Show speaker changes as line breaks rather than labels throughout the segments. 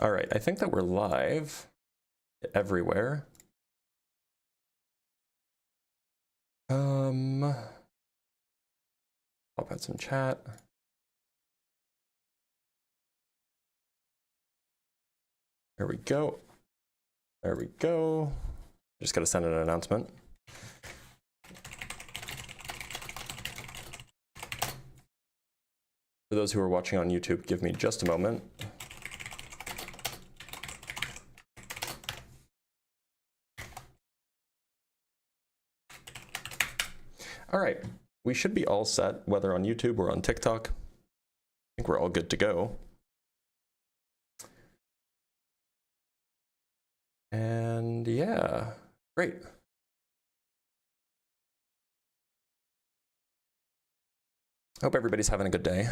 All right, I think that we're live everywhere. Pop out some chat. There we go. There we go. Just got to send an announcement. For those who are watching on YouTube, give me just a moment. All right, we should be all set, whether on YouTube or on TikTok. I think we're all good to go. And yeah, great. Hope everybody's having a good day.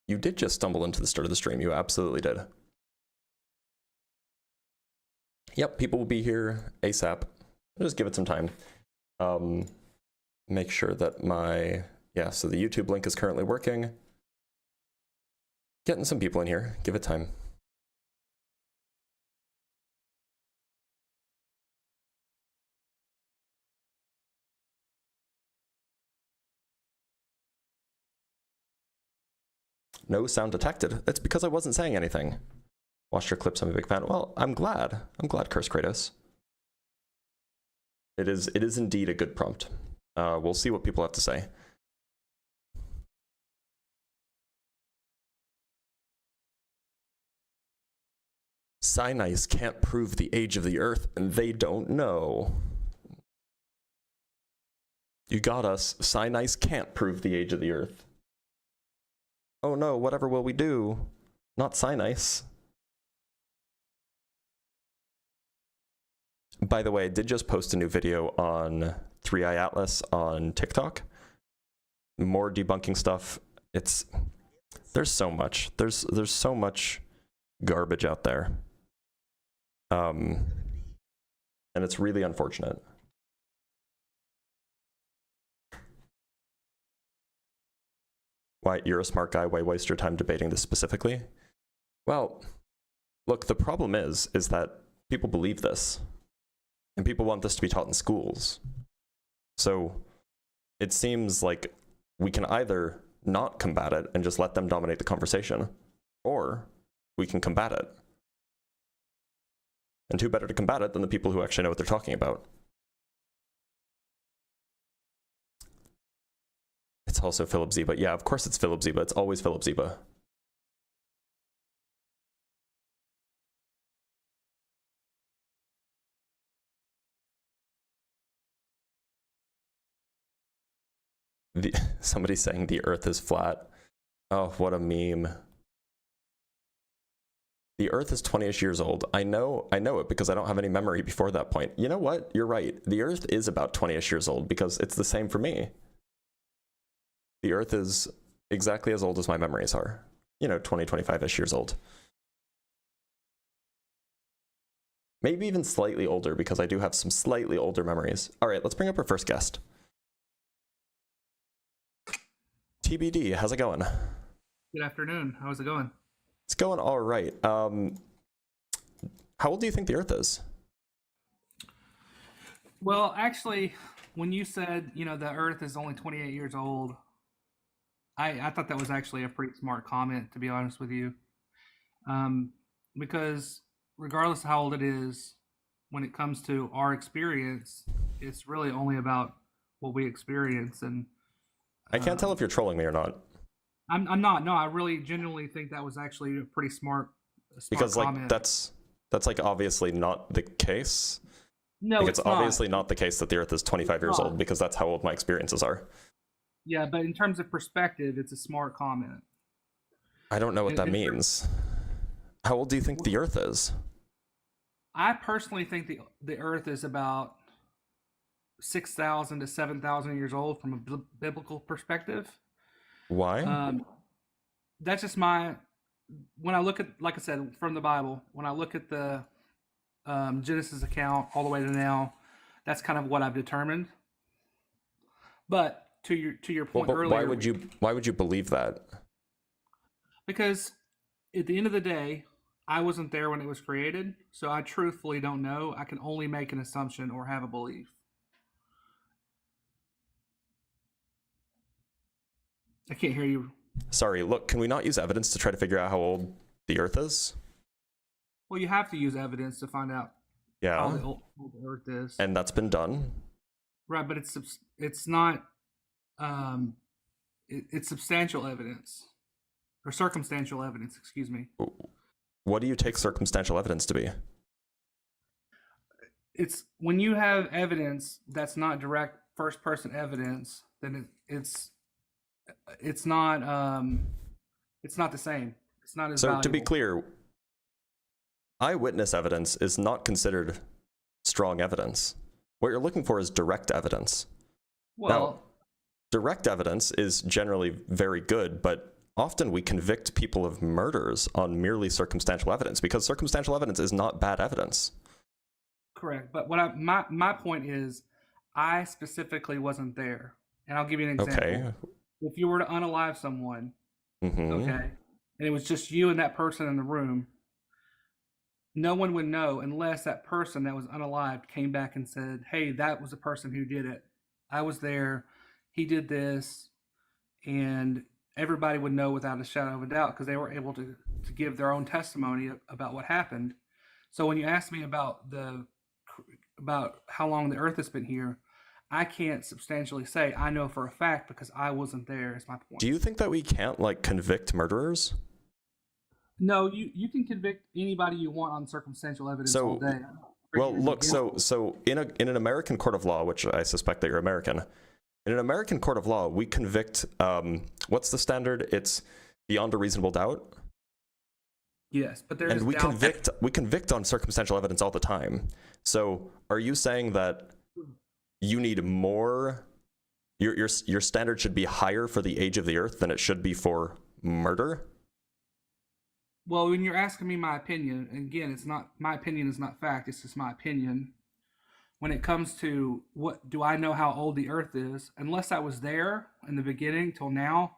You did just stumble into the start of the stream. You absolutely did. Yep, people will be here ASAP. I'll just give it some time. Make sure that so the YouTube link is currently working. Getting some people in here. Give it time. No sound detected. That's because I wasn't saying anything. Watched your clips, I'm a big fan. Well, I'm glad. I'm glad, Curse Kratos. It is indeed a good prompt. We'll see what people have to say. Cynice can't prove the age of the Earth, and they don't know. You got us. Cynice can't prove the age of the Earth. Oh no, whatever will we do? Not Cynice. By the way, I did just post a new video on 3i Atlas on TikTok. More debunking stuff. There's so much. There's so much garbage out there. And it's really unfortunate. Why, you're a smart guy, why waste your time debating this specifically? Well, look, the problem is that people believe this, and people want this to be taught in schools. So it seems like we can either not combat it and just let them dominate the conversation, or we can combat it. And who better to combat it than the people who actually know what they're talking about? It's also Philip Zeba. Yeah, of course it's Philip Zeba. It's always Philip Zeba. Somebody's saying the Earth is flat. Oh, what a meme. The Earth is 20-ish years old. I know it because I don't have any memory before that point. You know what? You're right. The Earth is about 20-ish years old because it's the same for me. The Earth is exactly as old as my memories are. 20, 25-ish years old. Maybe even slightly older because I do have some slightly older memories. All right, let's bring up our first guest. TBD, how's it going?
Good afternoon. How's it going?
It's going all right. How old do you think the Earth is?
Well, actually, when you said, the Earth is only 28 years old, I thought that was actually a pretty smart comment, to be honest with you. Because regardless of how old it is, when it comes to our experience, it's really only about what we experience. And
I can't tell if you're trolling me or not.
I'm not. No, I really genuinely think that was actually a pretty smart
because
comment.
that's like obviously not the case.
No,
it's obviously not the case that the Earth is 25 years old because that's how old my experiences are.
Yeah, but in terms of perspective, it's a smart comment.
I don't know what that means. How old do you think the Earth is?
I personally think the Earth is about 6,000 to 7,000 years old from a biblical perspective.
Why?
That's just when I look at, like I said, from the Bible, when I look at the Genesis account all the way to now, that's kind of what I've determined. But to your point
But
earlier,
why would you believe that?
because at the end of the day, I wasn't there when it was created, so I truthfully don't know. I can only make an assumption or have a belief. I can't hear you.
Sorry, look, can we not use evidence to try to figure out how old the Earth is?
Well, you have to use evidence to find out how
Yeah,
old the Earth is.
and that's been done.
Right, but it's not it's substantial evidence or circumstantial evidence. Excuse me.
What do you take circumstantial evidence to be?
It's when you have evidence that's not direct first person evidence, then it's not the same. It's not as
So
valuable.
to be clear, eyewitness evidence is not considered strong evidence. What you're looking for is direct evidence.
Well,
Now, direct evidence is generally very good, but often we convict people of murders on merely circumstantial evidence because circumstantial evidence is not bad evidence.
correct. But my point is, I specifically wasn't there, and I'll give you an example.
Okay.
If you were to unalive someone,
Mm-hmm.
okay, and it was just you and that person in the room, no one would know unless that person that was unalived came back and said, "Hey, that was the person who did it. I was there. He did this," and everybody would know without a shadow of a doubt because they were able to give their own testimony about what happened. So when you ask me about how long the Earth has been here, I can't substantially say I know for a fact because I wasn't there. Is my point.
Do you think that we can't like convict murderers?
No, you can convict anybody you want on circumstantial evidence all day.
Well, look, so in an American court of law, which I suspect that you're American, in an American court of law, we convict. What's the standard? It's beyond a reasonable doubt.
Yes, but there's
and we convict on circumstantial evidence all the time. So, are you saying that you need more? Your standard should be higher for the age of the Earth than it should be for murder?
Well, when you're asking me my opinion, and again, it's not my opinion is not fact. It's just my opinion. When it comes to what do I know how old the Earth is, unless I was there in the beginning till now,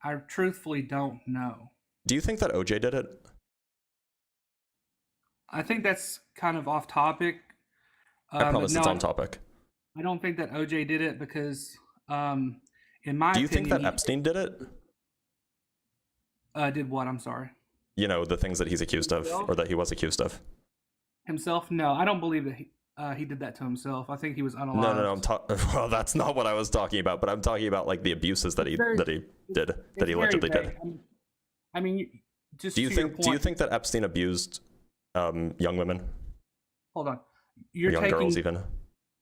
I truthfully don't know.
Do you think that OJ did it?
I think that's kind of off topic.
I promise
no,
it's on topic.
I don't think that OJ did it because, in my
Do you
opinion,
think that Epstein did it?
Did what? I'm sorry.
You know, the things that he's accused of, or that he was accused of.
Himself? No, I don't believe that he did that to himself. I think he was unalive.
No. Well, that's not what I was talking about. But I'm talking about like the abuses that he allegedly did.
I mean, just
do you
to your
think
point,
that Epstein abused young women?
Hold on,
Young girls even.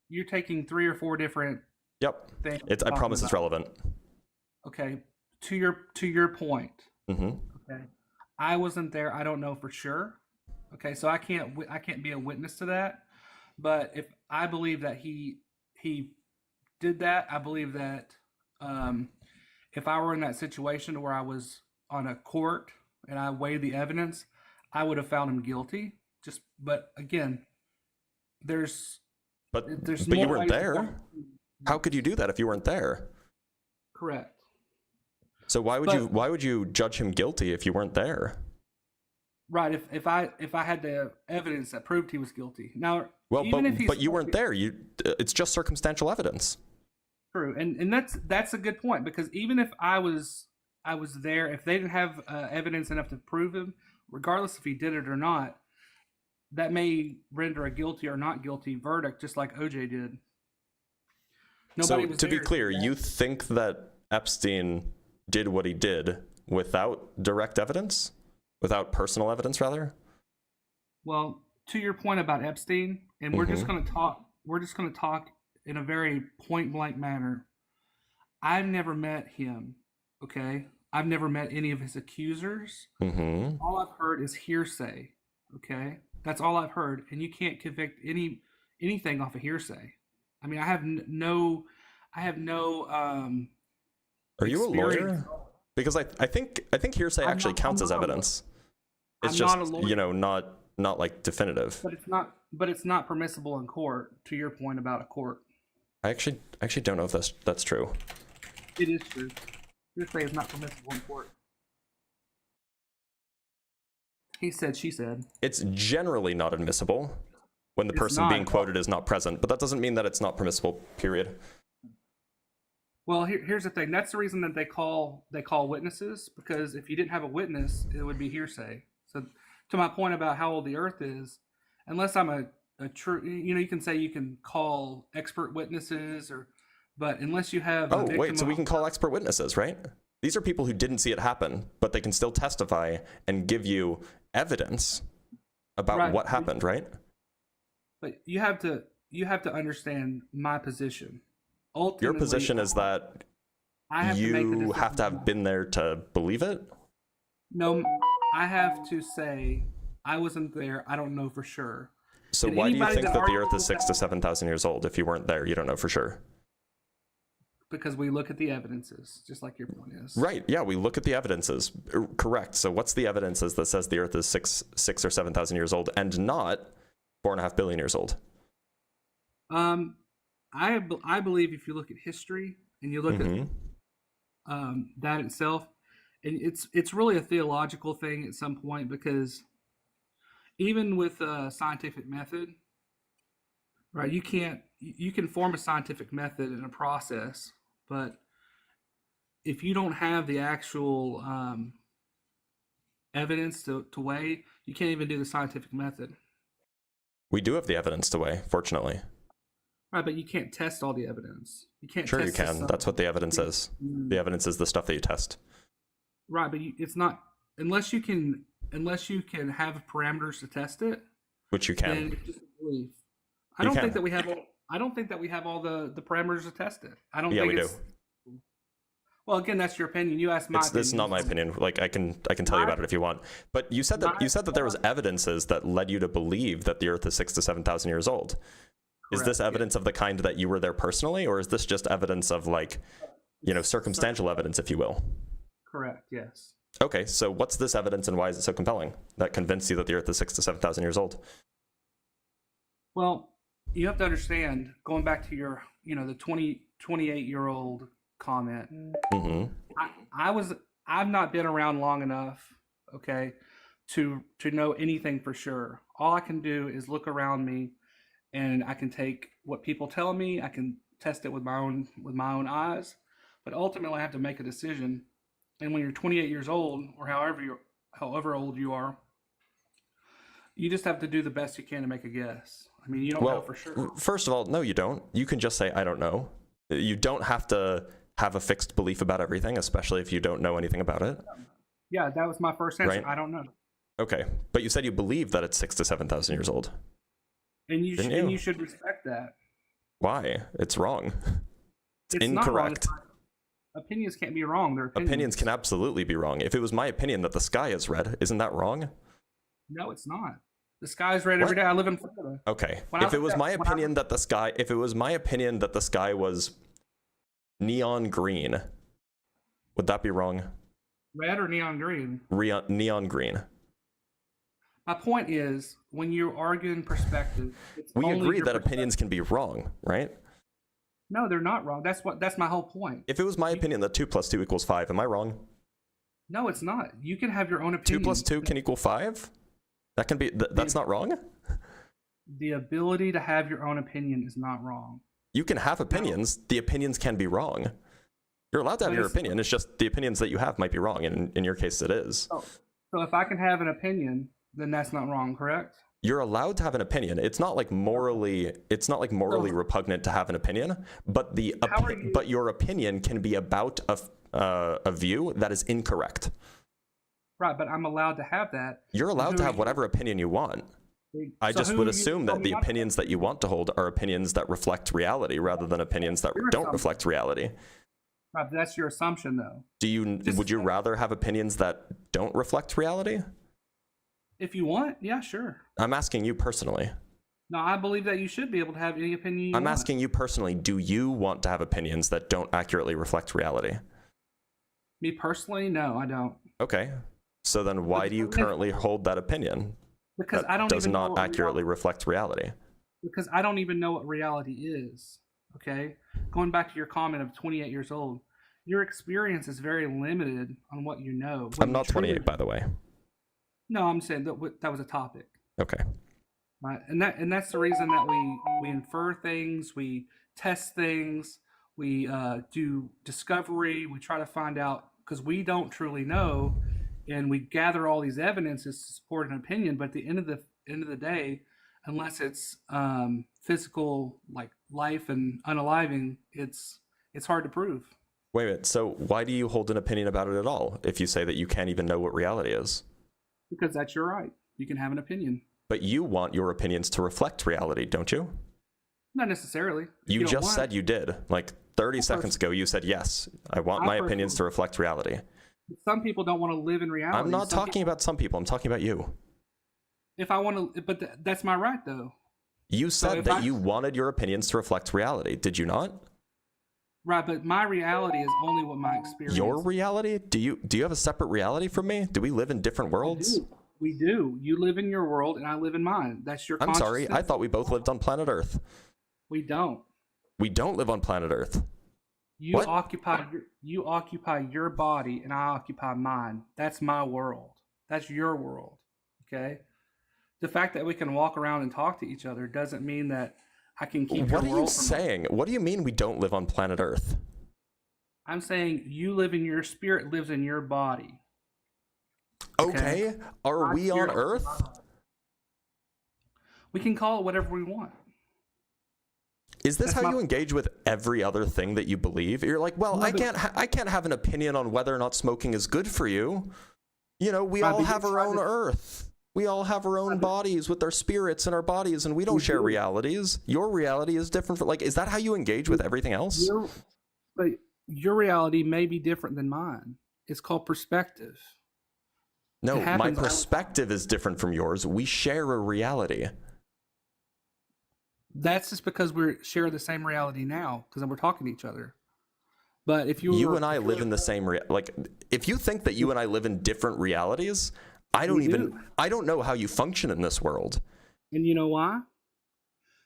You're taking 3 or 4 different.
Yep.
things.
I promise it's relevant.
Okay, to your point.
Mm-hmm.
Okay, I wasn't there. I don't know for sure. Okay, so I can't be a witness to that. But if I believe that he did that, I believe that if I were in that situation where I was on a court and I weighed the evidence, I would have found him guilty. But again, there's
But you weren't there.
to-
How could you do that if you weren't there?
Correct.
So why would you judge him guilty if you weren't there?
Right. If I had the evidence that proved he was guilty. Now,
Well,
even if
but you weren't there. It's just circumstantial evidence.
True, and that's a good point because even if I was there, if they didn't have evidence enough to prove him, regardless if he did it or not, that may render a guilty or not guilty verdict, just like OJ did. Nobody was
to be
there
clear,
that.
you think that Epstein did what he did without direct evidence? Without personal evidence, rather?
Well, to your point about Epstein, and we're just going to talk in a very point blank manner. I've never met him, okay? I've never met any of his accusers.
Mm-hmm.
All I've heard is hearsay, okay? That's all I've heard, and you can't convict anything off of hearsay. I mean, I have no.
Are you a
experience.
lawyer? Because I think hearsay actually counts as evidence. It's
I'm
just
not a lawyer.
Not like definitive.
But it's not permissible in court. To your point about a court.
I actually don't know if that's true.
It is true. Hearsay is not permissible in court. He said, she said.
It's generally not admissible when the person being quoted is not present, but that doesn't mean that it's not permissible, period.
Well, here's the thing. That's the reason that they call witnesses, because if you didn't have a witness, it would be hearsay. So to my point about how old the earth is, unless I'm a true, you can say you can call expert witnesses, but unless you have
Oh, wait, so we can call expert witnesses, right? These are people who didn't see it happen, but they can still testify and give you evidence about what happened, right?
But you have to understand my position. Ultimately,
your position is that you have to have been there to believe it?
No, I have to say I wasn't there. I don't know for sure.
So why do you think that the Earth is 6,000 to 7,000 years old? If you weren't there, you don't know for sure.
Because we look at the evidences, just like your point is.
Right. Yeah, we look at the evidences. Correct. So what's the evidences that says the Earth is 6 or 7,000 years old and not 4.5 billion years old?
I believe if you look at history and you look at that itself, and it's really a theological thing at some point, because even with a scientific method, right? You can form a scientific method and a process, but if you don't have the actual evidence to weigh, you can't even do the scientific method.
We do have the evidence to weigh, fortunately.
Right, but you can't test all the evidence. You can't.
Sure, you can. That's what the evidence is. The evidence is the stuff that you test.
Right, but it's not unless you can have parameters to test it.
Which you can.
Then it's just a belief. I don't think that we have all the parameters to test it. I don't.
Yeah,
think
we do.
Well, again, that's your opinion. You asked my opinion.
This is not my opinion. Like I can tell you about it if you want. But you said that there was evidences that led you to believe that the Earth is 6,000 to 7,000 years old. Correct, is this evidence of the kind that you were there personally, or is this just evidence of circumstantial evidence, if you will?
Correct. Yes.
Okay, so what's this evidence and why is it so compelling that convinced you that the Earth is 6,000 to 7,000 years old?
Well, you have to understand, going back to your, the 28-year-old comment. I've not been around long enough, okay, to know anything for sure. All I can do is look around me, and I can take what people tell me. I can test it with my own eyes, but ultimately I have to make a decision. And when you're 28 years old, or however old you are, you just have to do the best you can to make a guess. I mean, you don't know for sure.
First of all, no, you don't. You can just say, I don't know. You don't have to have a fixed belief about everything, especially if you don't know anything about it.
Yeah, that was my first answer.
Right?
I don't know.
Okay, but you said you believe that it's 6,000 to 7,000 years old.
And you should respect that.
Why? It's wrong. It's incorrect.
Not wrong. Opinions can't be wrong. They're
opinions can absolutely be wrong. If it was my opinion that the sky is red, isn't that wrong?
No, it's not. The sky is red every day. I live in Florida.
Okay. If it was my opinion that the sky was neon green, would that be wrong?
Red or neon green?
Neon green.
My point is, when you're arguing perspective,
we agree that opinions can be wrong, right?
No, they're not wrong. That's my whole point.
If it was my opinion that 2 + 2 = 5, am I wrong?
No, it's not. You can have your own opinion.
2 + 2 can equal 5? That can be. That's not wrong.
The ability to have your own opinion is not wrong.
You can have opinions. The opinions can be wrong. You're allowed to have your opinion. It's just the opinions that you have might be wrong. And in your case, it is.
So if I can have an opinion, then that's not wrong, correct?
You're allowed to have an opinion. It's not like morally repugnant to have an opinion, but but your opinion can be about a view that is incorrect.
Right, but I'm allowed to have that.
You're allowed to have whatever opinion you want. I just would assume that the opinions that you want to hold are opinions that reflect reality rather than opinions that don't reflect reality.
Right, but that's your assumption, though.
Would you rather have opinions that don't reflect reality?
If you want, yeah, sure.
I'm asking you personally.
No, I believe that you should be able to have any opinion you want.
I'm asking you personally, do you want to have opinions that don't accurately reflect reality?
Me personally, no, I don't.
Okay. So then why do you currently hold that opinion?
Because I don't
does not accurately reflect reality.
Because I don't even know what reality is. Okay, going back to your comment of 28 years old, your experience is very limited on what you know.
I'm not 28, by the way.
No, I'm saying that was a topic.
Okay.
Right, and that's the reason that we infer things, we test things, we do discovery, we try to find out because we don't truly know, and we gather all these evidences to support an opinion. But at the end of the day, unless it's physical, like life and unaliving, it's hard to prove.
Wait a minute. So why do you hold an opinion about it at all if you say that you can't even know what reality is?
Because that's your right. You can have an opinion.
But you want your opinions to reflect reality, don't you?
Not necessarily.
You just said you did. Like 30 seconds ago, you said, yes, I want my opinions to reflect reality.
Some people don't want to live in reality.
I'm not talking about some people. I'm talking about you.
If I want to, but that's my right, though.
You said that you wanted your opinions to reflect reality. Did you not?
Right, but my reality is only what my experience.
Your reality? Do you have a separate reality from me? Do we live in different worlds?
We do. You live in your world and I live in mine. That's your
I'm sorry. I thought we both lived on planet Earth.
We don't.
We don't live on planet Earth.
You occupy your body and I occupy mine. That's my world. That's your world. Okay? The fact that we can walk around and talk to each other doesn't mean that I can keep your world.
What are you saying? What do you mean we don't live on planet Earth?
I'm saying you live in your spirit lives in your body.
Okay. Are we on Earth?
We can call it whatever we want.
Is this how you engage with every other thing that you believe? You're like, well, I can't have an opinion on whether or not smoking is good for you. You know, we all have our own Earth. We all have our own bodies with our spirits and our bodies, and we don't share realities. Your reality is different. Is that how you engage with everything else?
But your reality may be different than mine. It's called perspective.
No, my perspective is different from yours. We share a reality.
That's just because we share the same reality now, because we're talking to each other. But if
you and I live in the same if you think that you and I live in different realities, I don't know how you function in this world.
And you know why?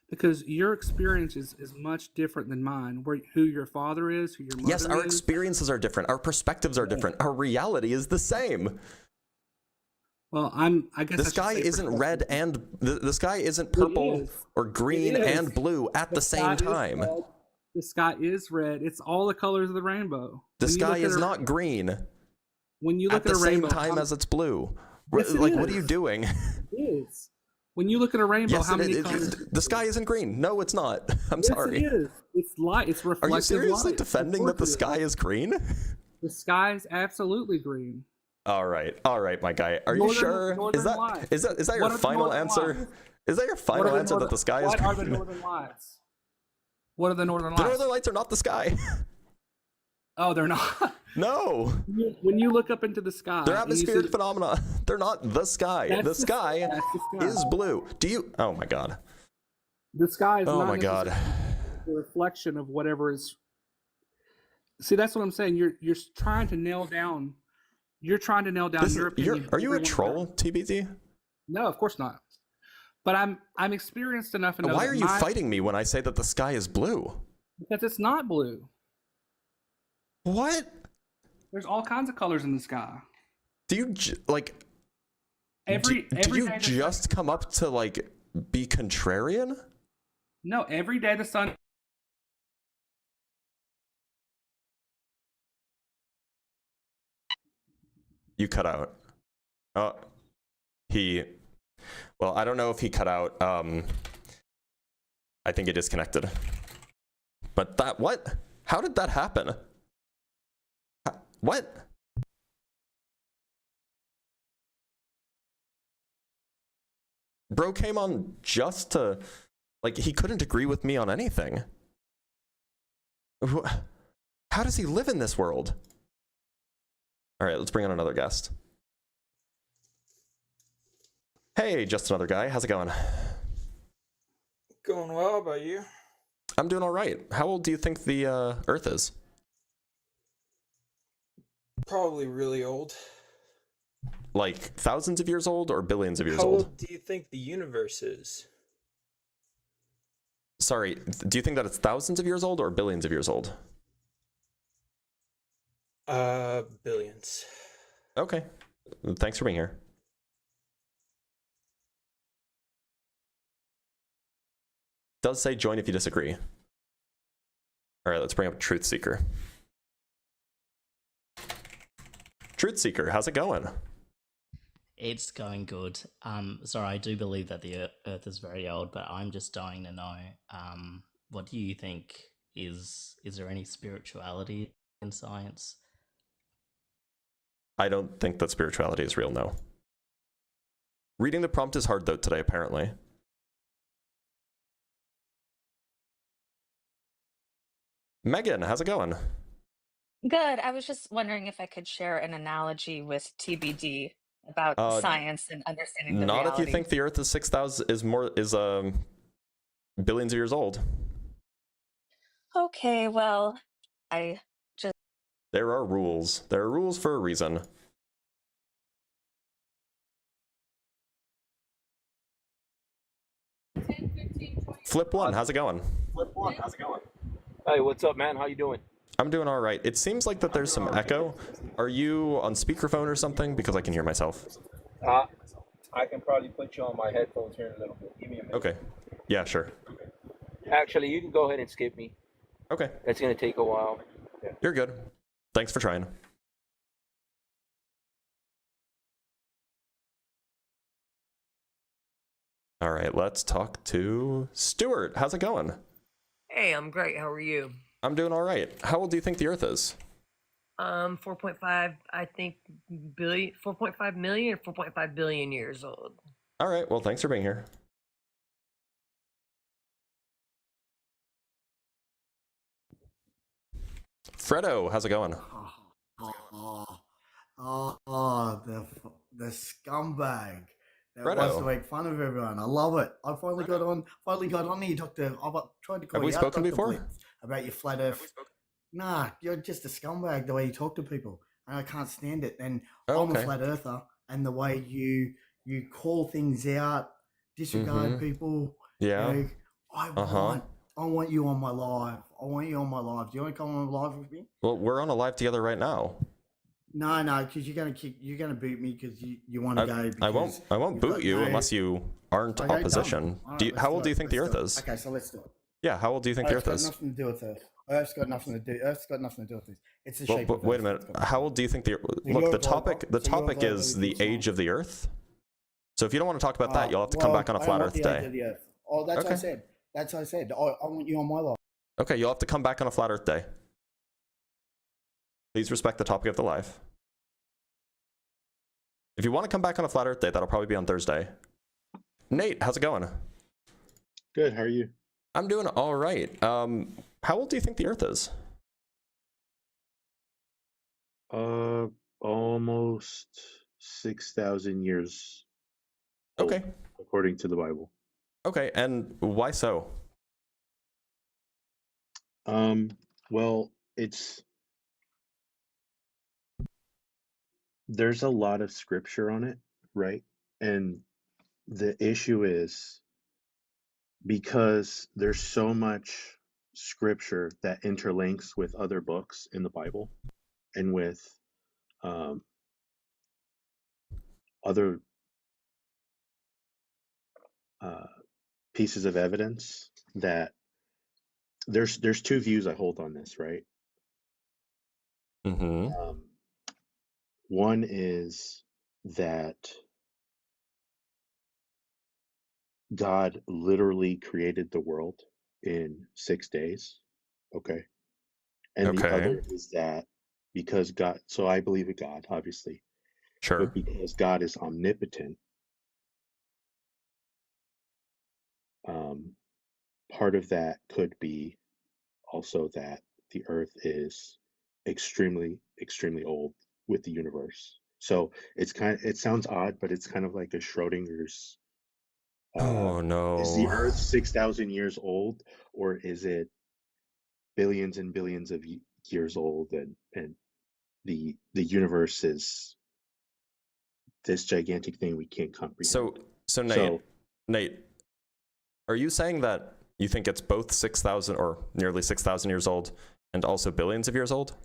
Because your experience is much different than mine. Who your father is, who your mother is.
Yes, our experiences are different. Our perspectives are different. Our reality is the same.
Well, I guess
the sky isn't red and the sky isn't purple or green and blue at the same time.
The sky is red. It's all the colors of the rainbow.
The sky is not green.
When you look at a rainbow,
at the same time as it's blue. What are you doing?
It is. When you look at a rainbow, how many colors?
The sky isn't green. No, it's not. I'm sorry.
It is. It's light. It's reflective.
Are you seriously defending that the sky is green?
The sky is absolutely green.
All right, my guy. Are you sure? Is that your final answer? Is that your final answer that the sky is green?
What are the northern lights? What are the northern lights?
The northern lights are not the sky.
Oh, they're not.
No.
When you look up into the sky,
they're atmospheric phenomena. They're not the sky. The sky is blue. Do you? Oh my God.
The sky is.
Oh my God.
The reflection of whatever is. See, that's what I'm saying. You're trying to nail down. You're trying to nail down your opinion.
Are you a troll, TBT?
No, of course not. But I'm experienced enough to know.
Why are you fighting me when I say that the sky is blue?
Because it's not blue.
What?
There's all kinds of colors in the sky.
Do you just come up to be contrarian?
No, every day the sun.
You cut out. Oh, well, I don't know if he cut out. I think he disconnected. But what? How did that happen? What? Bro came on just to, he couldn't agree with me on anything. How does he live in this world? All right, let's bring on another guest. Hey, just another guy. How's it going?
Going well. How about you?
I'm doing all right. How old do you think the Earth is?
Probably really old.
Like thousands of years old or billions of years old?
How old do you think the universe is?
Sorry, do you think that it's thousands of years old or billions of years old?
Billions.
Okay. Thanks for being here. Does say join if you disagree. All right, let's bring up Truth Seeker. Truth Seeker, how's it going?
It's going good. Sorry, I do believe that the Earth is very old, but I'm just dying to know. What do you think? Is there any spirituality in science?
I don't think that spirituality is real, no. Reading the prompt is hard though today, apparently. Megan, how's it going?
Good. I was just wondering if I could share an analogy with TBD about
Uh,
science and understanding the
Not if you
reality.
think the Earth is 6,000 is billions of years old.
Okay, well, I just
There are rules. There are rules for a reason. Flip one, how's it going?
Hey, what's up, man? How you doing?
I'm doing all right. It seems like that there's some echo. Are you on speakerphone or something? Because I can hear myself.
I can probably put you on my headphones here in a little bit. Give me a minute.
Okay. Yeah, sure.
Actually, you can go ahead and skip me.
Okay.
That's gonna take a while.
You're good. Thanks for trying. All right, let's talk to Stuart. How's it going?
Hey, I'm great. How are you?
I'm doing all right. How old do you think the Earth is?
4.5, I think 4.5 million or 4.5 billion years old.
All right, well, thanks for being here. Fredo, how's it going?
The scumbag that
Fredo.
wants to make fun of everyone. I love it. I finally got on here, Doctor. I've tried to call
Have we
you out,
spoken
Dr.
before?
Blitz, about your flat Earth. Nah, you're just a scumbag the way you talk to people, and I can't stand it. And
Oh,
I'm
okay.
a flat earther, and the way you call things out, disregard people.
Yeah.
You know, I want you on my live. I want you on my live. Do you want to come on live with me?
Well, we're on a live together right now.
No, because you're gonna boot me because you want to go.
I won't
you've
boot
got
you
no-
unless you aren't
Okay,
opposition.
done. All right, let's
How old do you think the
Let's
Earth
do it.
is?
Okay, so let's do it.
Yeah, how old do you think the
Earth's
Earth
got
is?
nothing to do with Earth. Earth's got nothing to do. Earth's got nothing to do with this. It's the
Well,
shape
but
of
wait a
Earth
minute.
that's got
How old do you think the Look,
you're
the topic
voting
is the
for
age
song.
of the Earth. So if you don't want to talk about that, you'll have to come back on a
I
flat
don't
Earth
want the age
day.
of the Earth. Oh, that's what I
Okay.
said. That's what I said. I want you on my live.
Okay, you'll have to come back on a flat Earth day. Please respect the topic of the live. If you want to come back on a flat Earth day, that'll probably be on Thursday. Nate, how's it going?
Good. How are you?
I'm doing all right. How old do you think the Earth is?
Almost 6,000 years old,
Okay.
according to the Bible.
Okay, and why so?
Well, there's a lot of scripture on it, right? And the issue is because there's so much scripture that interlinks with other books in the Bible and with other pieces of evidence that there's two views I hold on this, right?
Mm-hmm.
One is that God literally created the world in 6 days, okay? And the
Okay.
other is that because God, so I believe in God, obviously,
Sure.
but because God is omnipotent, part of that could be also that the earth is extremely, extremely old with the universe. So it sounds odd, but it's kind of like a Schrodinger's.
Oh no.
Is the earth 6,000 years old, or is it billions and billions of years old, and the universe is this gigantic thing we can't comprehend?
So Nate,
So
Nate, are you saying that You think it's both 6,000 or nearly 6,000 years old and also billions of years old?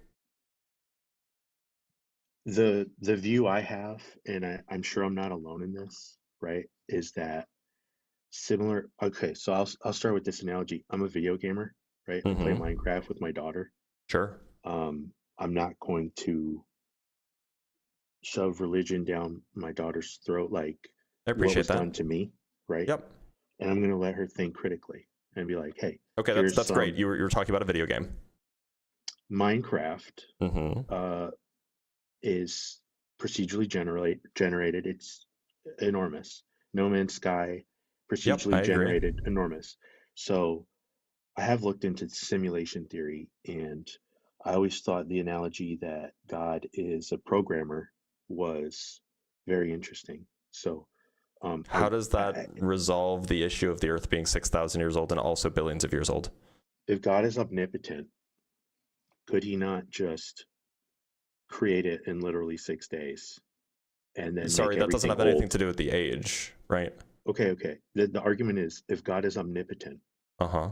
The view I have, and I'm sure I'm not alone in this, right, is that similar. Okay, so I'll start with this analogy. I'm a video gamer, right? I play
Mm-hmm.
Minecraft with my daughter.
Sure.
I'm not going to shove religion down my daughter's throat like
I
what
appreciate
was
that.
done to me, right?
Yep.
And I'm going to let her think critically and be like, hey,
Okay,
here's
that's great.
some
You were talking about a video game.
Minecraft
Mm-hmm.
is procedurally generated. It's enormous. No Man's Sky,
Yep, I
procedurally
agree.
generated, enormous. So I have looked into simulation theory, and I always thought the analogy that God is a programmer was very interesting. So
How does that resolve the issue of the Earth being 6,000 years old and also billions of years old?
if God is omnipotent, could he not just create it in literally 6 days and then
Sorry,
make
that doesn't
everything
have anything
old?
to do with the age, right?
Okay. The argument is if God is omnipotent,
Uh-huh.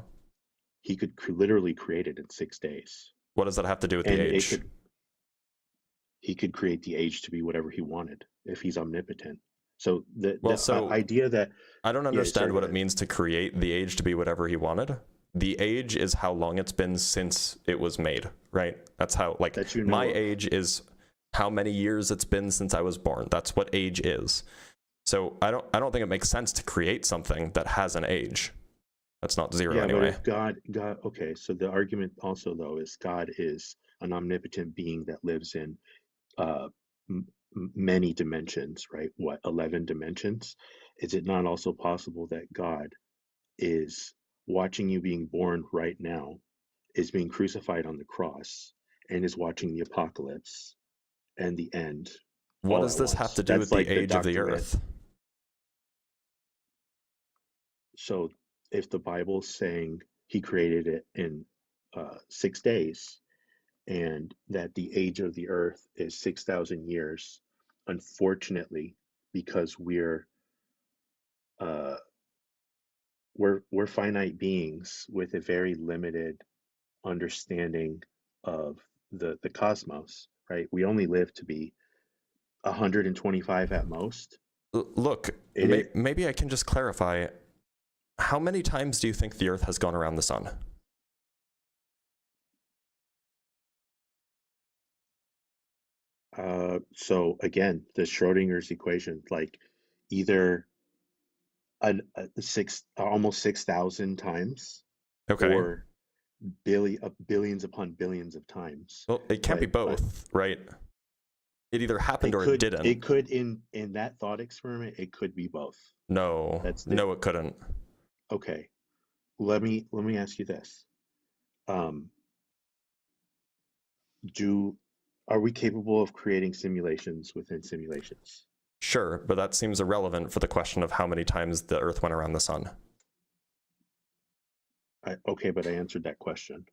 he could literally create it in 6 days.
What does that have to do with
And
the
it
age?
he could create the age to be whatever he wanted if he's omnipotent. So the
So
idea that
I don't
sorry,
understand
go
what it
ahead.
means to create the age to be whatever he wanted. The age is how long it's been since it was made, right? That's how, like,
That you know
my
of.
age is how many years it's been since I was born. That's what age is. So I don't think it makes sense to create something that has an age. That's not zero
Yeah, but
anyway.
if God, okay, so the argument also though is God is an omnipotent being that lives in uh, many dimensions, right? What, 11 dimensions? Is it not also possible that God is watching you being born right now, is being crucified on the cross, and is watching the apocalypse and the end
What
all
does
at
this have
once?
to do with
That's
the
like the
age of the
Dr. Mann.
Earth?
So if the Bible's saying he created it in 6 days, and that the age of the earth is 6,000 years, unfortunately, because uh, we're finite beings with a very limited understanding of the cosmos, right? We only live to be 125 at most.
Look, maybe I can just clarify. How many times do you think the Earth has gone around the sun?
So again, the Schrodinger's equation, like either almost 6,000 times,
Okay.
or billions upon billions of times.
Well, it can't be both, right? It either happened or it didn't.
It could in that thought experiment, it could be both.
No, no, it couldn't.
Okay. Let me ask you this. Are we capable of creating simulations within simulations?
Sure, but that seems irrelevant for the question of how many times the Earth went around the sun.
Okay, but I answered that question.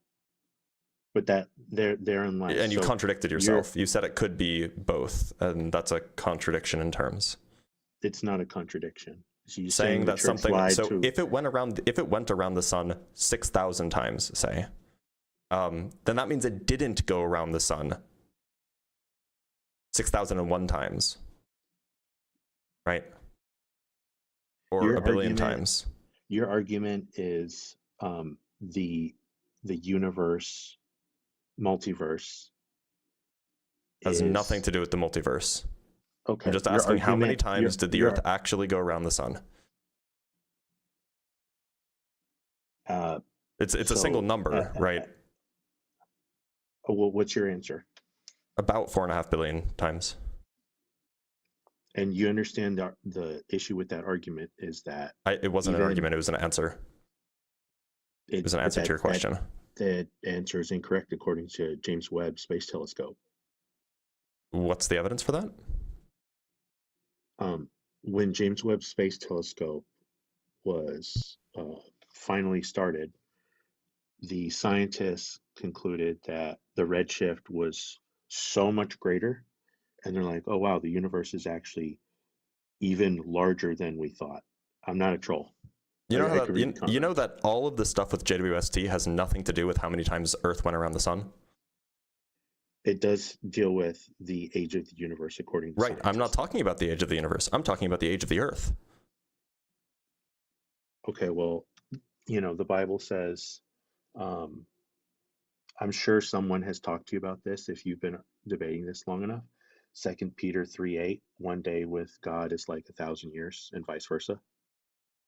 But that therein lies.
And you contradicted yourself. You said it could be both, and that's a contradiction in terms.
It's not a contradiction. So you're
saying that something. So if it went around the sun 6,000 times, say, then that means it didn't go around the sun 6,001 times, right? Or a billion times.
Your argument is the universe, multiverse,
has nothing to do with the multiverse.
Okay.
I'm just asking how many times did the Earth actually go around the sun? It's a single number, right?
Well, what's your answer?
About 4.5 billion times.
And you understand the issue with that argument is that
it wasn't an argument; it was an answer. It was an answer to your question.
That answer is incorrect according to James Webb Space Telescope.
What's the evidence for that?
When James Webb Space Telescope was finally started, the scientists concluded that the redshift was so much greater, and they're like, oh wow, the universe is actually even larger than we thought. I'm not a troll.
You know
I
how
could
that,
read the
you know
comments.
that all of the stuff with JWST has nothing to do with how many times Earth went around the sun?
It does deal with the age of the universe according to
Right. I'm not
scientists.
talking about the age of the universe. I'm talking about the age of the Earth.
Okay, well, the Bible says, um, I'm sure someone has talked to you about this if you've been debating this long enough. 2 Peter 3:8, one day with God is like 1,000 years, and vice versa.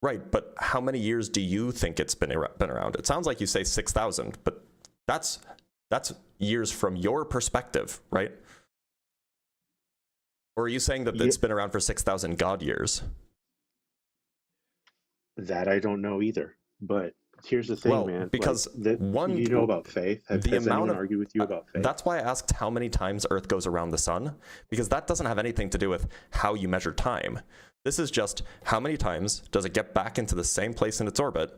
Right, but how many years do you think it's been around? It sounds like you say 6,000, but that's years from your perspective, right? Or are you saying that it's been around for 6,000 God years?
That I don't know either. But here's the thing,
Well,
man.
because
you know about faith. Has anyone argued with you about faith?
That's why I asked how many times Earth goes around the sun, because that doesn't have anything to do with how you measure time. This is just how many times does it get back into the same place in its orbit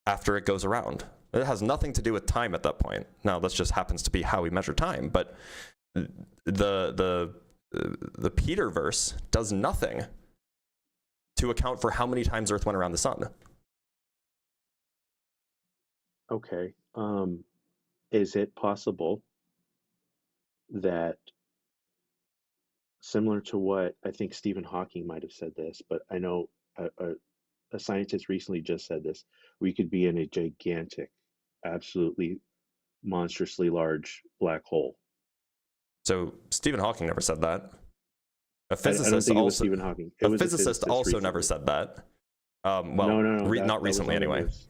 after it goes around. It has nothing to do with time at that point. Now, this just happens to be how we measure time, but the Peter verse does nothing to account for how many times Earth went around the sun.
Okay. Is it possible that, similar to what I think Stephen Hawking might have said this, but I know a scientist recently just said this, we could be in a gigantic, absolutely monstrously large black hole.
So Stephen Hawking never said that. A
I don't
physicist
think it was
also,
Stephen Hawking. It
a
was
physicist also never
recently.
said that. Well,
No,
not
that was
recently
on the
anyway.
news.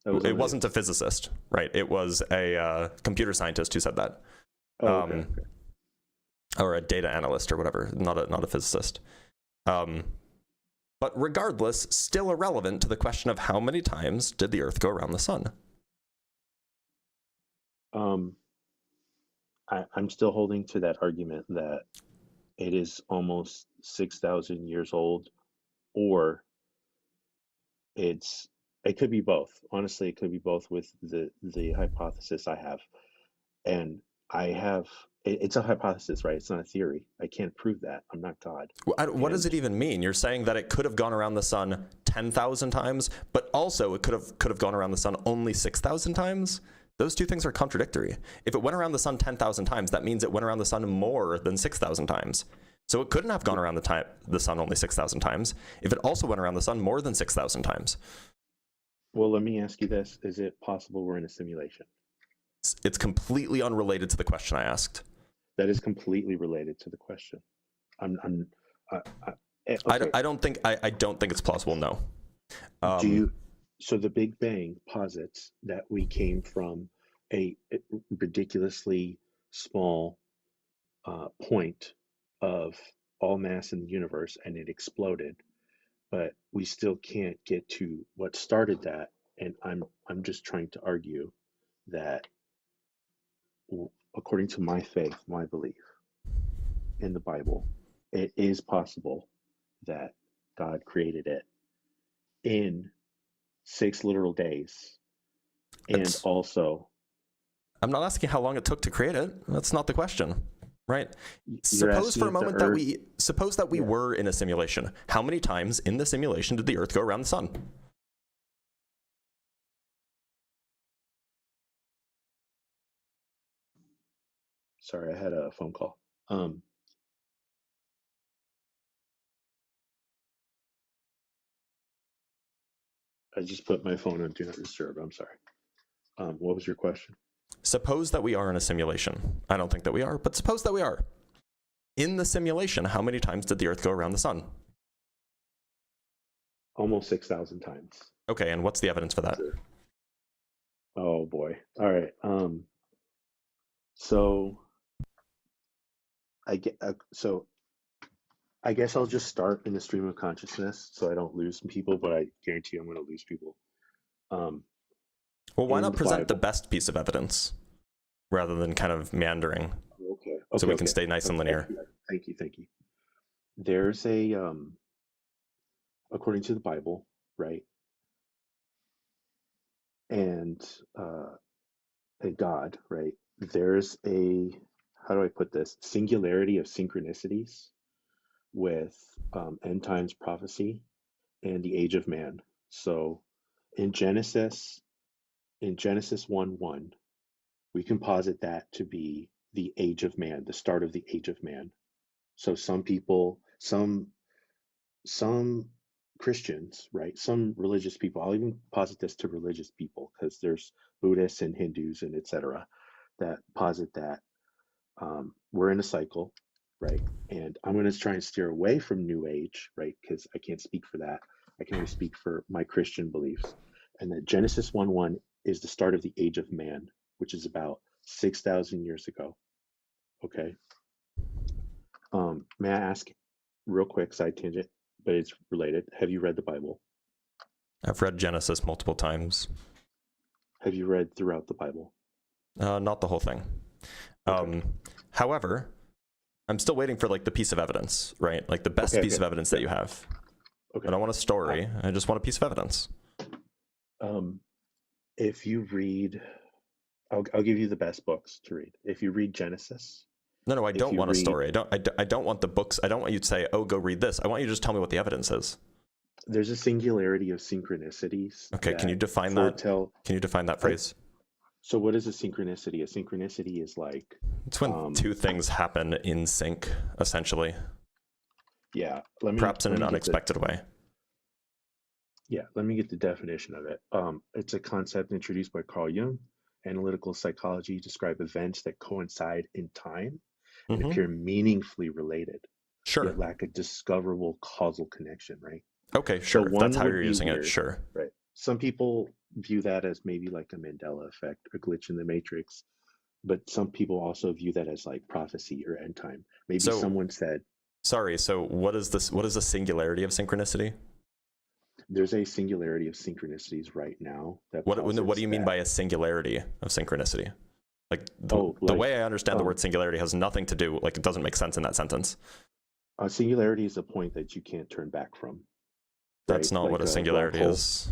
That was on
It
the
wasn't a
news.
physicist, right? It was a computer scientist who said that.
Oh, okay.
Or a data analyst or whatever, not a physicist. But regardless, still irrelevant to the question of how many times did the Earth go around the sun?
I'm still holding to that argument that it is almost 6,000 years old, or it could be both. Honestly, it could be both with the hypothesis I have. And it's a hypothesis, right? It's not a theory. I can't prove that. I'm not God.
What does it even mean? You're saying that it could have gone around the sun 10,000 times, but also it could have gone around the sun only 6,000 times? Those two things are contradictory. If it went around the sun 10,000 times, that means it went around the sun more than 6,000 times. So it couldn't have gone around the sun only 6,000 times if it also went around the sun more than 6,000 times.
Well, let me ask you this. Is it possible we're in a simulation?
It's completely unrelated to the question I asked.
That is completely related to the question. Okay.
I don't think it's plausible, no.
So the Big Bang posits that we came from a ridiculously small point of all mass in the universe, and it exploded, but we still can't get to what started that. And I'm just trying to argue that, according to my faith, my belief in the Bible, it is possible that God created it in 6 literal days. And also,
I'm not asking how long it took to create it. That's not the question, right?
Suppose
for a moment that we were in a simulation. How many times in the simulation did the Earth go around the sun?
Sorry, I had a phone call. I just put my phone on Do Not Disturb. I'm sorry. What was your question?
Suppose that we are in a simulation. I don't think that we are, but suppose that we are. In the simulation, how many times did the Earth go around the sun?
Almost 6,000 times.
Okay, and what's the evidence for that?
Oh boy. All right. So I guess I'll just start in the stream of consciousness so I don't lose people, but I guarantee I'm going to lose people.
Well, why not present the best piece of evidence rather than kind of meandering?
Okay.
So we can stay nice and linear.
Thank you. There's according to the Bible, right? And a God, right? There's how do I put this? Singularity of synchronicities with end times prophecy and the age of man. So In Genesis 1:1, we can posit that to be the age of man, the start of the age of man. So some people, some Christians, right? Some religious people, I'll even posit this to religious people because there's Buddhists and Hindus and etc. that posit that we're in a cycle, right? And I'm going to try and steer away from New Age, right? Because I can't speak for that. I can only speak for my Christian beliefs. And that Genesis 1:1 is the start of the age of man, which is about 6,000 years ago. Okay. May I ask, real quick, side tangent, but it's related. Have you read the Bible?
I've read Genesis multiple times.
Have you read throughout the Bible?
Not the whole thing.
Okay.
However, I'm still waiting for like the piece of evidence, right? Like the best piece of evidence that you have.
Okay.
I don't want a story. I just want a piece of evidence.
If you read, I'll give you the best books to read. If you read Genesis.
No, I don't want a story. I don't want the books. I don't want you to say, oh, go read this. I want you to just tell me what the evidence is.
There's a singularity of synchronicities.
Okay, can you define that? Can you define that phrase?
So what is a synchronicity? A synchronicity is like...
It's when two things happen in sync, essentially.
Yeah.
Perhaps in an unexpected way.
Yeah, let me get the definition of it. It's a concept introduced by Carl Jung. Analytical psychology describe events that coincide in time and appear meaningfully related.
Sure.
Yet lack a discoverable causal connection, right?
Okay, sure.
So
That's how you're using it, sure.
Right. Some people view that as maybe like a Mandela effect, a glitch in the matrix. But some people also view that as like prophecy or end time. Maybe someone said...
Sorry, so what is this? What is the singularity of synchronicity?
There's a singularity of synchronicities right now.
What do you mean by a singularity of synchronicity? Like the way I understand the word singularity has nothing to do, like it doesn't make sense in that sentence.
A singularity is a point that you can't turn back from.
That's not
like
what a singularity is.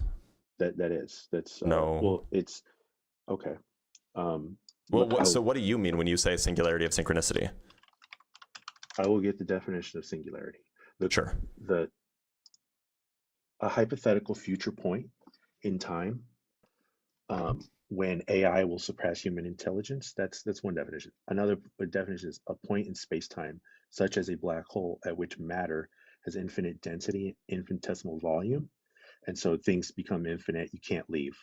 That's
no.
Well, it's okay.
So what do you mean when you say singularity of synchronicity?
I will get the definition of singularity.
Sure.
A hypothetical future point in time when AI will surpass human intelligence. That's one definition. Another definition is a point in space-time, such as a black hole at which matter has infinite density, infinitesimal volume, and so things become infinite, you can't leave.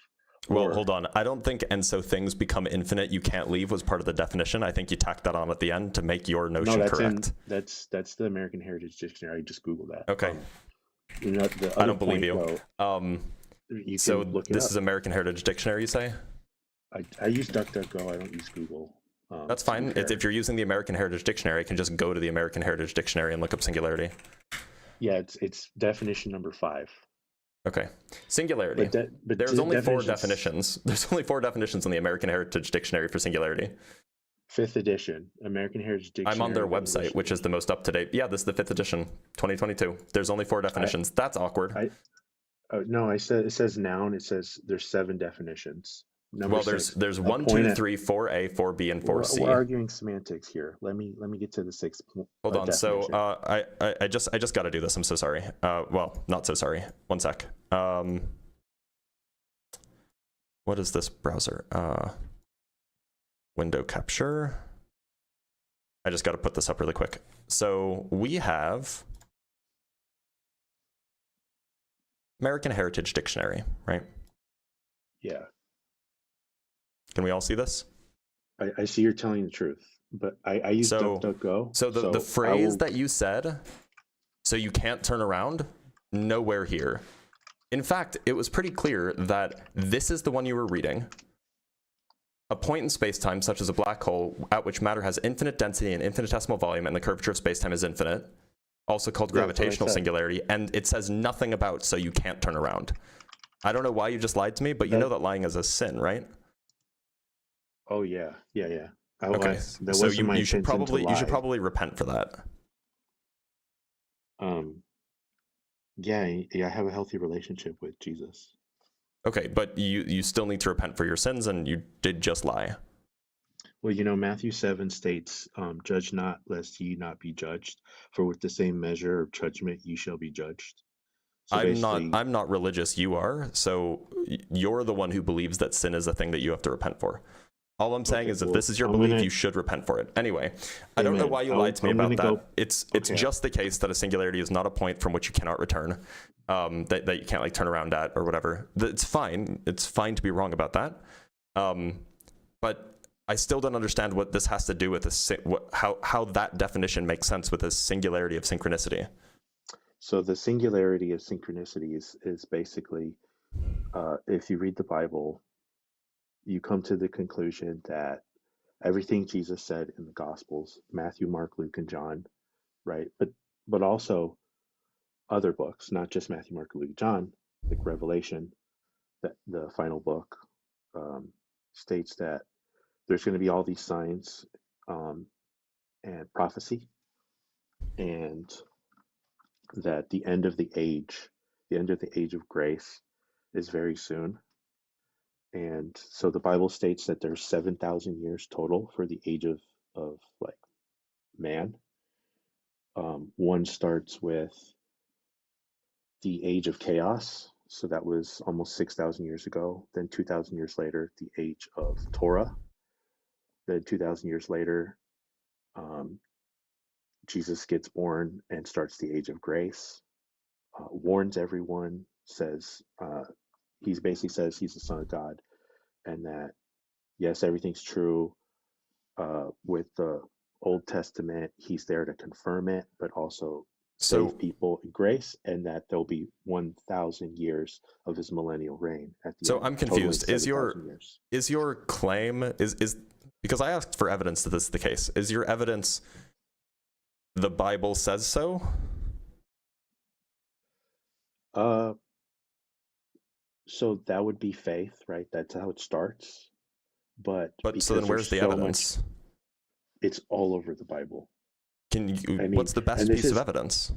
Well, hold on. I don't think "and so things become infinite, you can't leave" was part of the definition. I think you tacked that on at the end to make your notion correct.
That's the American Heritage Dictionary. I just Googled that.
Okay.
I
don't believe you. So this is
up.
American Heritage Dictionary, you say?
I use DuckDuckGo. I don't use Google.
That's fine. If you're using the American Heritage Dictionary, I can just go to the American Heritage Dictionary and look up singularity.
Yeah, it's definition number 5.
Okay. Singularity. But there's only 4 definitions. There's only 4 definitions in the American Heritage Dictionary for singularity.
5th edition, American Heritage Dictionary.
I'm on their website, which is the most up-to-date. Yeah, this is the 5th edition, 2022. There's only 4 definitions. That's awkward.
No, it says noun. It says there's 7 definitions.
Well, there's 1, 2, 3, 4A, 4B, and 4C.
We're arguing semantics here. Let me get to the 6th.
Hold on. So I just got to do this. I'm so sorry. Well, not so sorry. One sec. What is this browser? Window capture. I just got to put this up really quick. So we have American Heritage Dictionary, right?
Yeah.
Can we all see this?
I see you're telling the truth, but I use DuckDuckGo.
So the phrase that you said, so you can't turn around, nowhere here. In fact, it was pretty clear that this is the one you were reading. A point in space-time, such as a black hole, at which matter has infinite density and infinitesimal volume, and the curvature of space-time is infinite, also called gravitational singularity, and it says nothing about so you can't turn around. I don't know why you just lied to me, but you know that lying is a sin, right?
Oh yeah.
Okay, so you should probably repent for that.
Yeah, I have a healthy relationship with Jesus.
Okay, but you still need to repent for your sins, and you did just lie.
Well, Matthew 7 states, "Judge not, lest ye not be judged. For with the same measure of judgment ye shall be judged." So
I'm not religious, you are. So you're the one who believes that sin is a thing that you have to repent for. All I'm saying is if this is your belief, you should repent for it. Anyway, I don't know why you lied to me about that. It's just the case that a singularity is not a point from which you cannot return, that you can't like turn around at or whatever. It's fine. It's fine to be wrong about that. But I still don't understand what this has to do with how that definition makes sense with this singularity of synchronicity.
So the singularity of synchronicity is basically, if you read the Bible, you come to the conclusion that everything Jesus said in the Gospels, Matthew, Mark, Luke, and John, right? But also other books, not just Matthew, Mark, Luke, John, like Revelation, that the final book states that there's going to be all these signs and prophecy, and that the end of the age of grace is very soon. And so the Bible states that there's 7,000 years total for the age of like man. One starts with the age of chaos, so that was almost 6,000 years ago. Then 2,000 years later, the age of Torah. Then 2,000 years later, Jesus gets born and starts the age of grace. Warns everyone, says he basically says he's the Son of God, and that yes, everything's true with the Old Testament. He's there to confirm it, but also save people in grace, and that there'll be 1,000 years of his millennial reign at the end.
So I'm confused. Is your claim is because I asked for evidence that this is the case? Is your evidence the Bible says so?
So that would be faith, right? That's how it starts. But
so then where's the evidence?
It's all over the Bible.
What's the best piece of evidence?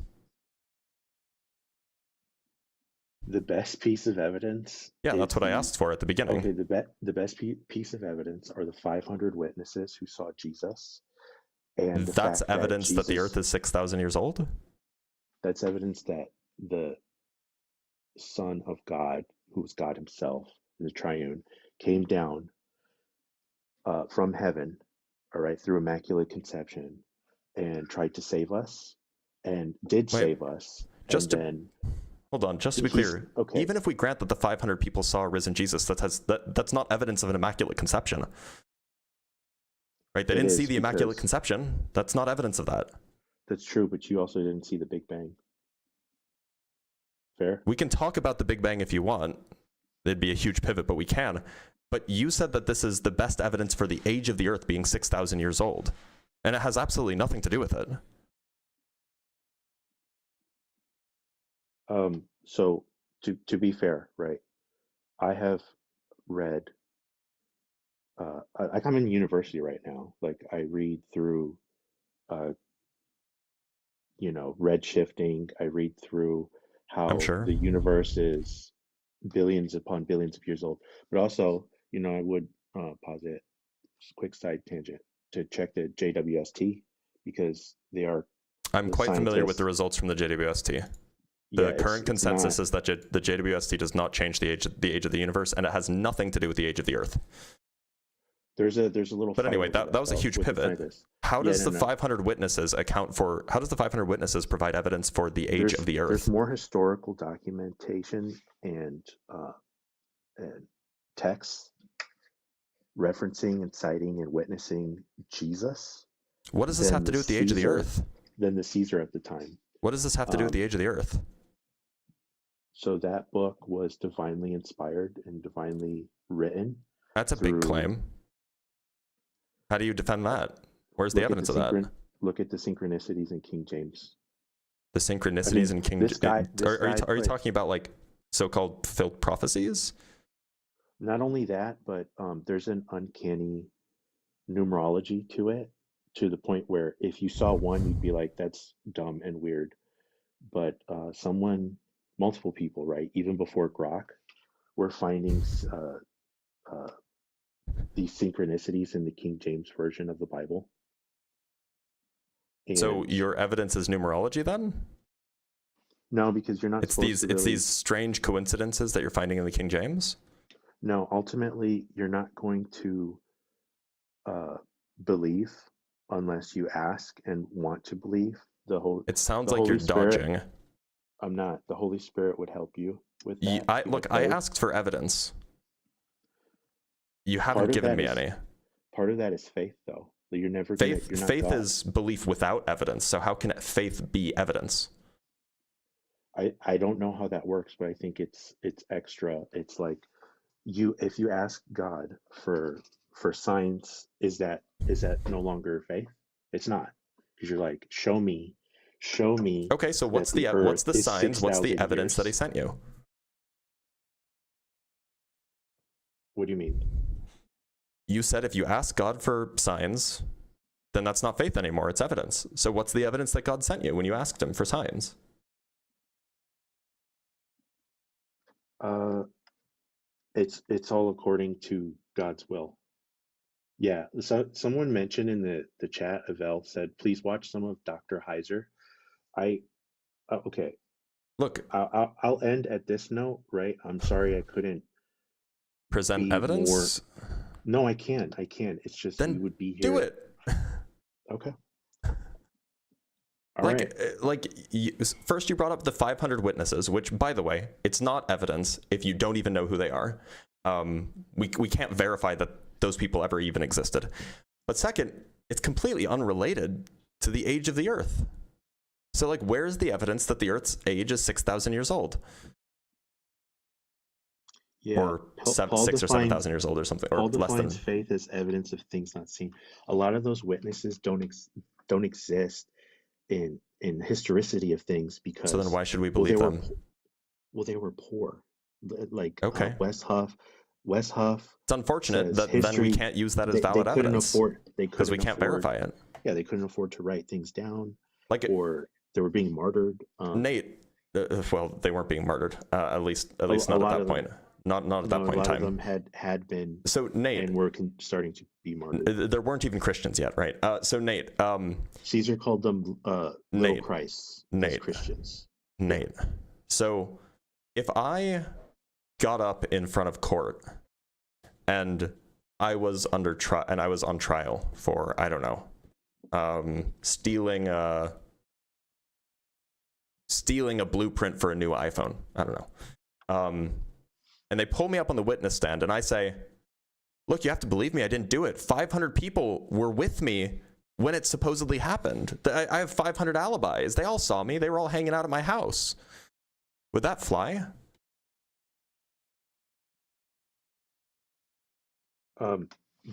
The best piece of evidence?
Yeah, that's what I asked for at the beginning.
Okay, the best piece of evidence are the 500 witnesses who saw Jesus. And
that's evidence that the earth is 6,000 years old?
That's evidence that the Son of God, who was God himself, the triune, came down from heaven, all right, through immaculate conception, and tried to save us, and did save us.
Hold on, just to be clear, even if we grant that the 500 people saw a risen Jesus, that's not evidence of an immaculate conception. Right? They didn't see the immaculate conception. That's not evidence of that.
That's true, but you also didn't see the Big Bang. Fair?
We can talk about the Big Bang if you want. It'd be a huge pivot, but we can. But you said that this is the best evidence for the age of the earth being 6,000 years old. And it has absolutely nothing to do with it.
So to be fair, right, I have read, I'm in university right now. Like I read through, red shifting. I read through how the universe is billions upon billions of years old. But also, I would posit, just a quick side tangent, to check the JWST, because they are.
I'm quite familiar with the results from the JWST. The current consensus is that the JWST does not change the age of the universe, and it has nothing to do with the age of the Earth.
There's a little.
But anyway, that was a huge pivot. How does the 500 witnesses account for? How does the 500 witnesses provide evidence for the age of the Earth?
There's more historical documentation and texts referencing and citing and witnessing Jesus.
What does this have to do with the age of the Earth?
Than the Caesar at the time.
What does this have to do with the age of the Earth?
So that book was divinely inspired and divinely written.
That's a big claim. How do you defend that? Where's the evidence of that?
Look at the synchronicities in King James.
The synchronicities in King James? Are you talking about like so-called fulfilled prophecies?
Not only that, but there's an uncanny numerology to it, to the point where if you saw one, you'd be like, that's dumb and weird. But multiple people, right, even before Grok, were finding these synchronicities in the King James version of the Bible.
So your evidence is numerology then?
No, because you're not
It's
supposed
these
to
it's
really.
these strange coincidences that you're finding in the King James.
No, ultimately, you're not going to believe unless you ask and want to believe.
It sounds
The
like you're
Holy Spirit.
dodging.
I'm not. The Holy Spirit would help you with that.
I asked for evidence. You
Part
haven't
of
given
that
me
is
any.
Part of that is faith, though. That you're never gonna. You're not
Faith
God.
is belief without evidence. So how can faith be evidence?
I don't know how that works, but I think it's extra. It's like if you ask God for signs, is that no longer faith? It's not, because you're like, show me
Okay, so what's
that the
the
earth is
signs? What's the
6,000
evidence that he
years.
sent you?
What do you mean?
You said if you ask God for signs, then that's not faith anymore. It's evidence. So what's the evidence that God sent you when you asked him for signs?
It's all according to God's will. Yeah. So someone mentioned in the chat, Avel said, please watch some of Dr. Heiser. Okay.
Look,
I'll end at this note, right? I'm sorry I couldn't
present
be more.
evidence?
No, I can. It's just
Then
we would be here.
do it.
Okay. All right.
First you brought up the 500 witnesses, which, by the way, it's not evidence if you don't even know who they are. We can't verify that those people ever even existed. But second, it's completely unrelated to the age of the Earth. So, like, where's the evidence that the Earth's age is 6,000 years old?
Yeah.
Or
Paul
6,000 or
defines
7,000 years old or something, or
Paul
less than.
defines faith as evidence of things not seen. A lot of those witnesses don't exist in historicity of things, because
So then why should we believe them?
they were poor. Like
Okay.
Wes Huff
It's unfortunate
says
that then we
history.
can't use that as
They
valid
couldn't
evidence
afford.
because we can't verify it.
Yeah, they couldn't afford to write things down,
Like,
or they were being martyred.
Nate, well, they weren't being martyred, at least not at that point. Not at that point in
A lot
time.
of them had been.
So Nate,
and were starting to be martyred.
There weren't even Christians yet, right? So Nate,
Caesar called them little Christ.
Nate,
Christians.
Nate. So if I got up in front of court and I was on trial for, I don't know, stealing a blueprint for a new iPhone, I don't know, and they pull me up on the witness stand and I say, look, you have to believe me, I didn't do it. 500 people were with me when it supposedly happened. I have 500 alibis. They all saw me. They were all hanging out at my house. Would that fly?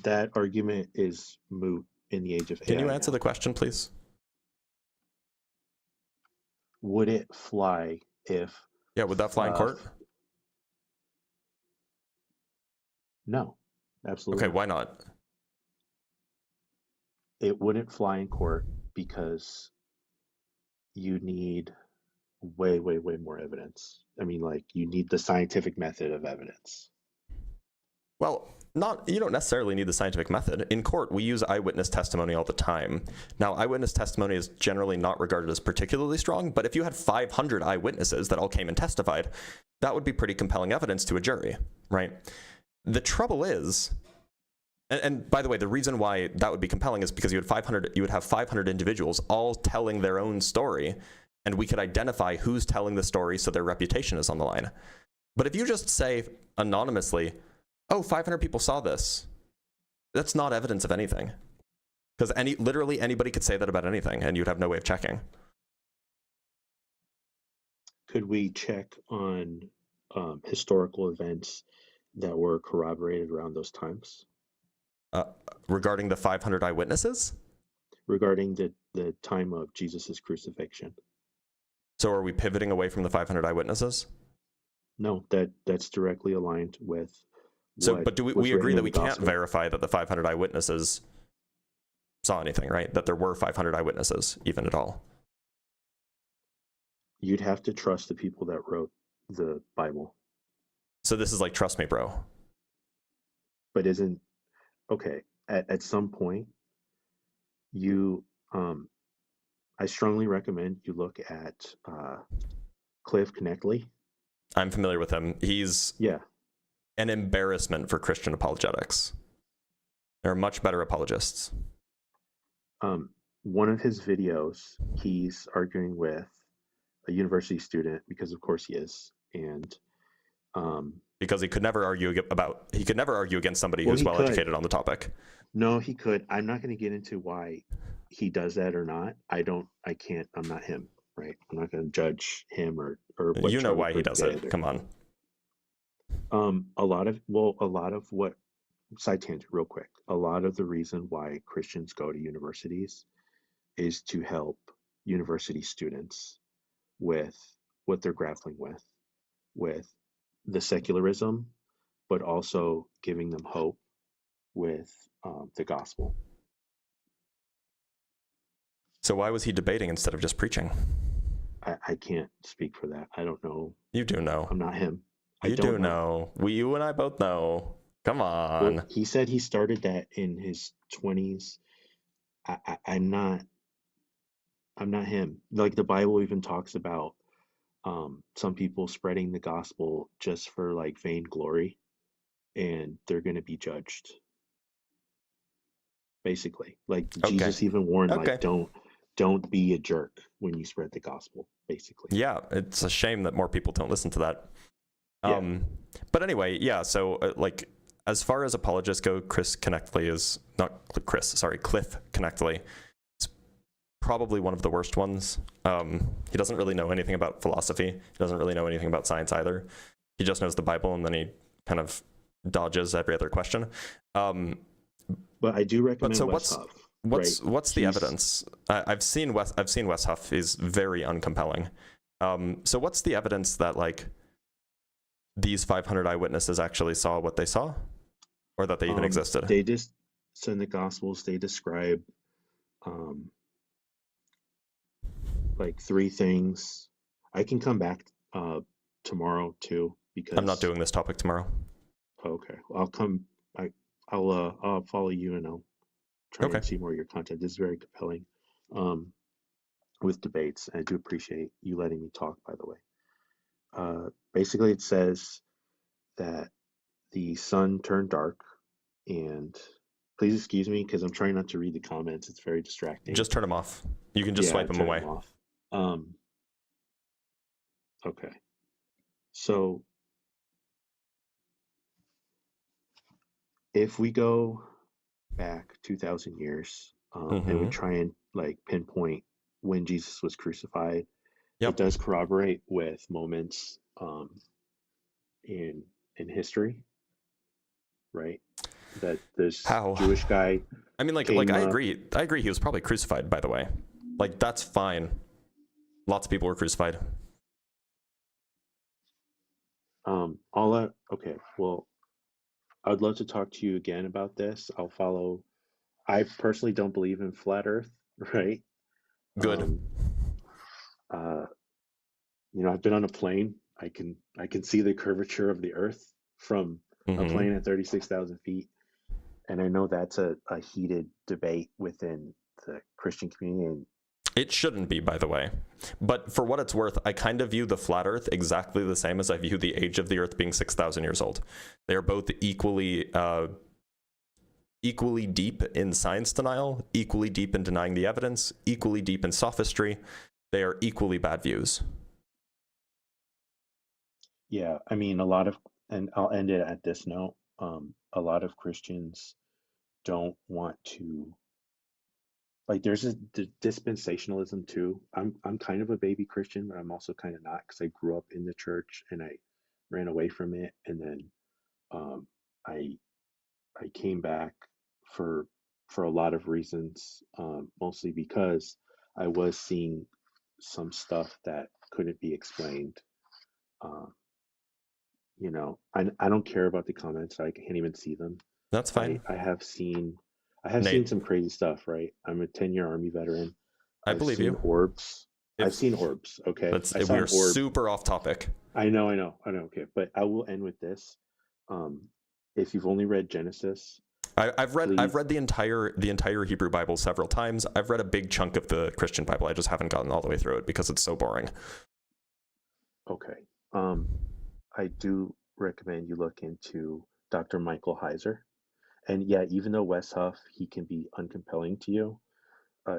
That argument is moot in the age of AI.
Can you answer the question, please?
Would it fly if...
Yeah, would that fly in court?
No, absolutely
Okay, why not?
It wouldn't fly in court because you need way more evidence. I mean, like, you need the scientific method of evidence.
Well, you don't necessarily need the scientific method. In court, we use eyewitness testimony all the time. Now, eyewitness testimony is generally not regarded as particularly strong, but if you had 500 eyewitnesses that all came and testified, that would be pretty compelling evidence to a jury, right? The trouble is, and by the way, the reason why that would be compelling is because you would have 500 individuals all telling their own story, and we could identify who's telling the story so their reputation is on the line. But if you just say anonymously, oh, 500 people saw this, that's not evidence of anything. Because literally anybody could say that about anything, and you'd have no way of checking.
Could we check on historical events that were corroborated around those times?
Regarding the 500 eyewitnesses?
Regarding the time of Jesus's crucifixion.
So are we pivoting away from the 500 eyewitnesses?
No, that's directly aligned with...
But do we agree that we can't verify that the 500 eyewitnesses saw anything, right? That there were 500 eyewitnesses, even at all?
You'd have to trust the people that wrote the Bible.
So this is like, trust me, bro.
But isn't... Okay, at some point, I strongly recommend you look at Cliff Knechtley?
I'm familiar with him. He's
Yeah.
an embarrassment for Christian apologetics. There are much better apologists.
One of his videos, he's arguing with a university student, because of course he is, and
because he could never argue against somebody
Well,
who's
he
well
could.
educated on the topic.
no, he could. I'm not going to get into why he does that or not. I can't. I'm not him, right? I'm not going to judge him or what
You know
Charlie
why he
Kirk
does
did
it.
either.
Come on.
A lot of what, side tangent real quick, a lot of the reason why Christians go to universities is to help university students with what they're grappling with the secularism, but also giving them hope with the gospel.
So why was he debating instead of just preaching?
I can't speak for that. I don't know.
You do know.
I'm not him. I
You
don't
do know. You and I both know. Come on.
Well, he said he started that in his 20s. I'm not him. Like the Bible even talks about some people spreading the gospel just for like vainglory, and they're going to be judged. Basically, like Jesus even warned, like don't be a jerk when you spread the gospel. Basically,
yeah, it's a shame that more people don't listen to that. But anyway, yeah. So like, as far as apologists go, Cliff Knechtley is probably one of the worst ones. He doesn't really know anything about philosophy. He doesn't really know anything about science either. He just knows the Bible, and then he kind of dodges every other question.
But I do recommend Wes Huff.
What's the evidence? I've seen Wes Huff is very uncompelling. So what's the evidence that like these 500 eyewitnesses actually saw what they saw, or that they even existed?
They just, so in the Gospels, they describe like 3 things. I can come back tomorrow too, because
I'm not doing this topic tomorrow.
Okay, I'll come. I'll follow you, and I'll try and see more of your content. This is very compelling with debates. I do appreciate you letting me talk, by the way. Basically, it says that the sun turned dark, and please excuse me because I'm trying not to read the comments. It's very distracting.
Just turn them off. You can just swipe them away.
Okay. So if we go back 2,000 years and we try and like pinpoint when Jesus was crucified, it does corroborate with moments in history, right? That this Jewish guy.
I mean, like I agree. I agree. He was probably crucified, by the way. Like, that's fine. Lots of people were crucified.
Okay. Well, I'd love to talk to you again about this. I'll follow. I personally don't believe in flat Earth, right?
Good.
I've been on a plane. I can see the curvature of the Earth from a plane at 36,000 feet, and I know that's a heated debate within the Christian community. And
it shouldn't be, by the way. But for what it's worth, I kind of view the flat Earth exactly the same as I view the age of the Earth being 6,000 years old. They are both equally deep in science denial, equally deep in denying the evidence, equally deep in sophistry. They are equally bad views.
Yeah, I mean, and I'll end it at this note. A lot of Christians don't want to, like, there's a dispensationalism too. I'm kind of a baby Christian, but I'm also kind of not, because I grew up in the church and I ran away from it, and then I came back for a lot of reasons, mostly because I was seeing some stuff that couldn't be explained. I don't care about the comments. I can't even see them.
That's fine.
I have seen some crazy stuff, right? I'm a 10-year Army veteran.
I've believe
seen
you.
Orbs. I've seen orbs. Okay.
We're super off topic.
I know. Okay. But I will end with this. If you've only read Genesis,
I've read the entire Hebrew Bible several times. I've read a big chunk of the Christian Bible. I just haven't gotten all the way through it because it's so boring.
Okay. I do recommend you look into Dr. Michael Heiser. And yeah, even though Wes Huff, he can be uncompelling to you,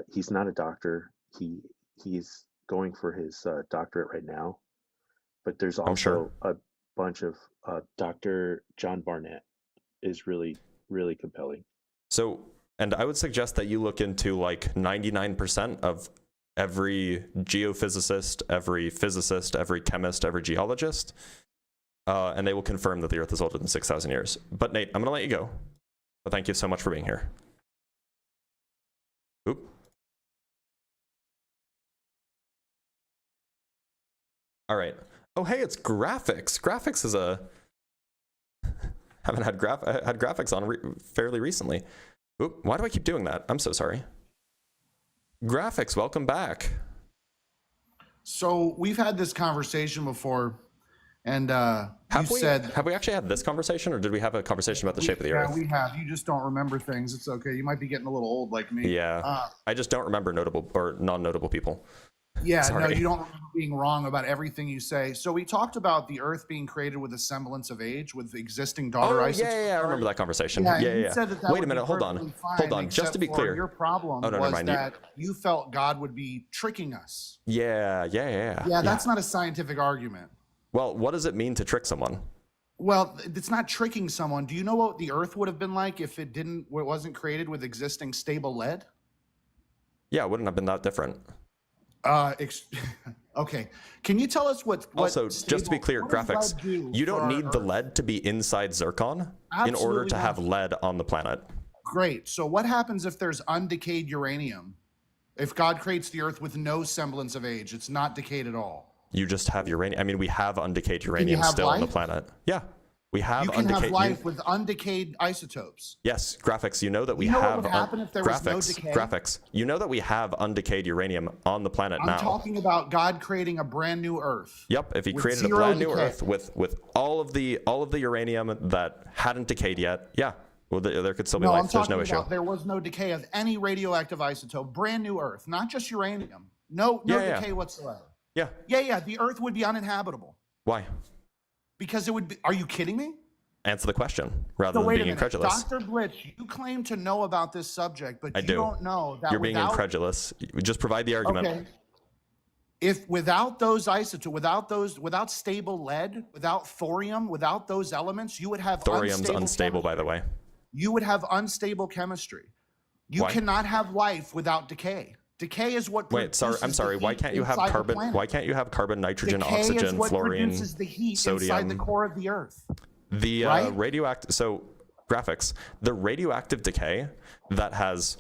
he's not a doctor. He's going for his doctorate right now. But there's
I'm sure.
also a bunch of Dr. John Barnett is really, really compelling.
So, and I would suggest that you look into like 99% of every geophysicist, every physicist, every chemist, every geologist, and they will confirm that the Earth is older than 6,000 years. But Nate, I'm going to let you go. But thank you so much for being here. Oop. All right. Oh, hey, it's graphics. Graphics is a... haven't had graphics on fairly recently. Oop, why do I keep doing that? I'm so sorry. Graphics, welcome back.
So we've had this conversation before, and
have we actually had this conversation, or did we have a conversation about the shape of the Earth?
Yeah, we have. You just don't remember things. It's okay. You might be getting a little old like me.
Yeah, I just don't remember notable or non-notable people.
Yeah,
Sorry.
no, you don't remember being wrong about everything you say. So we talked about the Earth being created with a semblance of age, with existing daughter isotopes.
Yeah, I remember that conversation.
Yeah.
You
said that
Wait a minute, hold on. Just to be clear.
Your problem was that you felt God would be tricking us.
Yeah.
Yeah, that's not a scientific argument.
Well, what does it mean to trick someone?
Well, it's not tricking someone. Do you know what the Earth would have been like if it wasn't created with existing stable lead?
Yeah, it wouldn't have been that different.
Okay. Can you tell us what
also, just to be clear, graphics, you don't need the lead to be inside zircon in order to have lead on the planet.
Great. So what happens if there's undecayed uranium? If God creates the Earth with no semblance of age, it's not decayed at all.
You just have uranium. I mean, we have undecayed uranium still on the planet. Yeah. We have
you can have life with undecayed isotopes.
Yes, graphics. You know that we have. What would happen if there was no decay? Graphics. You know that we have undecayed uranium on the planet now.
I'm talking about God creating a brand new Earth.
Yep. If He created a brand new Earth with all of the uranium that hadn't decayed yet, yeah, well, there could still be life. There's no issue.
There was no decay of any radioactive isotope. Brand new Earth, not just uranium. No decay whatsoever.
Yeah.
Yeah. The Earth would be uninhabitable.
Why?
Because it would be. Are you kidding me?
Answer the question rather than being incredulous.
Dr. Blitz, you claim to know about this subject, but you don't know that
you're being incredulous. Just provide the argument.
Okay. If without those isotopes, without stable lead, without thorium, without those elements, you would have
thorium's unstable, by the way.
You would have unstable chemistry. You cannot have life without decay. Decay is what.
Wait, I'm sorry. Why can't you have carbon? Why can't you have carbon, nitrogen, oxygen, fluorine,
the heat
sodium
inside the core of the Earth?
The radioactive. So graphics. The radioactive decay that has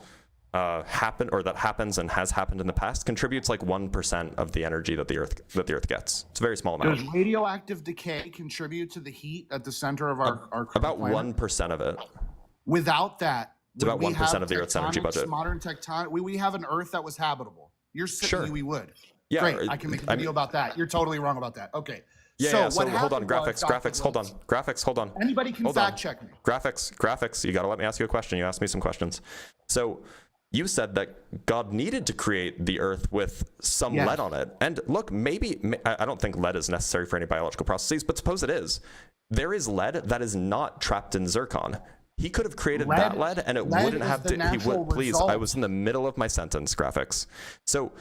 happened, or that happens and has happened in the past, contributes like 1% of the energy that the Earth gets. It's a very small amount.
Does radioactive decay contribute to the heat at the center of our
about
planet?
1% of it.
Without that.
It's about 1% of the Earth's energy budget.
Modern tectonic. We have an Earth that was habitable. You're saying we would.
Yeah.
Great. I can make a video about that. You're totally wrong about that. Okay.
Yeah. So hold on. Graphics. Hold on.
Anybody can fact check me.
Graphics. You got to let me ask you a question. You asked me some questions. So you said that God needed to create the Earth with some lead on it. And look, maybe I don't think lead is necessary for any biological processes, but suppose it is. There is lead that is not trapped in zircon. He could have created that lead, and it wouldn't have to. He would. Please, I was in the middle of my sentence. Graphics. So,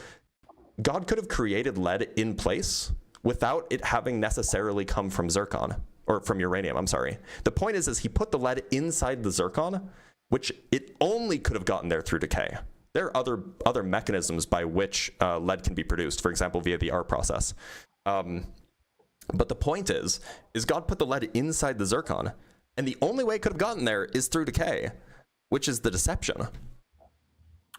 God could have created lead in place without it having necessarily come from zircon or from uranium. I'm sorry. The point is He put the lead inside the zircon, which it only could have gotten there through decay. There are other mechanisms by which lead can be produced. For example, via the R process. But the point is God put the lead inside the zircon. And the only way it could have gotten there is through decay, which is the deception.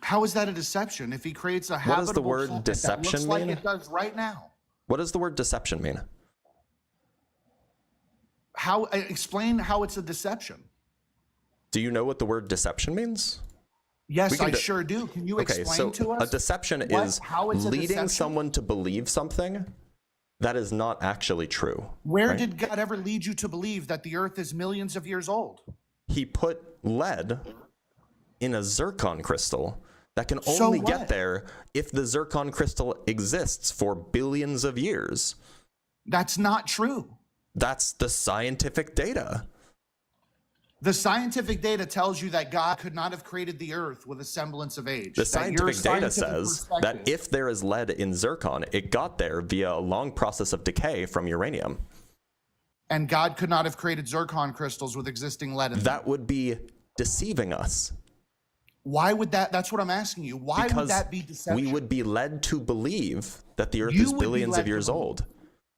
How is that a deception? If He creates a habitable
what does the word deception
that looks
mean?
Like it does right now.
What does the word deception mean?
Explain how it's a deception.
Do you know what the word deception means?
Yes, I sure do. Can you explain to us?
A deception is leading someone to believe something that is not actually true.
Where did God ever lead you to believe that the Earth is millions of years old?
He put lead in a zircon crystal that can only get there if the zircon crystal exists for billions of years.
That's not true.
That's the scientific data.
The scientific data tells you that God could not have created the earth with a semblance of age.
The
That your
scientific data
scientific
says that
perspective-
if there is lead in zircon, it got there via a long process of decay from uranium.
And God could not have created zircon crystals with existing lead in them.
That would be deceiving us.
Why would that? That's what I'm asking you. Why
Because
would that be deception?
we would be led to believe that the Earth
You
is
would be
billions
led
of
to
years
believe.
old.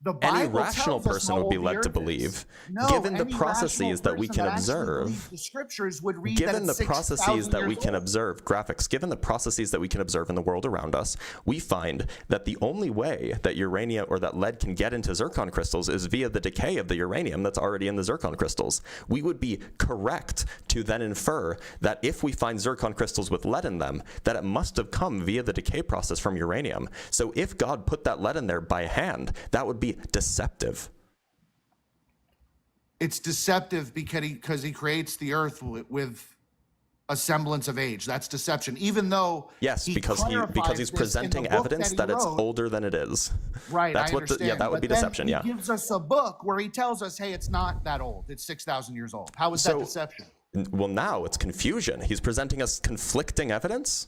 The
Any
Bible
rational
tells us
person
how
would be
old
led
the
to
earth
believe,
is. No,
given the
any
processes
rational
that we
person
can
that actually
observe,
believes the scriptures would read that
given the
it's 6,000
processes that we
years
can
old.
observe, graphics, given the processes that we can observe in the world around us, we find that the only way that uranium or that lead can get into zircon crystals is via the decay of the uranium that's already in the zircon crystals. We would be correct to then infer that if we find zircon crystals with lead in them, that it must have come via the decay process from uranium. So if God put that lead in there by hand, that would be deceptive.
It's deceptive because he creates the earth with a semblance of age. That's deception. Even though
Yes, because he's presenting evidence that it's older than it is.
Right,
That's
I
what
understand.
that would
But
be
then
deception.
he
Yeah.
gives us a book where he tells us, hey, it's not that old. It's 6,000 years old. How is that deception?
Well, now it's confusion. He's presenting us conflicting evidence.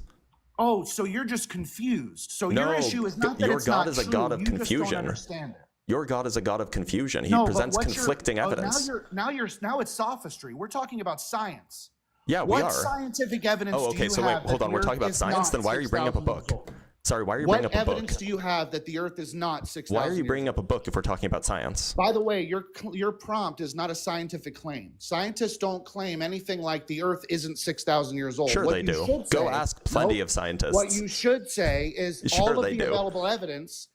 Oh, so you're just confused. So
No,
your issue is not that
your
it's
God
not
is a
true.
God of
You just don't
confusion.
understand it.
Your God is a God of confusion. He
No, but
presents
what's
conflicting evidence.
Now it's sophistry. We're talking about science.
Yeah, we
What
are.
scientific evidence
Oh,
do
okay.
you
So
have
wait, hold
that
on.
the
We're talking
Earth
about
is
science.
not
Then why are you bringing up a
6,000 years
book?
old?
Sorry, why are you
What
bringing up a book?
evidence do you have that the Earth is not 6,000
Why are you
years
bringing
old?
up a book if we're talking about science?
By the way, your prompt is not a scientific claim. Scientists don't claim anything like the Earth isn't 6,000 years old.
Sure,
What
they
you
do.
should
Go
say-
ask plenty
Nope.
of scientists.
What you should say is
Sure,
all of
they
the
do.
available evidence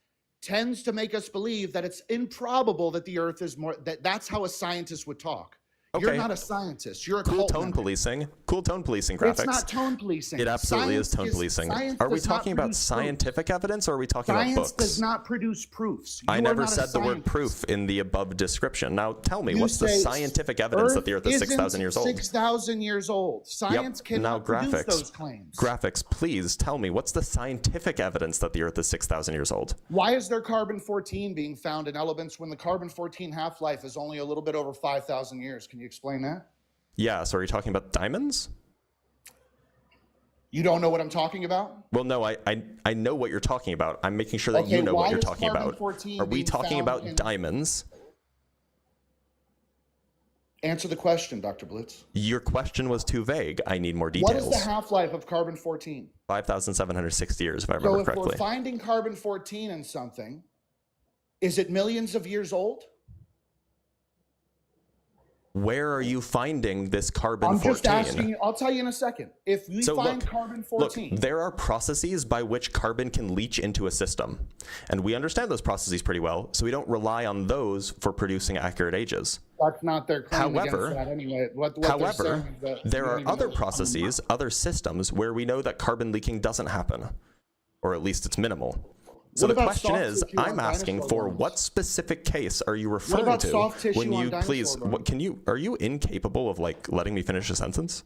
tends to make us believe that it's improbable that the Earth is more. That's how a scientist would talk. You're
Okay.
not a scientist. You're a
Cool
cult
tone
member.
policing. Cool tone policing graphics.
It's not tone policing.
It absolutely is tone
Science
policing.
science
Are we
does not
talking about
produce
scientific evidence or are we talking
Science
about books?
does not produce proofs.
I
You are
never
not a
said the word
scientist.
proof in the above description. Now tell me,
You
what's the
say
scientific evidence that the Earth is 6,000 years old?
6,000 years old. Science
Yep. Now
cannot produce
graphics.
those claims.
Graphics, please tell me, what's the scientific evidence that the Earth is 6,000 years old?
Why is there carbon-14 being found in elements when the carbon-14 half-life is only a little bit over 5,000 years? Can you explain that?
Yeah, so are you talking about diamonds?
You don't know what I'm talking about?
Well, no, I know what you're talking about. I'm making sure that
Okay,
you know
why
what you're
is
talking about.
carbon-14
Are we
being
talking
found
about
in-
diamonds?
Answer the question, Dr. Blitz.
Your question was too vague. I need more
What
details.
is the half-life of carbon-14?
5,760 years, if I
So
remember
if
correctly.
we're finding carbon-14 in something, is it millions of years old?
Where are you finding this carbon
I'm
14?
just asking you. I'll tell you in a second. If we
So
find
look,
carbon-14,
there are processes by which carbon can leach into a system. And we understand those processes pretty well, so we don't rely on those for producing accurate ages.
that's not their claim
However-
against that anyway. What they're
However,
saying is that
there
we don't
are
even
other
know-
processes, other systems, where we know that carbon leaking doesn't happen, or at least it's minimal. So
What
the
about
question
soft
is,
tissue on
I'm asking
dinosaur
for
bones?
what specific case are you referring
about
to
soft tissue
when
on
you
dinosaur
please?
bones?
Are you incapable of like letting me finish a sentence?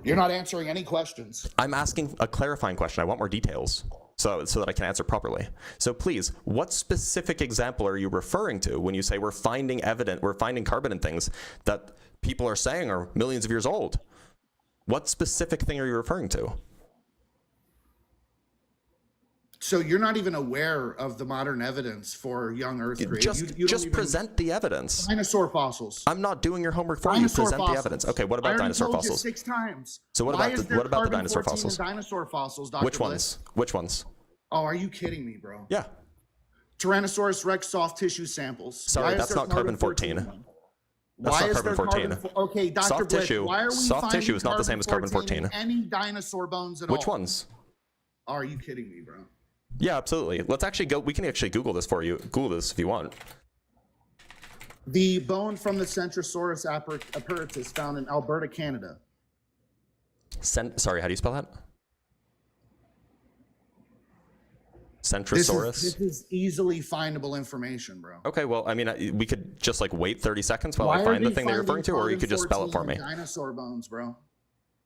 You're not answering any questions.
I'm asking a clarifying question. I want more details so that I can answer properly. So please, what specific example are you referring to when you say we're finding carbon in things that people are saying are millions of years old? What specific thing are you referring to?
So you're not even aware of the modern evidence for young Earth creation. You don't
Just
even-
present the evidence.
dinosaur fossils.
I'm not doing your homework for you.
Dinosaur
Present
fossils.
the evidence. Okay, what
I
about
already
dinosaur
told
fossils?
You 6 times.
So what
Why
about
is
the
there
dinosaur
carbon-14
fossils?
in dinosaur fossils, Dr.
Which
Blitz?
ones? Which ones?
Oh, are you kidding me, bro?
Yeah.
Tyrannosaurus Rex soft tissue samples.
Sorry,
Why is
that's
there
not carbon-14.
in them?
That's
Why
not
is there
carbon-14.
Okay, Dr.
Soft
Blitz,
tissue-
why are we
soft
finding
tissue is not the same as carbon-14.
in any dinosaur bones at all?
Which ones?
Are you kidding me, bro?
Yeah, absolutely. Let's actually go. We can actually Google this for you. Google this if you want.
The bone from the Centrosaurus apparatus found in Alberta, Canada.
Sorry, how do you spell that?
This
Centrosaurus.
is easily findable information, bro.
Okay, well, I mean, we could just like wait 30 seconds while
Why
I
are
find the
they
thing that you're referring to,
finding
or you could just spell it for
carbon-14
me.
in Dinosaur bones, bro.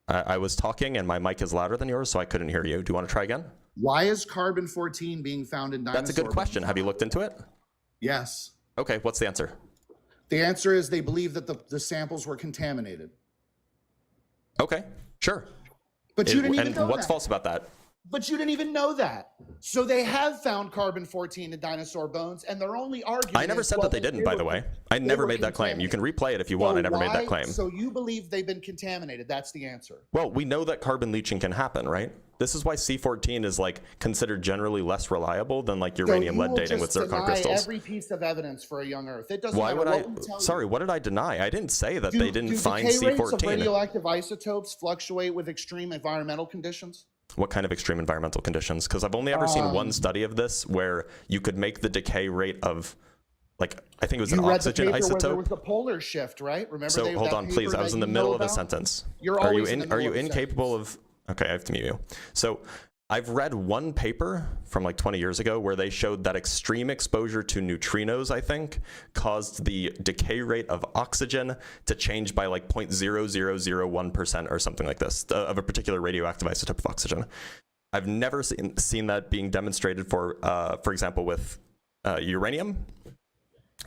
I was talking and my mic is louder than yours, so I couldn't hear you. Do you want to try again?
Why is carbon-14 being found in dinosaurs?
That's a good question. Have you looked into it?
Yes.
Okay, what's the answer?
The answer is they believe that the samples were contaminated.
Okay, sure.
But you didn't even
and
know
what's
that.
false about that?
But you didn't even know that. So they have found carbon-14 in dinosaur bones, and they're only arguing.
I never said that they didn't, by the way. I never made that claim. You can replay it if you want. I never made that claim.
So you believe they've been contaminated. That's the answer.
Well, we know that carbon leaching can happen, right? This is why C14 is like considered generally less reliable than like uranium lead dating with zircon crystals.
Every piece of evidence for a young Earth. It doesn't
Why
matter
would
what
I?
we tell
Sorry,
you.
what did I deny? I didn't say that they didn't find
decay rates of
C14.
radioactive isotopes fluctuate with extreme environmental conditions?
What kind of extreme environmental conditions? Because I've only ever seen one study of this where you could make the decay rate of, like, I think it was an oxygen
Where there
isotope.
was the polar shift, right? Remember?
So hold on, please. I was in the middle of a sentence. Are you incapable of? Okay, I have to mute you. So I've read one paper from like 20 years ago where they showed that extreme exposure to neutrinos, I think, caused the decay rate of oxygen to change by like 0.0001% or something like this of a particular radioactive isotope of oxygen. I've never seen that being demonstrated for example, with uranium.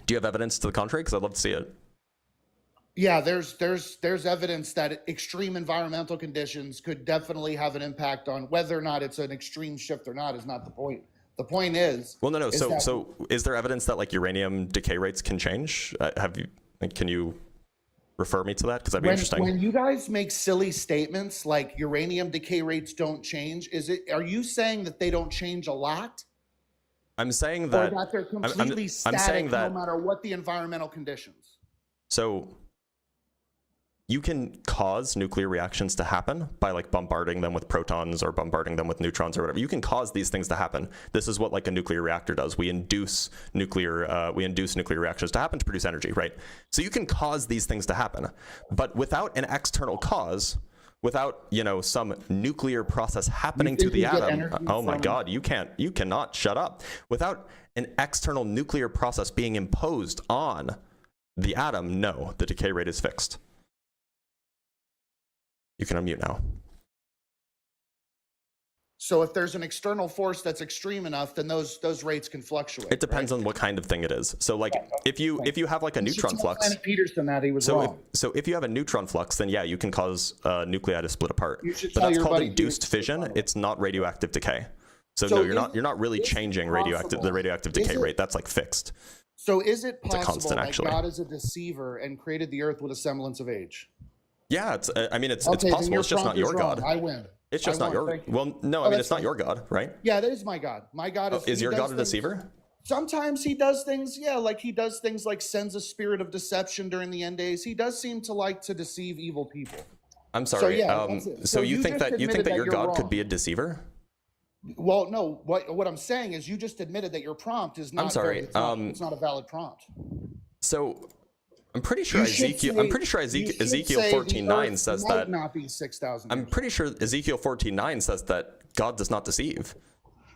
Do you have evidence to the contrary? Because I'd love to see it.
Yeah, there's evidence that extreme environmental conditions could definitely have an impact on whether or not it's an extreme shift or not is not the point. The point is,
well, no. So is there evidence that like uranium decay rates can change? Can you refer me to that? Because that'd be interesting.
When you guys make silly statements like uranium decay rates don't change, are you saying that they don't change a lot?
I'm saying that,
or that they're completely static,
I'm saying that,
no matter what the environmental conditions.
So you can cause nuclear reactions to happen by like bombarding them with protons or bombarding them with neutrons or whatever. You can cause these things to happen. This is what like a nuclear reactor does. We induce nuclear reactions to happen to produce energy, right? So you can cause these things to happen, but without an external cause, without, some nuclear process happening to the atom. Oh my God, you cannot shut up. Without an external nuclear process being imposed on the atom, no, the decay rate is fixed. You can unmute now.
So if there's an external force that's extreme enough, then those rates can fluctuate.
It depends on what kind of thing it is. So like if you have like a neutron flux.
Peterson that he was wrong.
So if you have a neutron flux, then yeah, you can cause nuclei to split apart. But that's called induced fission. It's not radioactive decay. So no, you're not really changing the radioactive decay rate. That's like fixed.
So is it possible
constant,
that
actually.
God is a deceiver and created the earth with a semblance of age?
Yeah, it's possible. It's just not your God.
I win.
It's just not your. Well, no, I mean it's not your God, right?
Yeah, that is my God. My God
is your God a deceiver?
Sometimes he does things, like he does things like sends a spirit of deception during the end days. He does seem to like to deceive evil people.
I'm sorry. So you think that your God
wrong.
could be a deceiver?
Well, no. What I'm saying is you just admitted that your prompt is not.
I'm sorry.
It's not a valid prompt.
So I'm pretty sure Ezekiel 14:9 says that.
Not be 6,000.
I'm pretty sure Ezekiel 14:9 says that God does not deceive.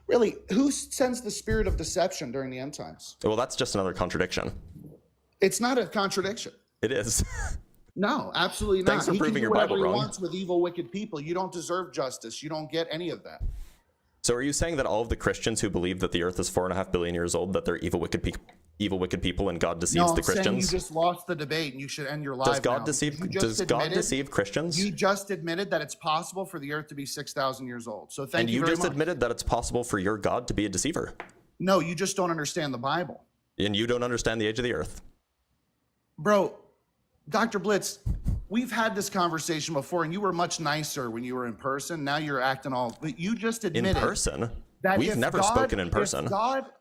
Really, who sends the spirit of deception during the end times?
Well, that's just another contradiction.
It's not a contradiction.
It is.
No, absolutely not.
Thanks for proving your Bible wrong.
He can do whatever he wants with evil, wicked people. You don't deserve justice. You don't get any of that.
So are you saying that all of the Christians who believe that the earth is 4.5 billion years old, that they're evil, wicked people, and God deceives the Christians?
No, I'm saying you just lost the debate and you should end your live
Does God
now.
deceive Christians?
You just admitted that it's possible for the earth to be 6,000 years old. So thank you very much.
And you just admitted that it's possible for your God to be a deceiver.
No, you just don't understand the Bible.
And you don't understand the age of the earth.
Bro, Dr. Blitz, we've had this conversation before, and you were much nicer when you were in person. Now you're acting all. But you just admitted
in person.
That
we've never spoken in person.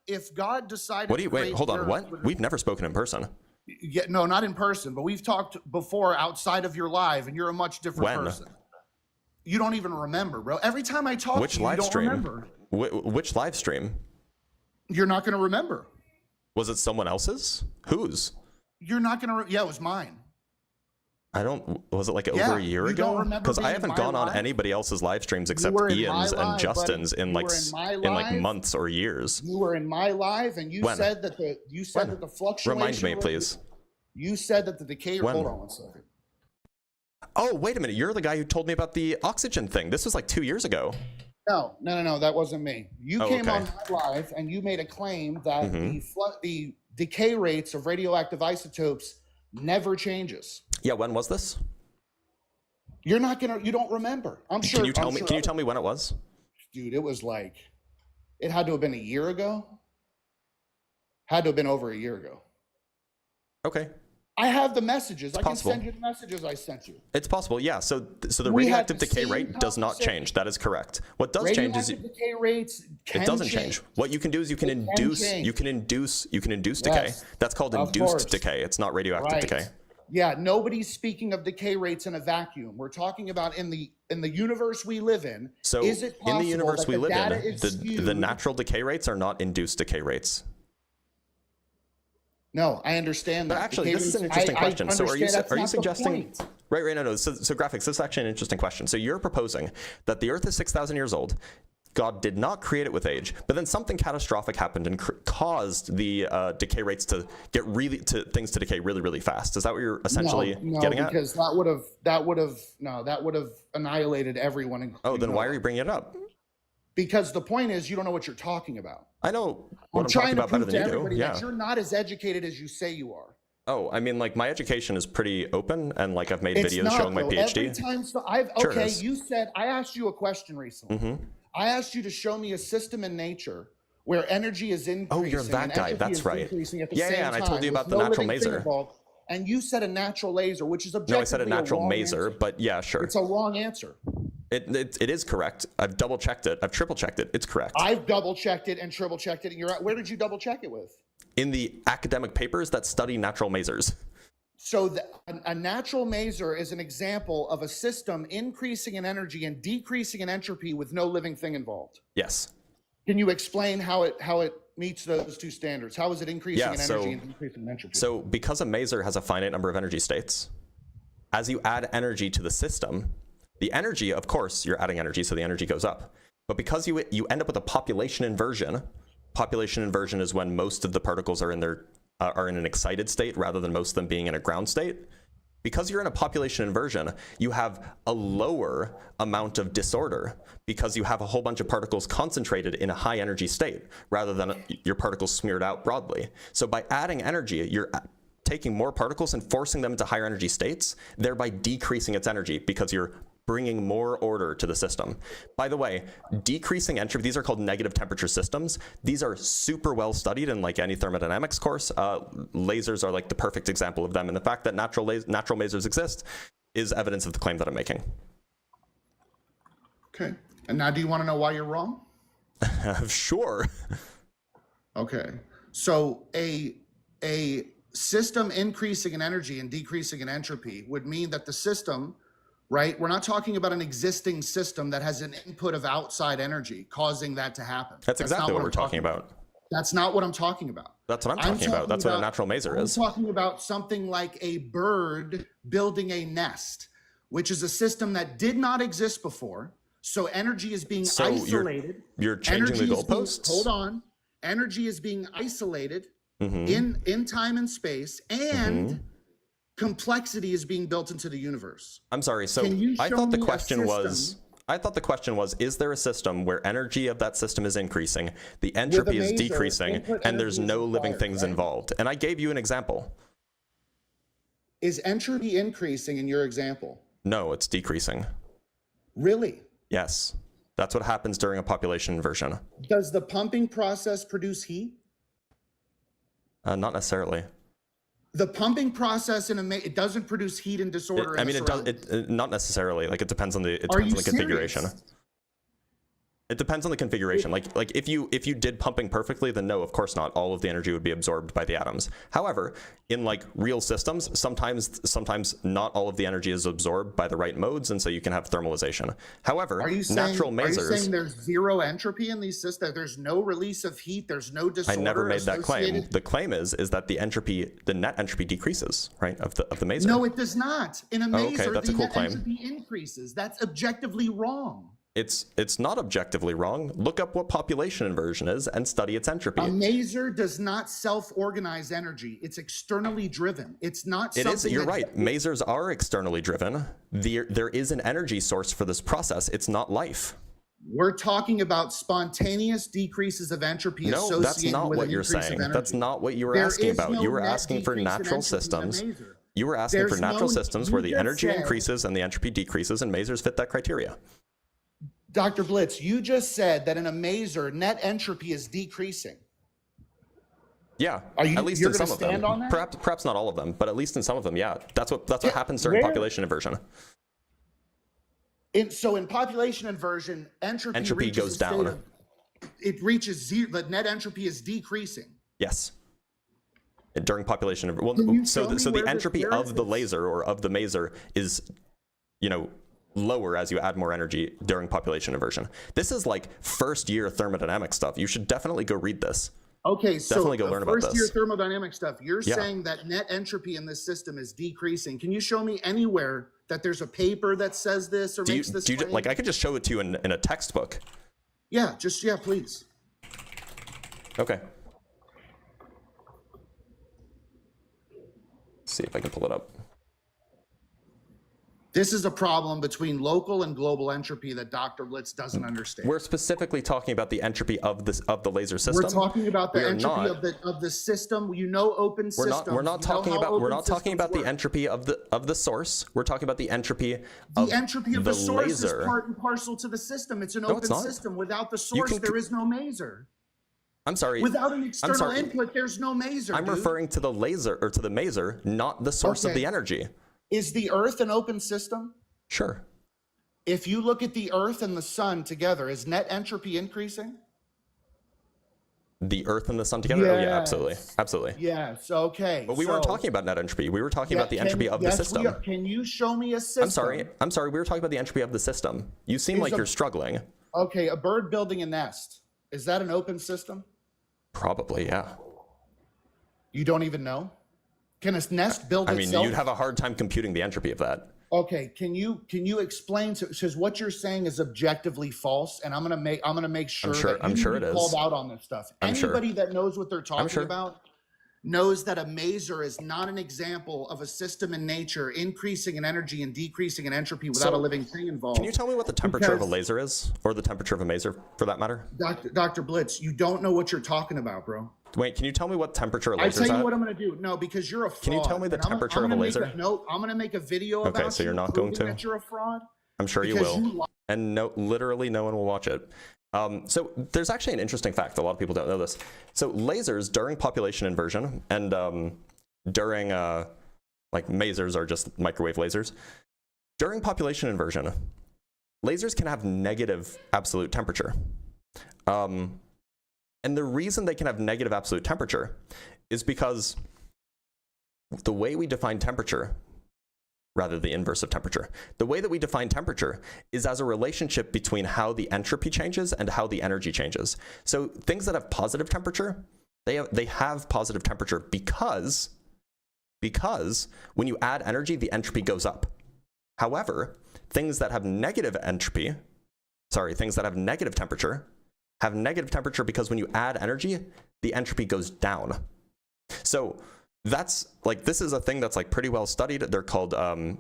If God decided.
Wait, hold on. What? We've never spoken in person.
Yeah, no, not in person, but we've talked before outside of your live, and you're a much different person. You don't even remember, bro. Every time I talk to you, you don't remember.
Which live stream?
You're not going to remember.
Was it someone else's? Whose?
You're not going to. Yeah, it was mine.
Was it like over a year ago? Because I haven't gone on anybody else's live streams except Ian's and Justin's in like months or years.
You were in my live, and you said that the fluctuation.
Remind me, please.
You said that the decay. Hold on one second.
Oh, wait a minute. You're the guy who told me about the oxygen thing. This was like 2 years ago.
No, that wasn't me. You
Oh,
came
okay.
on my live and you made a claim that
Mhm.
the decay rates of radioactive isotopes never changes.
Yeah, when was this?
You don't remember. I'm sure.
Can you tell me?
sure
Can you tell me when it was?
Dude, it was like, it had to have been a year ago. Had to have been over a year ago.
Okay.
I have the messages. I
possible.
can send you the messages I sent you.
It's possible, yeah. So the
We had
radioactive
the
decay
same
rate does not
conversation.
change. That is correct. What does change is
Radioactive decay rates can
it doesn't change. What you can do is you can induce decay.
Yes,
That's called
of
induced
course.
decay. It's not radioactive
Right.
decay.
Yeah, nobody's speaking of decay rates in a vacuum. We're talking about in the universe we live in.
So
is it
in the
possible
universe
that
we
the
live
data
in,
is
the
skewed?
natural decay rates are not induced decay rates.
No, I understand that.
But actually,
Decay
this is an
rates-
interesting
I
question. So are you
understand that's not the
suggesting?
point.
Right, no. So graphics. This is actually an interesting question. So you're proposing that the Earth is 6,000 years old. God did not create it with age, but then something catastrophic happened and caused the decay rates to get things to decay really, really fast. Is that what you're essentially getting at?
Because that would have annihilated everyone.
Oh, then
including
why
God.
are you bringing it up?
Because the point is, you don't know what you're talking about.
I know what I'm talking
trying to
about better
prove to
than you do.
everybody
Yeah.
that you're not as educated as you say you are.
Oh, I mean, like my education is pretty open, and like I've made
It's
videos
not,
showing my
though.
PhD.
Every time,
Sure it
okay,
is.
you said, I asked you a question recently.
Mhm.
I asked you to show me a system in nature where energy is increasing.
Oh, you're that
and
guy.
entropy
That's
is
right.
decreasing at the
Yeah,
same
yeah, and I told
time
you
with
about the
no
natural
living thing
maser.
involved. And you said a natural laser, which is objectively
No, I said a natural
wrong
maser,
answer.
but yeah, sure.
It's a wrong answer.
It is correct. I've double checked it. I've triple checked it. It's correct.
I've double checked it and triple checked it. And you're at, where did you double check it with?
In the academic papers that study natural masers.
So a natural maser is an example of a system increasing in energy and decreasing in entropy with no living thing involved.
Yes.
Can you explain how it meets those two standards? How is it increasing
Yeah,
in energy and decreasing in entropy?
So because a maser has a finite number of energy states, as you add energy to the system, the energy, of course, you're adding energy, so the energy goes up. But because you end up with a population inversion is when most of the particles are in an excited state rather than most of them being in a ground state. Because you're in a population inversion, you have a lower amount of disorder because you have a whole bunch of particles concentrated in a high energy state rather than your particles smeared out broadly. So by adding energy, you're taking more particles and forcing them into higher energy states, thereby decreasing its energy because you're bringing more order to the system. By the way, decreasing entropy, these are called negative temperature systems. These are super well studied in like any thermodynamics course. Lasers are like the perfect example of them. And the fact that natural masers exist is evidence of the claim that I'm making.
Okay. And now do you want to know why you're wrong?
Sure.
Okay. So a system increasing in energy and decreasing in entropy would mean that the system, right? We're not talking about an existing system that has an input of outside energy causing that to happen.
That's exactly what we're
I'm
talking about.
That's not what I'm talking about.
That's what I'm talking about. That's what a natural maser is.
I'm talking about something like a bird building a nest, which is a system that did not exist before. So energy is being isolated.
You're changing the goalposts?
Hold on. Energy is being isolated in time and space, and complexity is being built into the universe.
I'm sorry. So I thought the question was, is there a system where energy of that system is increasing, the entropy is decreasing, and there's no living things involved? And I gave you an example.
Is entropy increasing in your example?
No, it's decreasing.
Really?
Yes. That's what happens during a population inversion.
Does the pumping process produce heat?
Not necessarily.
The pumping process it doesn't produce heat and disorder.
Not necessarily. Like it depends on the configuration.
Serious?
It depends on the configuration. Like if you did pumping perfectly, then no, of course not. All of the energy would be absorbed by the atoms. However, in like real systems, sometimes not all of the energy is absorbed by the right modes, and so you can have thermalization. However, natural masers.
Are you saying there's zero entropy in these systems? There's no release of heat. There's no disorder.
I never made that claim.
associated?
The claim is that the net entropy decreases, right, of the maser.
No, it does not. In a maser,
okay, that's a
the
cool
net
claim.
entropy increases. That's objectively wrong.
It's not objectively wrong. Look up what population inversion is and study its entropy.
A maser does not self-organize energy. It's externally driven. It's not
It
something
is. You're
that-
right. Masers are externally driven. There is an energy source for this process. It's not life.
We're talking about spontaneous decreases of entropy
No,
associated
that's not
with
what
an
you're
increase
saying.
of
That's
energy.
not what you were
There
asking
is
about.
no
You were
net
asking for
decrease in
natural
entropy in a
systems.
maser.
You were asking for
There's
natural
no-
systems
you
where the
just
energy
said-
increases and the entropy decreases, and masers fit that criteria.
Dr. Blitz, you just said that in a maser, net entropy is decreasing.
Yeah,
Are you-
at least
you're
in some
gonna
of them.
stand on that?
Perhaps not all of them, but at least in some of them, yeah. That's what happens during
where?
population inversion.
So in population inversion, entropy reaches
goes
a state
down.
of- it reaches zero. The net entropy is decreasing.
Yes. During population inversion.
Can you
Well, so
show me
the
where
entropy
where
of
is
the
this?
laser or of the maser is, lower as you add more energy during population inversion. This is like first year thermodynamic stuff. You should definitely go read this.
Okay, so
Definitely go learn about
first year
this.
thermodynamic stuff, you're
Yeah.
saying that net entropy in this system is decreasing. Can you show me anywhere that there's a paper that says this or makes this claim?
Like I could just show it to you in a textbook.
Yeah, please.
Okay. Let's see if I can pull it up.
This is a problem between local and global entropy that Dr. Blitz doesn't understand.
We're specifically talking about the entropy of the laser system.
We're talking about the
We are
entropy
not.
of the system. Open
We're
systems.
not. We're not talking about. We're not talking about the entropy of the source. We're talking about the entropy of
The entropy of the source
laser.
is part and parcel to the system. It's an
No,
open
it's not.
system. Without the source,
can-
there is no maser.
I'm sorry.
Without an external
sorry.
input, there's no maser.
I'm
dude.
referring to the laser or to the maser, not the source of
Okay.
the energy.
Is the Earth an open system?
Sure.
If you look at the Earth and the Sun together, is net entropy increasing?
The Earth and the Sun together. Oh yeah,
Yes.
absolutely, absolutely.
Yes. Okay.
But we weren't talking about net entropy. We were talking about the entropy of the system.
Can you show me a system?
I'm sorry. We were talking about the entropy of the system. You seem like you're struggling.
Okay, a bird building a nest. Is that an open system?
Probably, yeah.
You don't even know? Can a nest build
I mean,
itself?
you'd have a hard time computing the entropy of that.
Okay, can you explain to, because what you're saying is objectively false, and I'm gonna make sure that
I'm
you
sure
need to
it
be called
is.
out on this stuff.
I'm sure.
Anybody that knows what they're talking
sure.
about knows that a maser is not an example of a system in nature increasing in energy and decreasing in entropy without
So,
a living thing involved.
Can you tell me what the temperature of a
Because-
laser is, or the temperature of a maser, for that matter?
Dr. Blitz, you don't know what you're talking about, bro.
Wait, can you tell me what temperature a
I
laser's
tell you
at?
what I'm going to do. No, because you're a fraud.
Can you tell me the
And I'm
temperature of a
gonna
laser?
I'm going to make a video about
Okay, so you're not going
proving
to?
that you're a fraud.
I'm sure you
because
will.
you
And literally no one will watch it. So there's actually an interesting fact. A lot of people don't know this. So lasers during population inversion and during like masers are just microwave lasers. During population inversion, lasers can have negative absolute temperature. And the reason they can have negative absolute temperature is because the way we define temperature, rather the inverse of temperature, the way that we define temperature is as a relationship between how the entropy changes and how the energy changes. So things that have positive temperature, they have positive temperature because when you add energy, the entropy goes up. However, things that have negative temperature have negative temperature because when you add energy, the entropy goes down. So that's like, this is a thing that's like pretty well studied. They're called,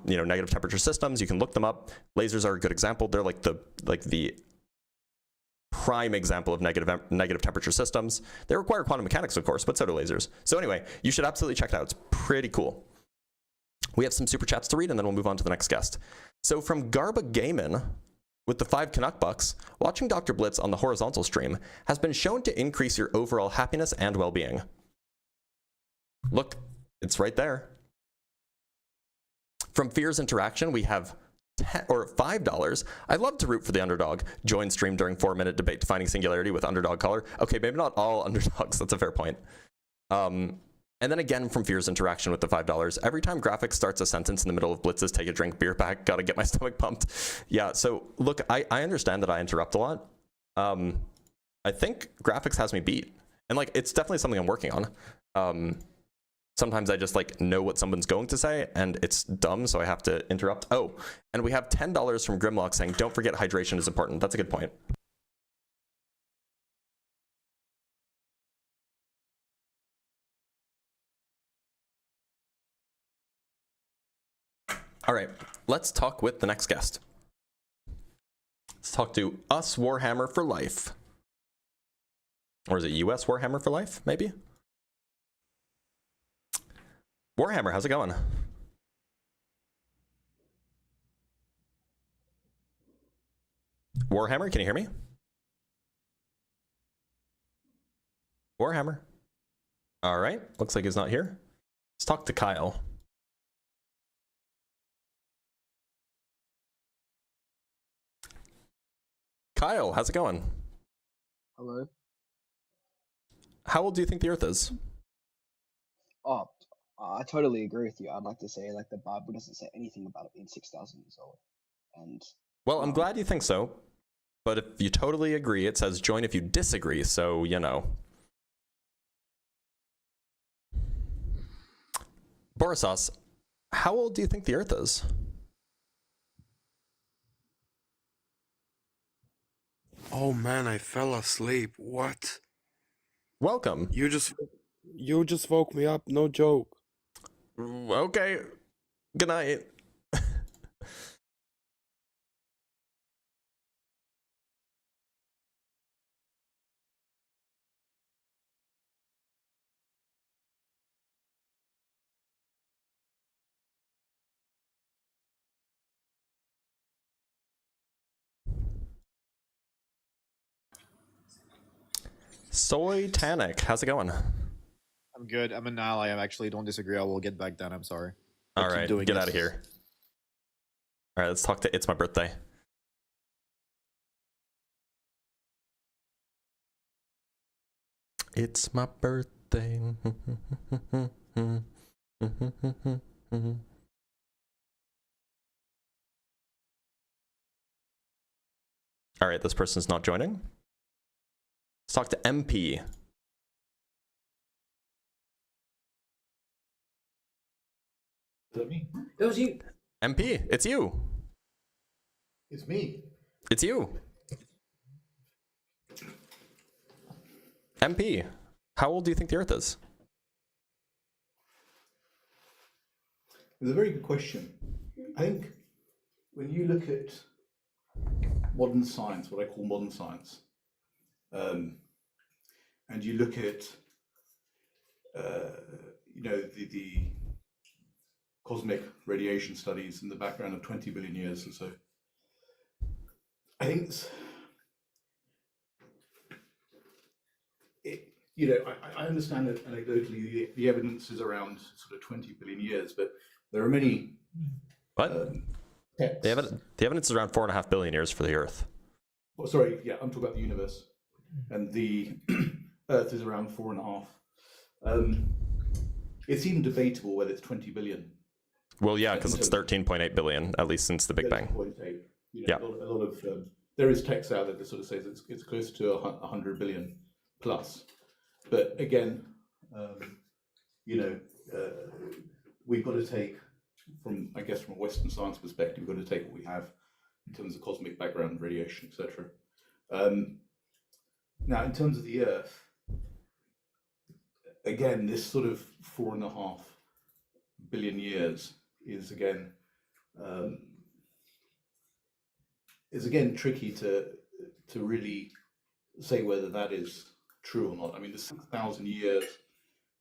negative temperature systems. You can look them up. Lasers are a good example. They're like the prime example of negative temperature systems. They require quantum mechanics, of course, but so do lasers. So anyway, you should absolutely check it out. It's pretty cool. We have some super chats to read, and then we'll move on to the next guest. So from Garba Gaiman, with the 5 Canuck bucks, watching Dr. Blitz on the horizontal stream has been shown to increase your overall happiness and well-being. Look, it's right there. From Fears Interaction, we have $5. I love to root for the underdog. Join stream during 4-minute debate defining singularity with underdog color. Okay, maybe not all underdogs. That's a fair point. And then again from Fears Interaction with the $5. Every time Graphics starts a sentence in the middle of Blitz's take a drink, beer back, gotta get my stomach pumped. Yeah, so look, I understand that I interrupt a lot. I think Graphics has me beat. And like, it's definitely something I'm working on. Sometimes I just like know what someone's going to say and it's dumb, so I have to interrupt. Oh, and we have $10 from Grimlock saying, don't forget hydration is important. That's a good point. All right, let's talk with the next guest. Let's talk to us Warhammer for life. Or is it US Warhammer for life, maybe? Warhammer, how's it going? Warhammer, can you hear me? Warhammer. All right, looks like he's not here. Let's talk to Kyle. Kyle, how's it going?
Hello.
How old do you think the Earth is?
Oh, I totally agree with you. I'd like to say, like, the Bible doesn't say anything about it being 6,000 years old. And
well, I'm glad you think so. But if you totally agree, it says join if you disagree. So, you know. Borisas, how old do you think the Earth is?
Oh man, I fell asleep. What?
Welcome.
You just woke me up, no joke.
Okay. Good night. Soy Tanic, how's it going?
I'm good. I'm an ally. I actually don't disagree. I will get back down. I'm sorry.
All right, get out of here. All right, let's talk to It's My Birthday. It's my birthday. All right, this person's not joining. Let's talk to MP.
Is that me?
That was you.
MP, it's you.
It's me.
It's you. MP, how old do you think the Earth is?
It's a very good question. I think when you look at modern science, what I call modern science, and you look at the cosmic radiation studies in the background of 20 billion years or so, I think I understand that anecdotally the evidence is around sort of 20 billion years, but there are many.
What? The evidence is around 4.5 billion years for the Earth.
Oh, sorry, yeah, I'm talking about the universe, and the Earth is around 4.5. It's even debatable whether it's 20 billion.
Well, yeah, because it's 13.8 billion, at least since the Big Bang.
13.8.
Yeah.
A lot of there is text out there that sort of says it's close to 100 billion plus, but again, we've got to take from a Western science perspective, we've got to take what we have in terms of cosmic background radiation, etc. Now, in terms of the Earth, again, this sort of 4.5 billion years is again tricky to really say whether that is true or not. I mean, the 6,000 years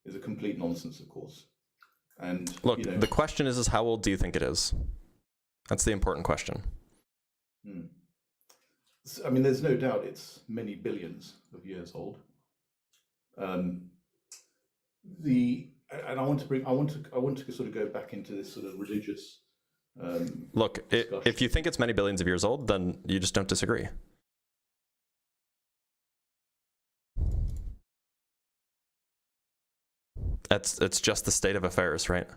is a complete nonsense, of course. And
look, the question is how old do you think it is? That's the important question.
I mean, there's no doubt it's many billions of years old. And I want to sort of go back into this sort of religious.
Look, if you think it's many billions of years old, then you just don't disagree. It's just the state of affairs, right?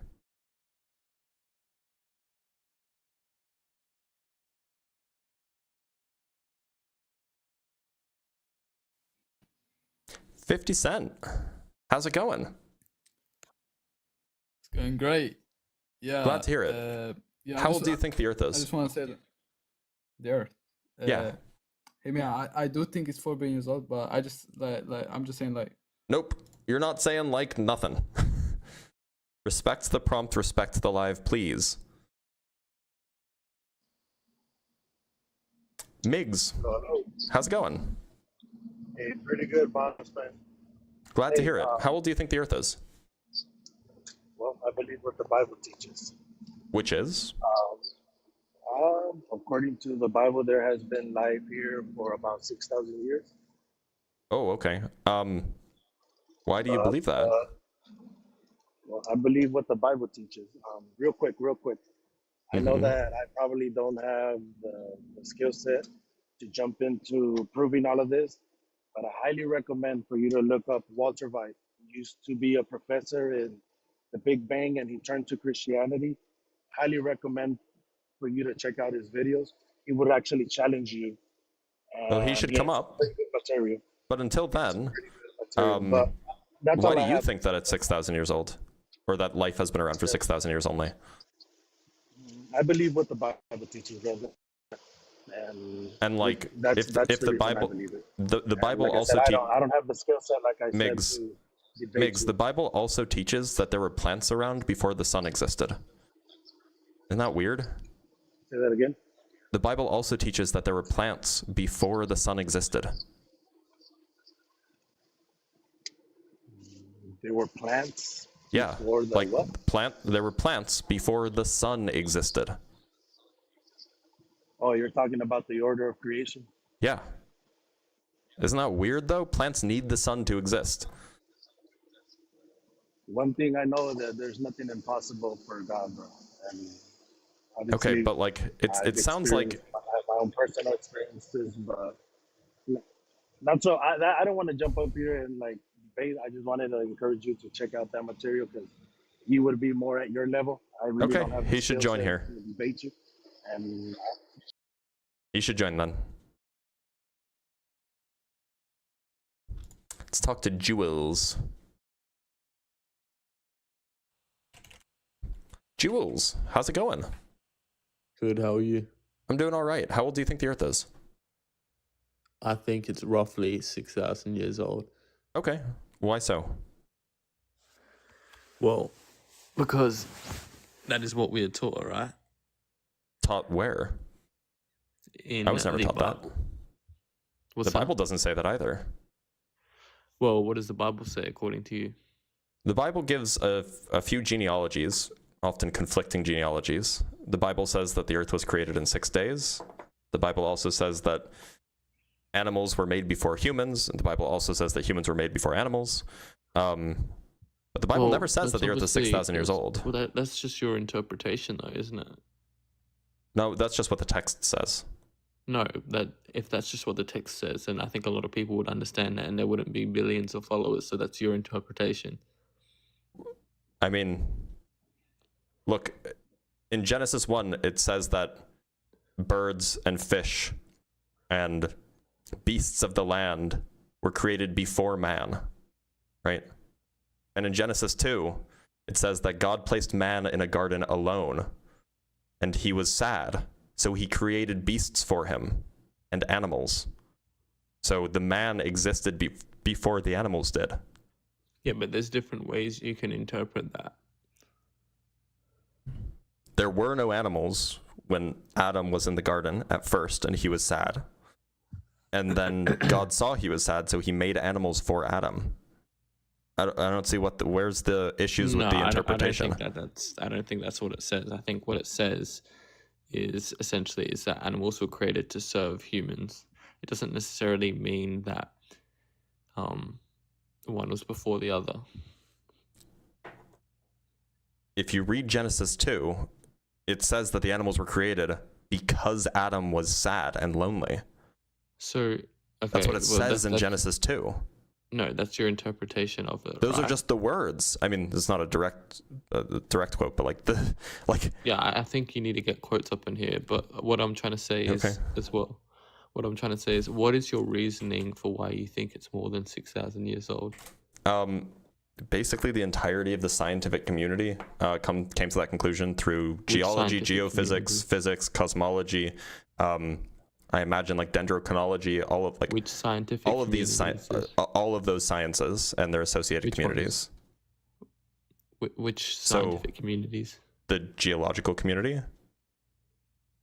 $50 Cent, how's it going?
It's going great. Yeah.
Glad to hear it.
Yeah,
how old do you think the Earth is?
I just want to say that the Earth.
Yeah.
Hey man, I do think it's 4 billion years old, but I just I'm just saying like.
Nope, you're not saying like nothing. Respect the prompt, respect the live, please. Migs,
Hello.
how's it going?
Hey, pretty good, boss man.
Glad to hear it. How old do you think the Earth is?
Well, I believe what the Bible teaches.
Which is?
According to the Bible, there has been life here for about 6,000 years.
Oh, okay. Why do you believe that?
Well, I believe what the Bible teaches. Real quick. I know that I probably don't have the skill set to jump into proving all of this, but I highly recommend for you to look up Walter White. He used to be a professor in the Big Bang and he turned to Christianity. Highly recommend for you to check out his videos. He would actually challenge you.
Well, he should come up.
Pretty good material.
But until then,
But that's
why
all
do
I
you
have.
think that it's 6,000 years old? Or that life has been around for 6,000 years only?
I believe what the Bible teaches, brother.
And like,
that's
if
the
the
reason I
Bible,
believe it.
the Bible
Like I
also
said,
teaches.
I don't have the skill set, like I
Migs,
said, to debate
Migs,
you.
the Bible also teaches that there were plants around before the sun existed. Isn't that weird?
Say that again?
The Bible also teaches that there were plants before the sun existed.
There were plants
Yeah,
before the
like
what?
there were plants before the sun existed.
Oh, you're talking about the order of creation?
Yeah. Isn't that weird though? Plants need the sun to exist.
One thing I know that there's nothing impossible for God, bro. And
Okay,
obviously,
but like it sounds like
I have my own personal experiences, but not so. I don't want to jump up here and like debate. I just wanted to encourage you to check out that material because you would be more at your level. I really
okay,
don't have the
he should
skill
join
set
here.
to debate you, and
He should join then. Let's talk to Jules. Jules, how's it going?
Good, how are you?
I'm doing all right. How old do you think the Earth is?
I think it's roughly 6,000 years old.
Okay, why so?
Well, because that is what we are taught, right?
Taught where? I was never
the
taught
Bible.
that.
What's
The
that?
Bible doesn't say that either.
Well, what does the Bible say according to you?
The Bible gives a few genealogies, often conflicting genealogies. The Bible says that the earth was created in 6 days. The Bible also says that animals were made before humans. And the Bible also says that humans were made before animals. But the Bible
Well,
never says that
that's
the earth is
obviously-
6,000 years old.
Well, that's just your interpretation, though, isn't it?
No, that's just what the text says.
No, that if that's just what the text says, then I think a lot of people would understand that, and there wouldn't be billions of followers. So that's your interpretation.
I mean, look, in Genesis 1, it says that birds and fish and beasts of the land were created before man, right? And in Genesis 2, it says that God placed man in a garden alone, and he was sad, so he created beasts for him and animals. So the man existed before the animals did.
Yeah, but there's different ways you can interpret that.
There were no animals when Adam was in the garden at first, and he was sad. And then God saw he was sad, so he made animals for Adam. I don't see where's the issues with the interpretation.
I don't think that's what it says. I think what it says is essentially is that animals were created to serve humans. It doesn't necessarily mean that one was before the other.
If you read Genesis 2, it says that the animals were created because Adam was sad and lonely.
So, okay,
that's what it says in Genesis 2.
No, that's your interpretation of it.
Those are
right?
just the words. I mean, it's not a direct quote, but like
Yeah, I think you need to get quotes up in here. But what I'm trying to say is as well. What I'm trying to say is, what is your reasoning for why you think it's more than 6,000 years old?
Basically, the entirety of the scientific community came to that conclusion through geology, geophysics, physics, cosmology. I imagine like dendrochronology, all of like
which scientific
all of these all of those sciences and their associated communities.
Which scientific communities?
The geological community,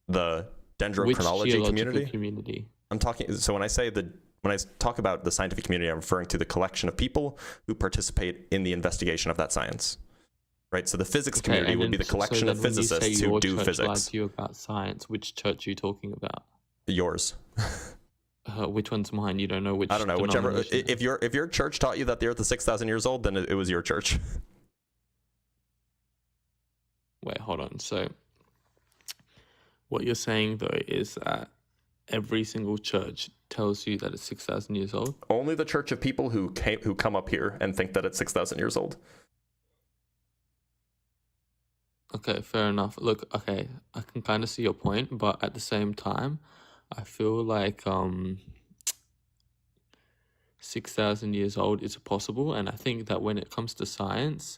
the dendrochronology
geological
community. I'm talking. So when I talk about the scientific community, I'm referring to the collection of people who participate in the investigation of that science. Right. So the physics community would be the collection of physicists who do physics.
Lied to you about science. Which church are you talking about?
Yours.
Which one's mine? You don't know which.
I don't know. Whichever. If your church taught you that the Earth is 6,000 years old, then it was your church.
Wait, hold on. So, what you're saying though is that every single church tells you that it's 6,000 years old?
Only the church of people who come up here and think that it's 6,000 years old.
Okay, fair enough. Look, okay, I can kind of see your point, but at the same time, I feel like 6,000 years old is possible, and I think that when it comes to science,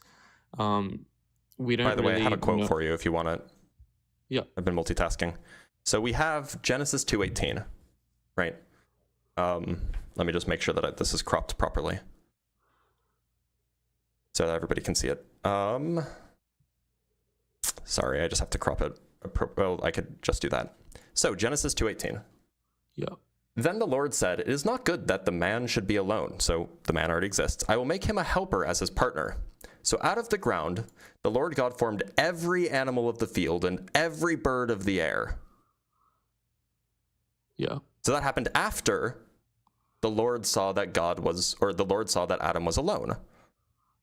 we don't.
By the way, I
really
have a quote
know...
for you if you want it.
Yeah,
I've been multitasking. So we have Genesis 2:18, right? Let me just make sure that this is cropped properly, so that everybody can see it. Sorry, I just have to crop it. Well, I could just do that. So Genesis 2:18.
Yeah.
Then the Lord said, "It is not good that the man should be alone." So the man already exists. "I will make him a helper as his partner." So out of the ground, the Lord God formed every animal of the field and every bird of the air.
Yeah.
So that happened after the Lord saw that the Lord saw that Adam was alone.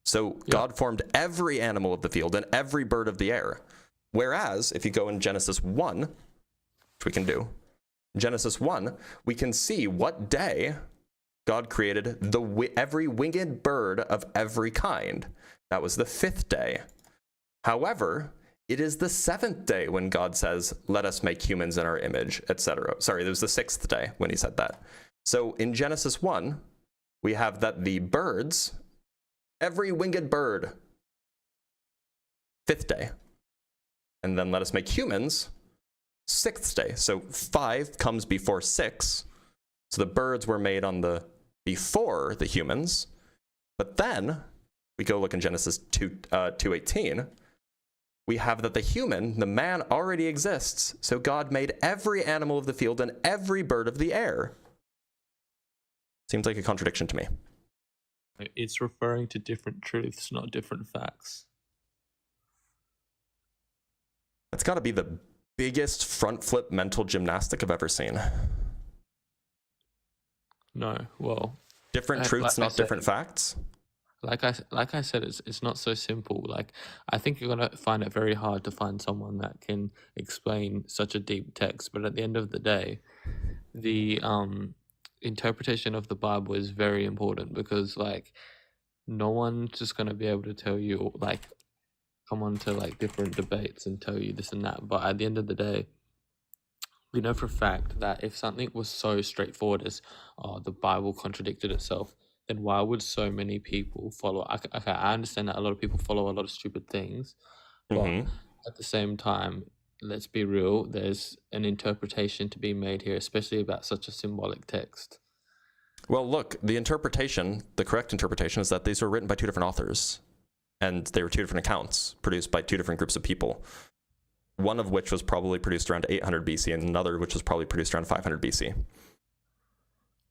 So God formed every animal of the field and every bird of the air. Whereas if you go in Genesis 1, which we can do, Genesis 1, we can see what day God created every winged bird of every kind. That was the 5th day. However, it is the 7th day when God says, "Let us make humans in our image," etc. Sorry, it was the 6th day when he said that. So in Genesis 1, we have that the birds, every winged bird, 5th day. And then let us make humans, 6th day. So 5 comes before 6. So the birds were made before the humans. But then we go look in Genesis 2:18. We have that the man already exists. So God made every animal of the field and every bird of the air. Seems like a contradiction to me.
It's referring to different truths, not different facts.
That's got to be the biggest front flip mental gymnastic I've ever seen.
No, well,
different truths, not different facts.
Like I said, it's not so simple. Like, I think you're gonna find it very hard to find someone that can explain such a deep text. But at the end of the day, the interpretation of the Bible is very important, because like no one's just gonna be able to tell you, like, come on to like different debates and tell you this and that. But at the end of the day, we know for a fact that if something was so straightforward as the Bible contradicted itself, then why would so many people follow? Okay, I understand that a lot of people follow a lot of stupid things, but at the same time, let's be real, there's an interpretation to be made here, especially about such a symbolic text.
Well, look, the correct interpretation is that these were written by 2 different authors, and they were 2 different accounts produced by 2 different groups of people. One of which was probably produced around 800 BC, and another which was probably produced around 500 BC.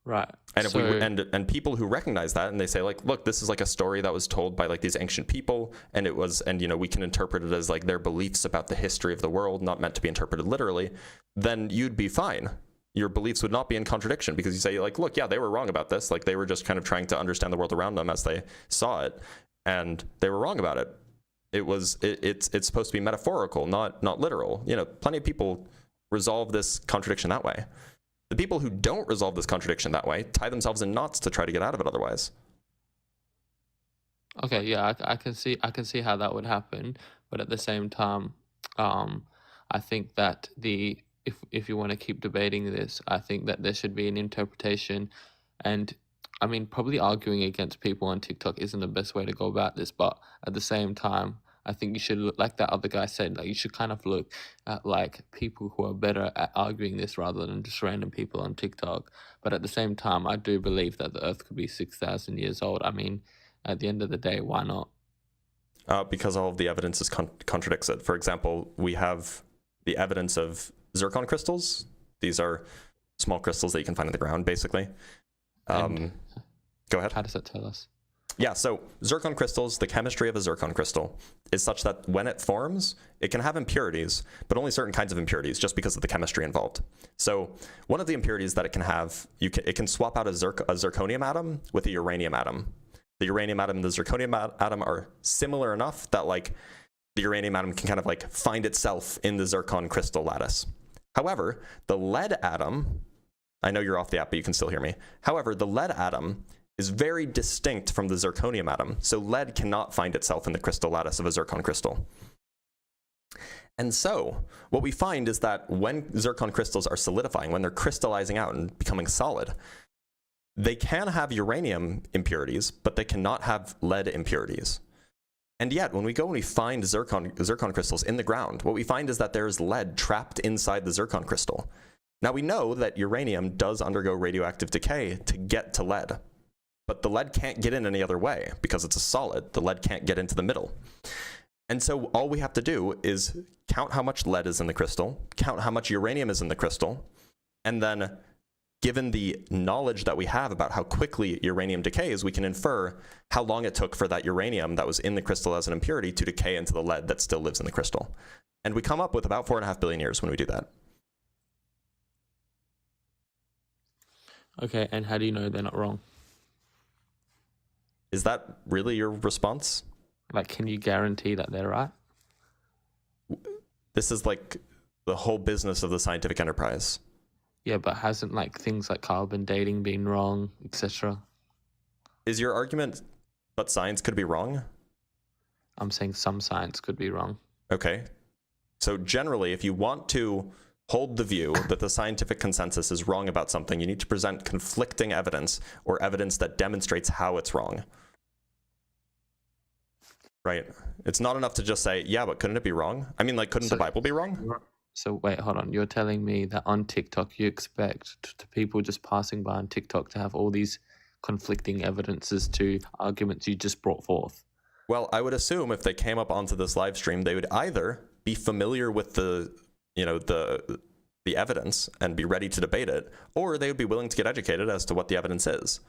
Right.
And and people who recognize that, and they say like, look, this is like a story that was told by like these ancient people, and we can interpret it as like their beliefs about the history of the world, not meant to be interpreted literally, then you'd be fine. Your beliefs would not be in contradiction, because you say like, look, yeah, they were wrong about this. Like, they were just kind of trying to understand the world around them as they saw it, and they were wrong about it. It's supposed to be metaphorical, not literal. Plenty of people resolve this contradiction that way. The people who don't resolve this contradiction that way tie themselves in knots to try to get out of it otherwise.
Okay, yeah, I can see how that would happen, but at the same time, I think that if you want to keep debating this, I think that there should be an interpretation, and I mean, probably arguing against people on TikTok isn't the best way to go about this, but at the same time, I think you should look, like that other guy said, like you should kind of look at like people who are better at arguing this rather than just random people on TikTok. But at the same time, I do believe that the Earth could be 6,000 years old. I mean, at the end of the day, why not?
Because all of the evidence contradicts it. For example, we have the evidence of zircon crystals. These are small crystals that you can find in the ground, basically. Go ahead.
How does that tell us?
Yeah, so zircon crystals, the chemistry of a zircon crystal is such that when it forms, it can have impurities, but only certain kinds of impurities just because of the chemistry involved. So one of the impurities that it can have, it can swap out a zirconium atom with a uranium atom. The uranium atom and the zirconium atom are similar enough that like the uranium atom can kind of like find itself in the zircon crystal lattice. However, the lead atom, I know you're off the app, but you can still hear me. However, the lead atom is very distinct from the zirconium atom. So lead cannot find itself in the crystal lattice of a zircon crystal. And so what we find is that when zircon crystals are solidifying, when they're crystallizing out and becoming solid, they can have uranium impurities, but they cannot have lead impurities. And yet, when we go and we find zircon crystals in the ground, what we find is that there's lead trapped inside the zircon crystal. Now we know that uranium does undergo radioactive decay to get to lead, but the lead can't get in any other way because it's a solid. The lead can't get into the middle. And so all we have to do is count how much lead is in the crystal, count how much uranium is in the crystal, and then given the knowledge that we have about how quickly uranium decays, we can infer how long it took for that uranium that was in the crystal as an impurity to decay into the lead that still lives in the crystal. And we come up with about 4.5 billion years when we do that.
Okay, and how do you know they're not wrong?
Is that really your response?
Like, can you guarantee that they're right?
This is like the whole business of the scientific enterprise.
Yeah, but hasn't like things like carbon dating been wrong, etc.?
Is your argument but science could be wrong?
I'm saying some science could be wrong.
Okay. So generally, if you want to hold the view that the scientific consensus is wrong about something, you need to present conflicting evidence or evidence that demonstrates how it's wrong. Right? It's not enough to just say, yeah, but couldn't it be wrong? I mean, like, couldn't the Bible be wrong?
So wait, hold on. You're telling me that on TikTok you expect to people just passing by on TikTok to have all these conflicting evidences to arguments you just brought forth?
Well, I would assume if they came up onto this live stream, they would either be familiar with the evidence and be ready to debate it, or they would be willing to get educated as to what the evidence is.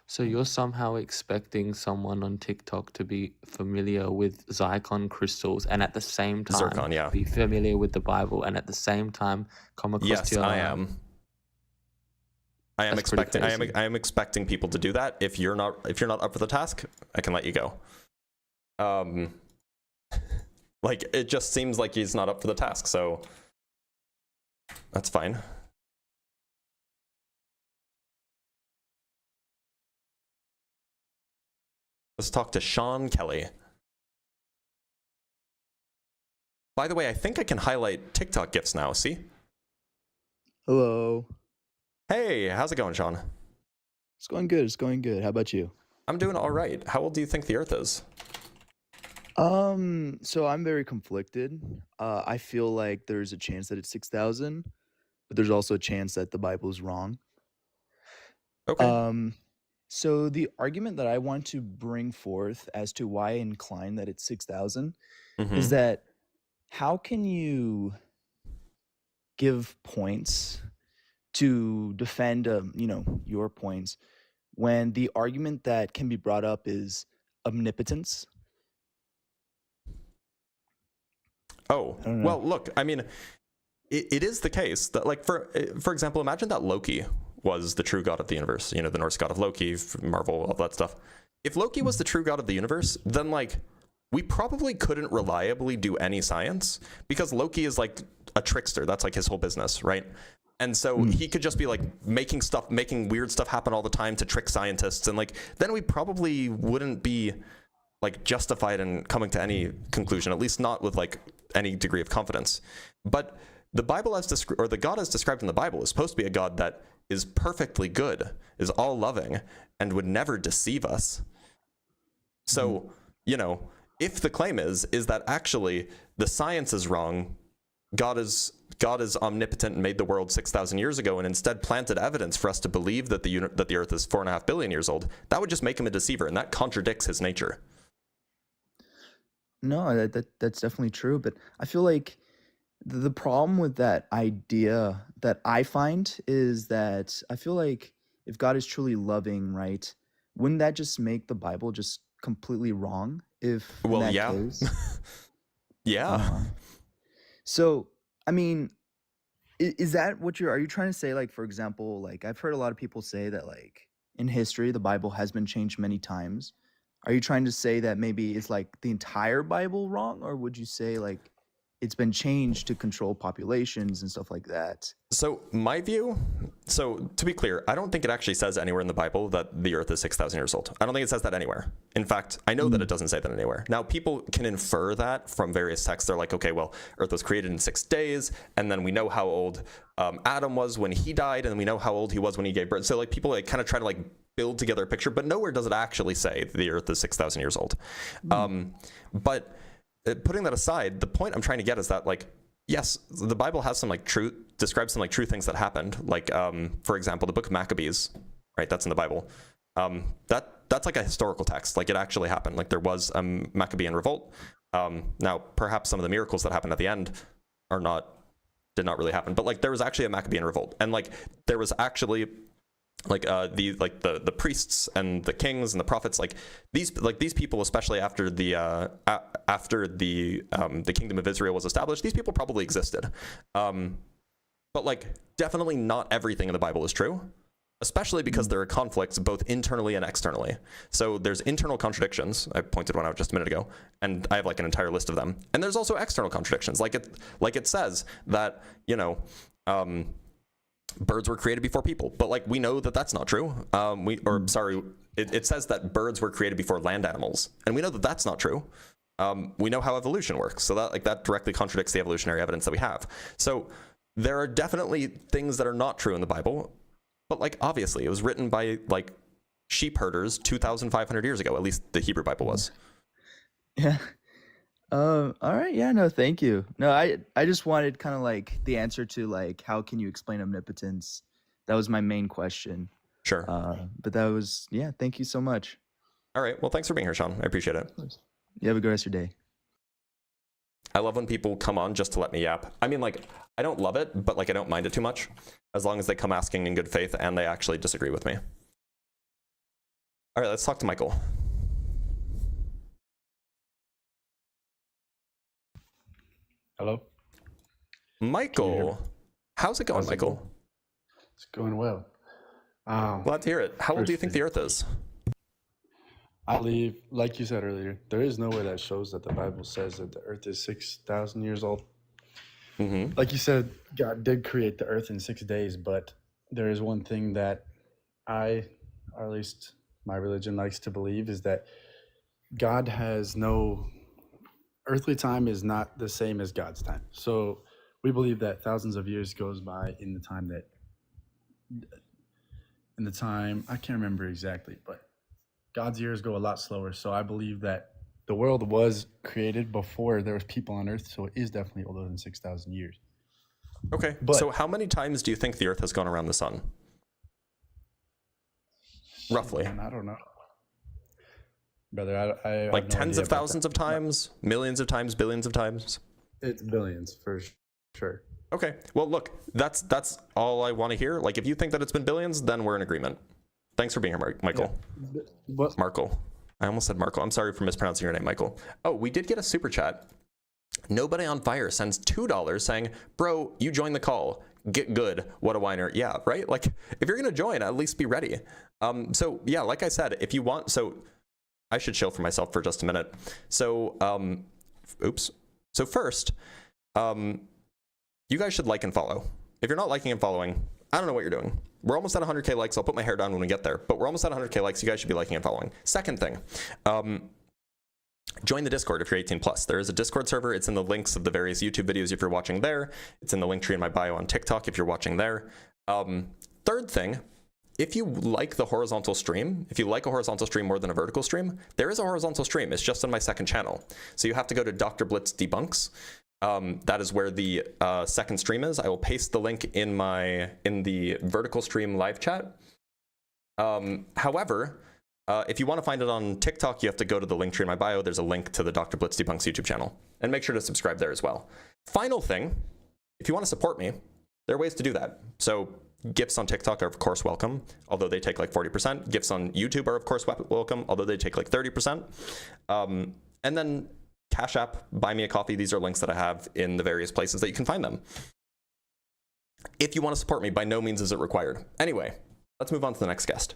So you're somehow expecting someone on TikTok to be familiar with zircon crystals and at the same time
Zircon, yeah.
be familiar with the Bible and at the same time come across
Yes,
to your
I am. I am
That's pretty
expecting. I am expecting people to do that. If you're not up for the task, I can let you go. Like, it just seems like he's not up for the task, so that's fine. Let's talk to Sean Kelly. By the way, I think I can highlight TikTok GIFs now, see?
Hello.
Hey, how's it going, Sean?
It's going good. It's going good. How about you?
I'm doing all right. How old do you think the Earth is?
So I'm very conflicted. I feel like there's a chance that it's 6,000, but there's also a chance that the Bible is wrong.
Okay.
So the argument that I want to bring forth as to why I incline that it's 6,000 is that how can you give points to defend, your points when the argument that can be brought up is omnipotence?
Oh, well, look, I mean, it is the case that, like, for example, imagine that Loki was the true god of the universe, the Norse god of Loki, Marvel, all that stuff. If Loki was the true god of the universe, then, like, we probably couldn't reliably do any science because Loki is, like, a trickster. That's, like, his whole business, right? And so he could just be, like, making weird stuff happen all the time to trick scientists. And, like, then we probably wouldn't be, like, justified in coming to any conclusion, at least not with, like, any degree of confidence. But the Bible or the God as described in the Bible is supposed to be a God that is perfectly good, is all loving, and would never deceive us. So, if the claim is that actually the science is wrong, God is omnipotent and made the world 6,000 years ago and instead planted evidence for us to believe that the Earth is 4.5 billion years old, that would just make him a deceiver, and that contradicts his nature.
No, that's definitely true, but I feel like The problem with that idea that I find is that I feel like if God is truly loving, right, wouldn't that just make the Bible just completely wrong if in
Well,
that
yeah.
case?
Yeah.
So, I mean, is that what are you trying to say? Like, for example, like I've heard a lot of people say that like in history, the Bible has been changed many times. Are you trying to say that maybe it's like the entire Bible wrong? Or would you say like it's been changed to control populations and stuff like that?
So my view, so to be clear, I don't think it actually says anywhere in the Bible that the earth is 6,000 years old. I don't think it says that anywhere. In fact, I know that it doesn't say that anywhere. Now, people can infer that from various texts. They're like, okay, well, earth was created in 6 days, and then we know how old Adam was when he died, and we know how old he was when he gave birth. So like people like kind of try to like build together a picture, but nowhere does it actually say the earth is 6,000 years old. But putting that aside, the point I'm trying to get is that like, yes, the Bible has some like true, describes some like true things that happened. Like, for example, the book of Maccabees, right? That's in the Bible. That's like a historical text. Like it actually happened. Like there was a Maccabean revolt. Now, perhaps some of the miracles that happened at the end did not really happen, but like there was actually a Maccabean revolt, and like there was actually like the priests and the kings and the prophets, like these people, especially after the kingdom of Israel was established, these people probably existed. But like definitely not everything in the Bible is true, especially because there are conflicts both internally and externally. So there's internal contradictions. I pointed one out just a minute ago, and I have like an entire list of them. And there's also external contradictions. Like it says that, you know, birds were created before people, but like we know that that's not true. It says that birds were created before land animals, and we know that that's not true. We know how evolution works, so that directly contradicts the evolutionary evidence that we have. So there are definitely things that are not true in the Bible, but like obviously it was written by like sheep herders 2,500 years ago. At least the Hebrew Bible was.
Yeah. All right. Yeah, no, thank you. No, I just wanted kind of like the answer to like, how can you explain omnipotence? That was my main question.
Sure.
But that was, yeah, thank you so much.
All right. Well, thanks for being here, Sean. I appreciate it.
You have a good rest of your day.
I love when people come on just to let me yap. I mean, like, I don't love it, but like, I don't mind it too much, as long as they come asking in good faith and they actually disagree with me. All right, let's talk to Michael.
Hello?
Michael. How's it going, Michael?
It's going well.
Glad to hear it. How old do you think the Earth is?
I believe, like you said earlier, there is no way that shows that the Bible says that the Earth is 6,000 years old.
Mm-hmm.
Like you said, God did create the Earth in 6 days, but there is one thing that I, or at least my religion, likes to believe, is that God has no... Earthly time is not the same as God's time. So we believe that thousands of years goes by in the time, I can't remember exactly, but God's years go a lot slower. So I believe that the world was created before there was people on Earth, so it is definitely older than 6,000 years.
Okay,
but
so how many times do you think the Earth has gone around the sun? Roughly.
Man, I don't know. Brother, I
like
have no
tens
idea
of thousands of times, millions of times, billions of times?
It's billions for sure.
Okay, well, look, that's all I want to hear. Like, if you think that it's been billions, then we're in agreement. Thanks for being here, Michael.
Yeah.
Markle. I almost said Markle. I'm sorry for mispronouncing your name, Michael. Oh, we did get a super chat. Nobody on Fire sends $2 saying, bro, you joined the call. Get good. What a whiner. Yeah, right? Like, if you're going to join, at least be ready. So, yeah, like I said, if you want... So, I should chill for myself for just a minute. So, oops. So first, you guys should like and follow. If you're not liking and following, I don't know what you're doing. We're almost at 100K likes. I'll put my hair down when we get there, but we're almost at 100K likes. You guys should be liking and following. Second thing, join the Discord if you're 18 plus. There is a Discord server. It's in the links of the various YouTube videos if you're watching there. It's in the link tree in my bio on TikTok if you're watching there. Third thing, if you like the horizontal stream, if you like a horizontal stream more than a vertical stream, there is a horizontal stream. It's just on my second channel. So you have to go to Dr. Blitz Debunks. That is where the second stream is. I will paste the link in the vertical stream live chat. However, If you want to find it on TikTok, you have to go to the link tree in my bio. There's a link to the Dr. Blitz Debunks YouTube channel. And make sure to subscribe there as well. Final thing, if you want to support me, there are ways to do that. So gifts on TikTok are of course welcome, although they take like 40%. Gifts on YouTube are of course welcome, although they take like 30%. And then Cash App, Buy Me a Coffee. These are links that I have in the various places that you can find them. If you want to support me, by no means is it required. Anyway, let's move on to the next guest.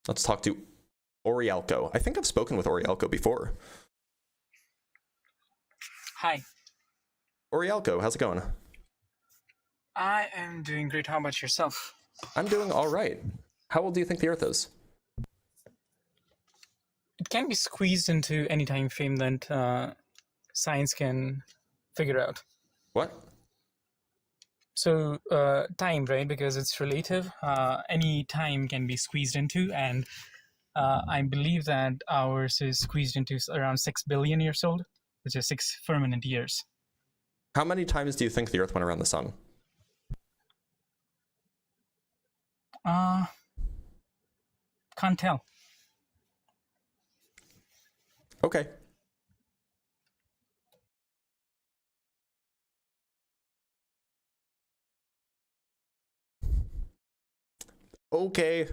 Let's talk to Orielco. I think I've spoken with Orielco before.
Hi.
Orielco, how's it going?
I am doing great. How about yourself?
I'm doing all right. How old do you think the Earth is?
It can be squeezed into any time frame that science can figure out.
What?
So time, right? Because it's relative. Any time can be squeezed into, and I believe that ours is squeezed into around 6 billion years old, which is 6 firmament years.
How many times do you think the Earth went around the sun?
Can't tell.
Okay. Okay.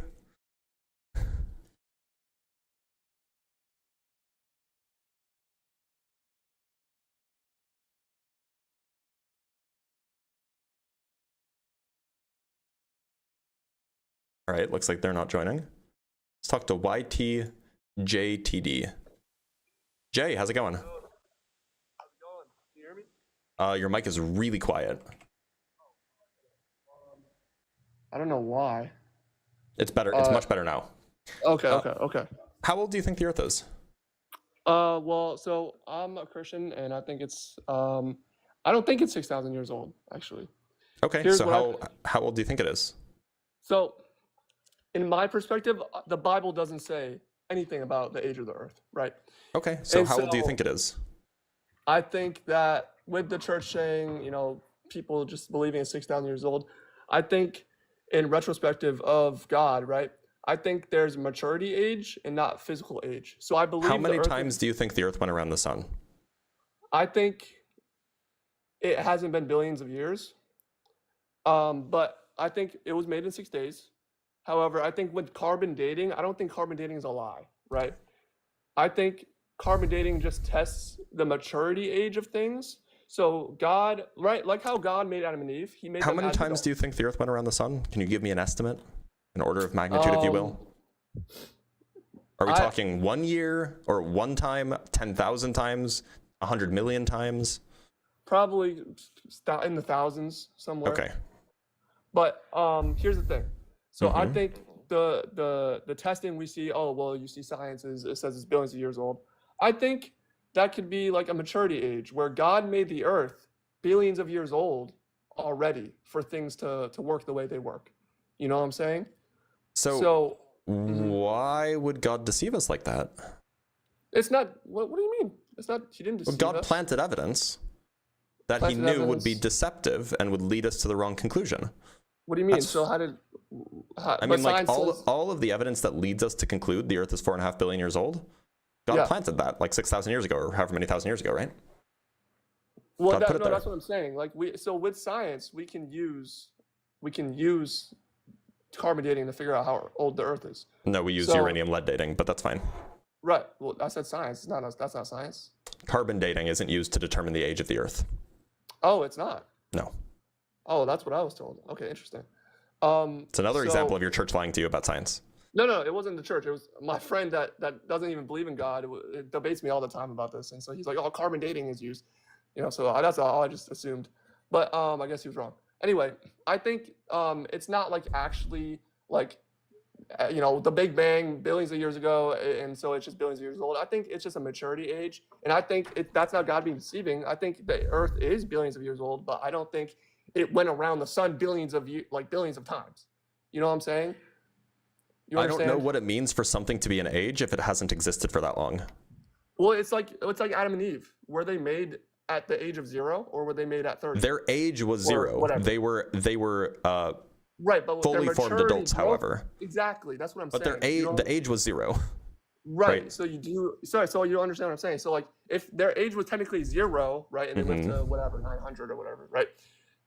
All right, looks like they're not joining. Let's talk to YTJTD. Jay, how's it going?
How's it going? Can you hear me?
Your mic is really quiet.
I don't know why.
It's better. It's much better now.
Okay.
How old do you think the Earth is?
Well, so I'm a Christian, and I think it's I don't think it's 6,000 years old, actually.
Okay,
Here's
so how old do you think it is?
So, in my perspective, the Bible doesn't say anything about the age of the Earth, right?
Okay, so how old do you think it is?
I think that with the church saying, you know, people just believing it's 6,000 years old, I think in retrospective of God, right? I think there's maturity age and not physical age. So I believe
How many times do you think the Earth went around the sun?
I think it hasn't been billions of years. But I think it was made in 6 days. However, I think with carbon dating, I don't think carbon dating is a lie, right? I think carbon dating just tests the maturity age of things. So God, right, like how God made Adam and Eve, he made
How
them
many
as
times do you think the Earth went around the sun? Can you give me an estimate? An order of magnitude, if you will? Are we talking 1 year or one time, 10,000 times, 100 million times?
Probably in the thousands somewhere.
Okay.
But here's the thing. So I think the testing we see, oh, well, you see science it says it's billions of years old. I think that could be like a maturity age where God made the earth billions of years old already for things to work the way they work. You know what I'm saying?
So why would God deceive us like that?
It's not, what do you mean? It's not, he didn't deceive
God
us.
planted evidence that he knew would be deceptive and would lead us to the wrong conclusion.
What do you mean? So
I mean, like all of the evidence that leads us to conclude the Earth is 4.5 billion years old, God planted that like 6,000 years ago or however many thousand years ago, right?
Well, that's what I'm saying. Like so with science, we can use carbon dating to figure out how old the Earth is.
No, we use uranium lead dating, but that's fine.
Right. Well, I said science. That's not science.
Carbon dating isn't used to determine the age of the Earth.
Oh, it's not.
No.
Oh, that's what I was told. Okay, interesting.
It's another example of your church lying to you about science.
No, it wasn't the church. It was my friend that doesn't even believe in God. It debates me all the time about this, and so he's like, "Oh, carbon dating is used," you know. So that's all I just assumed, but I guess he was wrong. Anyway, I think it's not like actually like you know the Big Bang billions of years ago, and so it's just billions of years old. I think it's just a maturity age, and I think that's not God being deceiving. I think the Earth is billions of years old, but I don't think it went around the sun billions of times. You know what I'm saying? You
I don't know what it means for something to be an age if it hasn't existed for that long.
Well, it's like Adam and Eve. Were they made at the age of 0 or were they made at 30?
Their age was 0. They were
Right, but with their
fully formed
maturity
adults,
growth-
however.
Exactly, that's what I'm
But
saying.
their
You know?
the age was 0.
Right. So you do. Sorry. So you understand what I'm saying. So like, if their age was technically 0, right, and they lived to whatever 900 or whatever, right,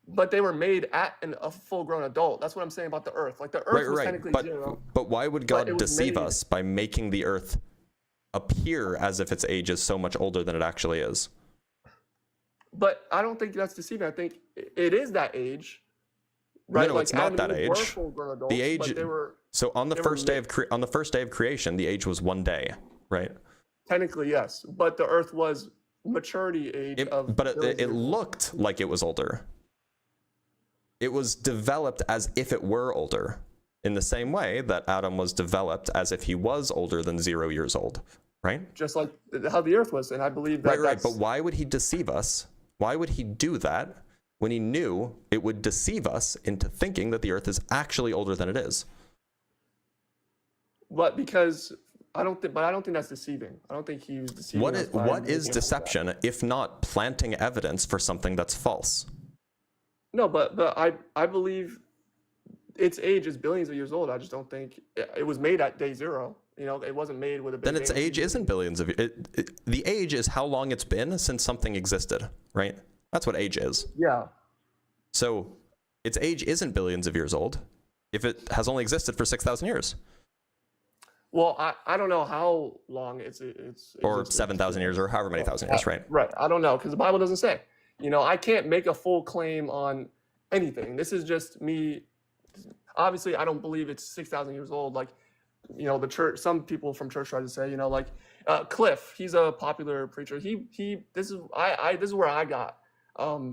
but they were made at a full-grown adult. That's what I'm saying about the Earth. Like the Earth was technically
but,
0.
But why would
but
God
it was
deceive
made-
us by making the Earth appear as if its age is so much older than it actually is?
But I don't think that's deceiving. I think it is that age. Right?
No,
like
it's not
Adam
that
and Eve were
age.
full-grown adults,
The age.
but they were
So on the
they were
first day of on the first day of creation, the age was 1 day, right?
technically yes, but the Earth was maturity age of.
But it looked like it was older. It was developed as if it were older, in the same way that Adam was developed as if he was older than 0 years old, right?
Just like how the Earth was, and I believe that.
Right. But why would he deceive us? Why would he do that when he knew it would deceive us into thinking that the Earth is actually older than it is?
But because I don't think that's deceiving. I don't think he was deceiving.
What is deception if not planting evidence for something that's false?
No, but I believe its age is billions of years old. I just don't think it was made at day 0. You know, it wasn't made with a big.
Then its age isn't billions of years. The age is how long it's been since something existed, right? That's what age is.
Yeah.
So its age isn't billions of years old if it has only existed for 6,000 years.
Well, I don't know how long it's
or 7,000 years or however many thousand years, right?
Right. I don't know because the Bible doesn't say. You know, I can't make a full claim on anything. This is just me. Obviously, I don't believe it's 6,000 years old. Like, you know, the church. Some people from church try to say, you know, like Cliff. He's a popular preacher. This is where I got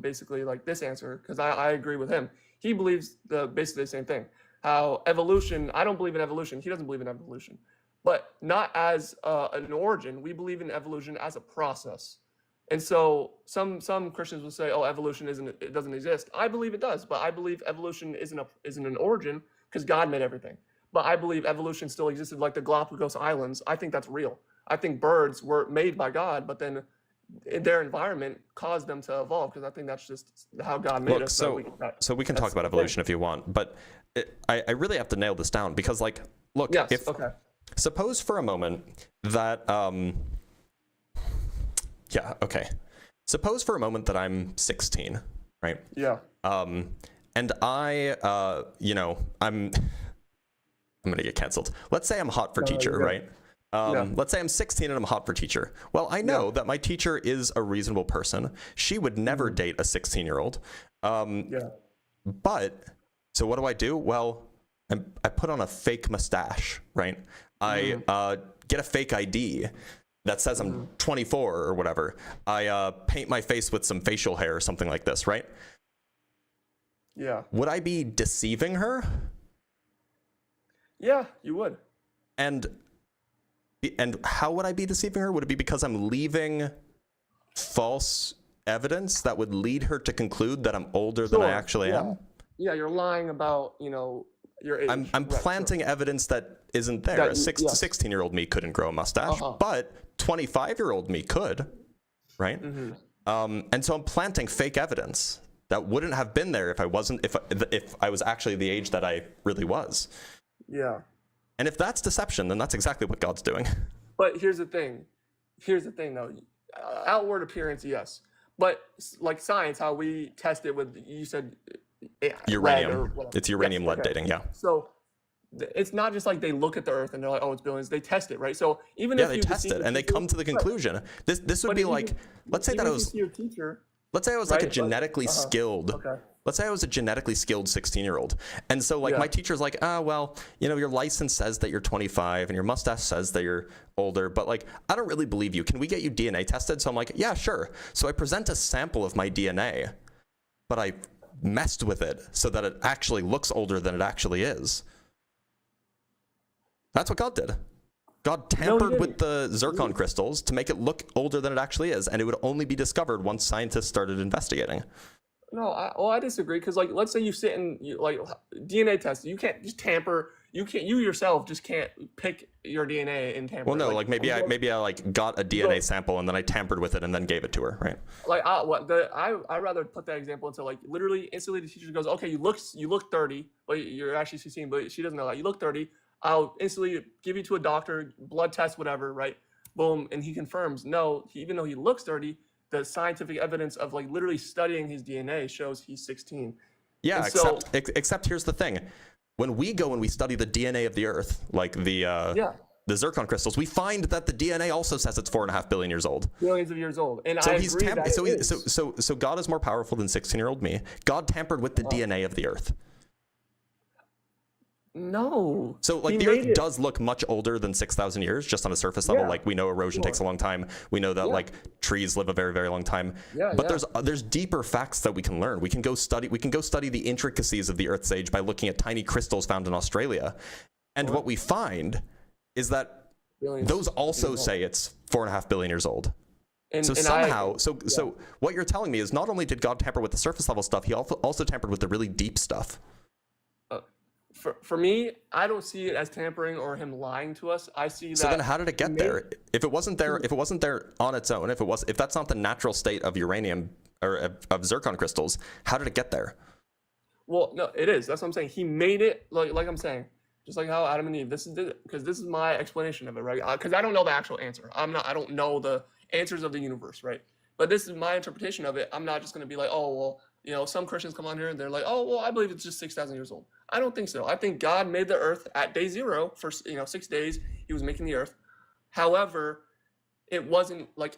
basically like this answer because I agree with him. He believes basically the same thing. How evolution, I don't believe in evolution. He doesn't believe in evolution, but not as an origin. We believe in evolution as a process. And so some Christians will say, "Oh, evolution it doesn't exist." I believe it does, but I believe evolution isn't an origin because God made everything. But I believe evolution still existed, like the Galapagos Islands. I think that's real. I think birds were made by God, but then their environment caused them to evolve because I think that's just how God made us.
So we can talk about evolution if you want, but I really have to nail this down because, like, look, suppose for a moment that suppose for a moment that I'm 16, right?
Yeah.
And I I'm gonna get canceled. Let's say I'm hot for teacher, right? Let's say I'm 16 and I'm hot for teacher. Well, I know that my teacher is a reasonable person. She would never date a 16-year-old. But so what do? Well, I put on a fake mustache, right? I get a fake ID that says I'm 24 or whatever. I paint my face with some facial hair or something like this, right?
Yeah.
Would I be deceiving her?
Yeah, you would.
And how would I be deceiving her? Would it be because I'm leaving false evidence that would lead her to conclude that I'm older than I actually am?
Yeah, you're lying about, you know, your age.
I'm planting evidence that isn't there. A 16-year-old me couldn't grow a mustache, but 25-year-old me could, right? And so I'm planting fake evidence that wouldn't have been there if I was actually the age that I really was.
Yeah.
And if that's deception, then that's exactly what God's doing.
But here's the thing. Though. Outward appearance, yes. But like science, how we test it with, you said
uranium. It's uranium lead dating, yeah.
So it's not just like they look at the Earth and they're like, oh, it's billions. They test it, right? So even if
they
you
test it and they come to the conclusion. This would be like, let's say that I was
your teacher.
Let's say I was like a genetically skilled. Let's say I was a genetically skilled 16-year-old. And so like my teacher's like, well, you know, your license says that you're 25 and your mustache says that you're older, but like, I don't really believe you. Can we get you DNA tested? So I'm like, yeah, sure. So I present a sample of my DNA, but I messed with it so that it actually looks older than it actually is. That's what God did. God tampered with the zircon crystals to make it look older than it actually is, and it would only be discovered once scientists started investigating.
No, I disagree because, like, let's say you sit and like DNA test, you can't just tamper. you yourself just can't pick your DNA and tamper.
Well, no, like maybe I like got a DNA sample and then I tampered with it and then gave it to her, right?
Like I rather put that example into like literally instantly the teacher goes, okay, you look 30, but you're actually 16, but she doesn't know that. You look 30. I'll instantly give you to a doctor, blood test, whatever, right? Boom, and he confirms no. Even though he looks 30, the scientific evidence of like literally studying his DNA shows he's 16.
Yeah,
and
except here's the thing. When we go and we study the DNA of the Earth, like the zircon crystals, we find that the DNA also says it's 4.5 billion years old.
Billions of years old, and
so
I
he's
agree that
so God is more powerful than 16-year-old me. God tampered with the DNA of the Earth.
No.
So like the Earth does look much older than 6,000 years, just on a surface level. Like we know erosion takes a long time. We know that like trees live a very, very long time. But there's deeper facts that we can learn. We can go study the intricacies of the Earth's age by looking at tiny crystals found in Australia. And what we find is that those also say it's 4.5 billion years old. So what you're telling me is not only did God tamper with the surface level stuff, he also tampered with the really deep stuff.
For me, I don't see it as tampering or him lying to us. I see that.
So then, how did it get there? If it wasn't there on its own, if that's not the natural state of uranium or of zircon crystals, how did it get there?
Well, no, it is. That's what I'm saying. He made it like I'm saying, just like how Adam and Eve. This is my explanation of it, right? Because I don't know the actual answer. I don't know the answers of the universe, right? But this is my interpretation of it. I'm not just going to be like, oh well. Some Christians come on here and they're like, oh, well, I believe it's just 6,000 years old. I don't think so. I think God made the earth at day 0 for, 6 days. He was making the earth. However, it wasn't like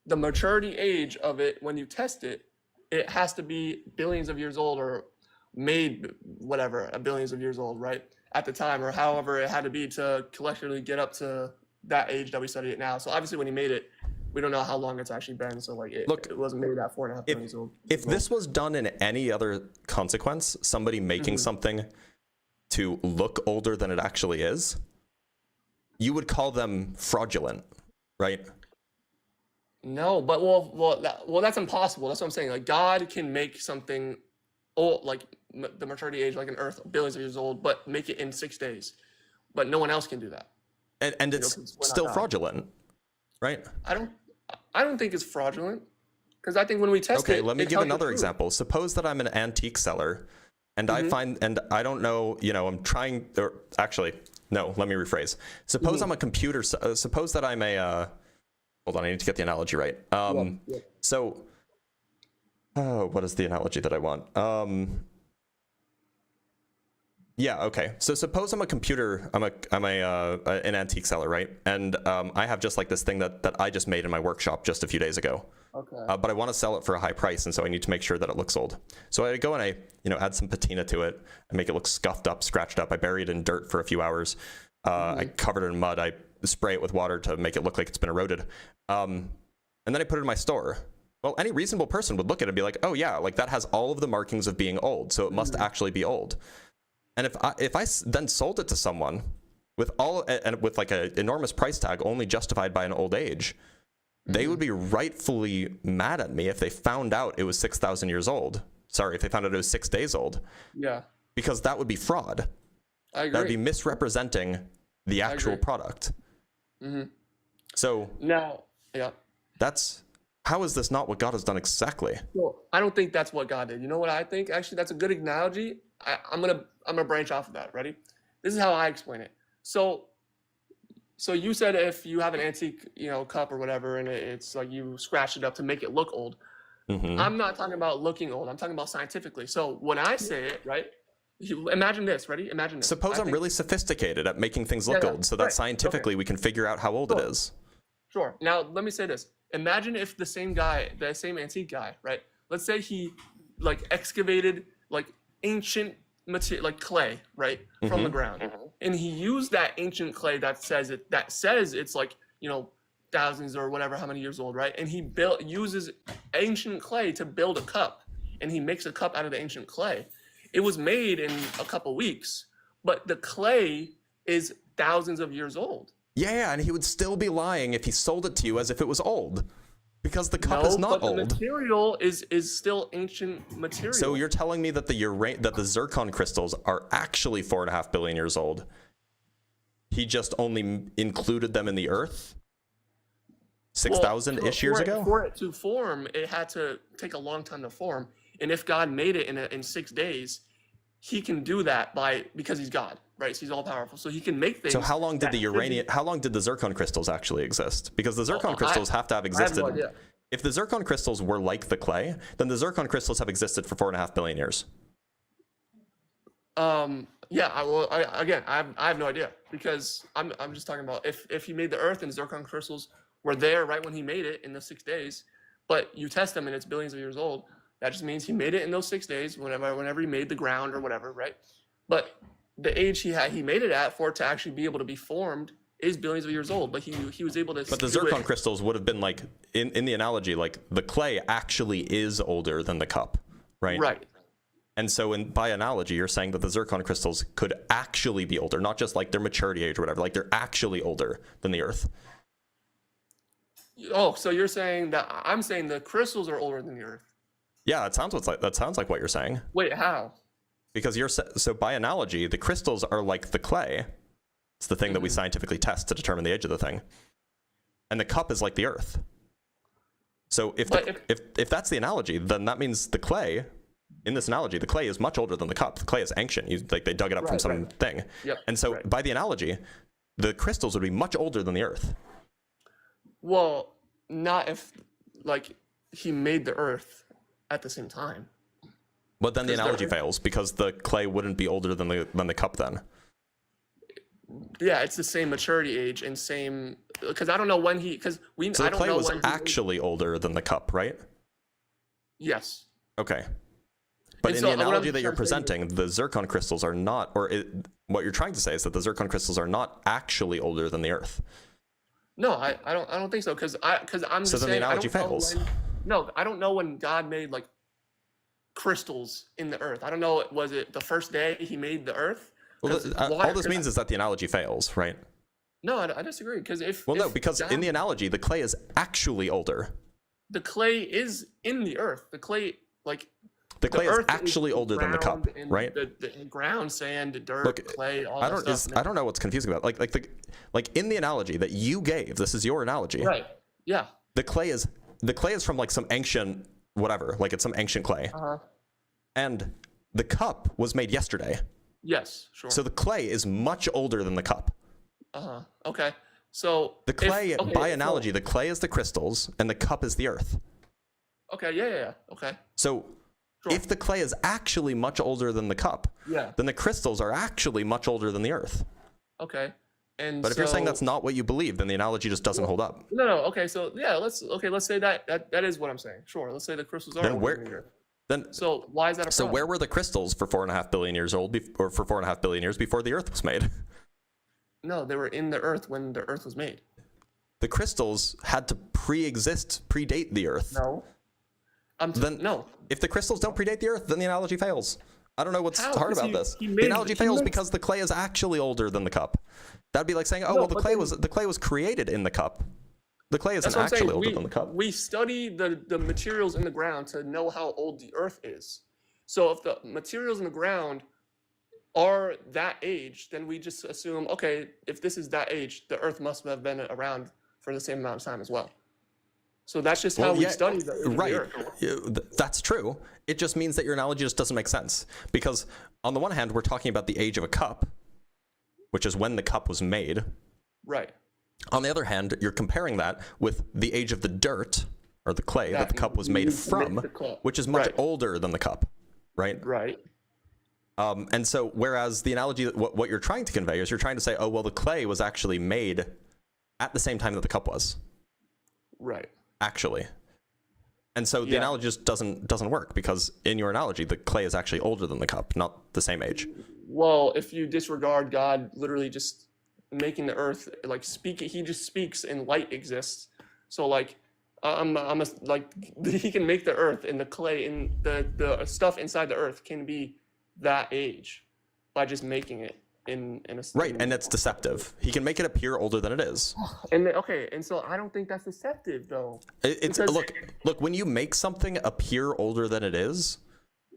the maturity age of it. When you test it, it has to be billions of years old or made whatever, billions of years old, right? At the time, or however it had to be to collectively get up to that age that we study it now. So obviously when he made it, we don't know how long it's actually been, so like it wasn't made at 4.5 billion years old.
If this was done in any other consequence, somebody making something to look older than it actually is, you would call them fraudulent, right?
No, but well, that's impossible. That's what I'm saying. Like God can make something old, like the maturity age, like an Earth, billions of years old, but make it in 6 days. But no one else can do that.
And it's still fraudulent, right?
I don't think it's fraudulent, because I think when we test it.
Okay, let me give another example. Suppose that I'm an antique seller, and I find, and I don't know, I'm trying, or actually, no, let me rephrase. Suppose I'm a computer. Suppose that I'm a. Hold on, I need to get the analogy right. So, what is the analogy that I want? Yeah, okay. So suppose I'm a computer, I'm an antique seller, right? And I have just like this thing that I just made in my workshop just a few days ago.
Okay.
But I want to sell it for a high price, and so I need to make sure that it looks old. So I go and I, add some patina to it and make it look scuffed up, scratched up. I bury it in dirt for a few hours. I covered it in mud. I spray it with water to make it look like it's been eroded. And then I put it in my store. Well, any reasonable person would look at it and be like, oh yeah, like that has all of the markings of being old, so it must actually be old. And if I then sold it to someone with like an enormous price tag only justified by an old age, they would be rightfully mad at me if they found out it was 6,000 years old. Sorry, if they found out it was 6 days old.
Yeah.
Because that would be fraud.
I agree.
That would be misrepresenting the actual product. So
now, yeah.
How is this not what God has done exactly?
Well, I don't think that's what God did. You know what I think? Actually, that's a good analogy. I'm gonna branch off of that. Ready? This is how I explain it. So you said if you have an antique, cup or whatever, and it's like you scratch it up to make it look old. I'm not talking about looking old. I'm talking about scientifically. So when I say it, right? Imagine this. Ready? Imagine this.
Suppose I'm really sophisticated at making things look old, so that scientifically we can figure out how old it is.
Sure. Now let me say this. Imagine if the same antique guy, right? Let's say he like excavated like ancient material, like clay, right, from the ground, and he used that ancient clay that says it's like thousands or whatever, how many years old, right? And he uses ancient clay to build a cup, and he makes a cup out of the ancient clay. It was made in a couple weeks, but the clay is thousands of years old.
Yeah, and he would still be lying if he sold it to you as if it was old. Because the cup is not
but
old.
the material is still ancient material.
So you're telling me that the zircon crystals are actually 4.5 billion years old. He just only included them in the Earth 6,000-ish years ago?
For it to form, it had to take a long time to form. And if God made it in 6 days, he can do that because he's God, right? So he's all powerful. So he can make things.
So how long did the zircon crystals actually exist? Because the zircon crystals have to have existed.
I have no idea.
If the zircon crystals were like the clay, then the zircon crystals have existed for 4.5 billion years.
Yeah, I have no idea, because I'm just talking about if he made the Earth and zircon crystals were there right when he made it in the 6 days, but you test them and it's billions of years old. That just means he made it in those 6 days, whenever he made the ground or whatever, right? But the age he made it at for it to actually be able to be formed is billions of years old. But he was able to.
But the zircon crystals would have been like in the analogy, like the clay actually is older than the cup, right?
Right.
And so by analogy, you're saying that the zircon crystals could actually be older, not just like their maturity age or whatever, like they're actually older than the Earth.
Oh, so you're saying that I'm saying the crystals are older than the Earth?
Yeah, that sounds like what you're saying.
Wait, how?
Because so by analogy, the crystals are like the clay. It's the thing that we scientifically test to determine the age of the thing. And the cup is like the Earth. So if that's the analogy, then that means the clay, in this analogy, the clay is much older than the cup. The clay is ancient. They dug it up from some thing.
Yep.
And so by the analogy, the crystals would be much older than the Earth.
Well, not if he made the Earth at the same time.
But then the analogy fails because the clay wouldn't be older than the cup then.
Yeah, it's the same maturity age and same, because I don't know when
So the clay was actually older than the cup, right?
Yes.
Okay. But in the analogy that you're presenting, the zircon crystals are not, what you're trying to say is that the zircon crystals are not actually older than the Earth.
No, I don't think so, because I'm
so
just
then
saying,
the analogy fails.
I don't know when God made crystals in the Earth. I don't know. Was it the first day he made the Earth?
Well, all this means is that the analogy fails, right?
No, I disagree. Because
because in the analogy, the clay is actually older.
The clay is in the Earth. The clay
is actually older than the cup, right?
The ground, sand, dirt, clay, all that stuff.
I don't know what's confusing about like in the analogy that you gave. This is your analogy,
right? Yeah.
The clay is from like some ancient whatever, like it's some ancient clay, and the cup was made yesterday.
Yes, sure.
So the clay is much older than the cup.
Okay. So
the clay, by analogy, the clay is the crystals and the cup is the Earth.
Okay. Yeah. Okay.
So if the clay is actually much older than the cup, then the crystals are actually much older than the Earth.
Okay.
But if you're saying that's not what you believe, then the analogy just doesn't hold up.
No. Okay. So yeah, let's say that is what I'm saying. Sure. Let's say the crystals are older than the Earth. So why is that a problem?
So where were the crystals for 4.5 billion years old, or for 4.5 billion years before the Earth was made?
No, they were in the Earth when the Earth was made.
The crystals had to predate the Earth.
No. No.
If the crystals don't predate the Earth, then the analogy fails. I don't know what's hard about this.
The
analogy fails because the clay is actually older than the cup. That'd be like saying, the clay was created in the cup. The clay isn't actually older than the cup.
We study the materials in the ground to know how old the Earth is. So if the materials in the ground are that age, then we just assume, okay, if this is that age, the Earth must have been around for the same amount of time as well. So that's just how we study the Earth.
That's true. It just means that your analogy just doesn't make sense. Because on the one hand, we're talking about the age of a cup, which is when the cup was made.
Right.
On the other hand, you're comparing that with the age of the dirt, or the clay, that the cup was made from, which is much older than the cup, right?
Right.
And so, whereas the analogy, what you're trying to convey is you're trying to say, the clay was actually made at the same time that the cup was.
Right.
Actually. And so the analogy just doesn't work, because in your analogy, the clay is actually older than the cup, not the same age.
Well, if you disregard God literally just making the Earth, he just speaks and light exists. So he can make the Earth, and the clay and the stuff inside the Earth can be that age by just making it. in a
Right, and it's deceptive. He can make it appear older than it is.
And okay, and so I don't think that's deceptive though.
It's
Because-
look when you make something appear older than it is.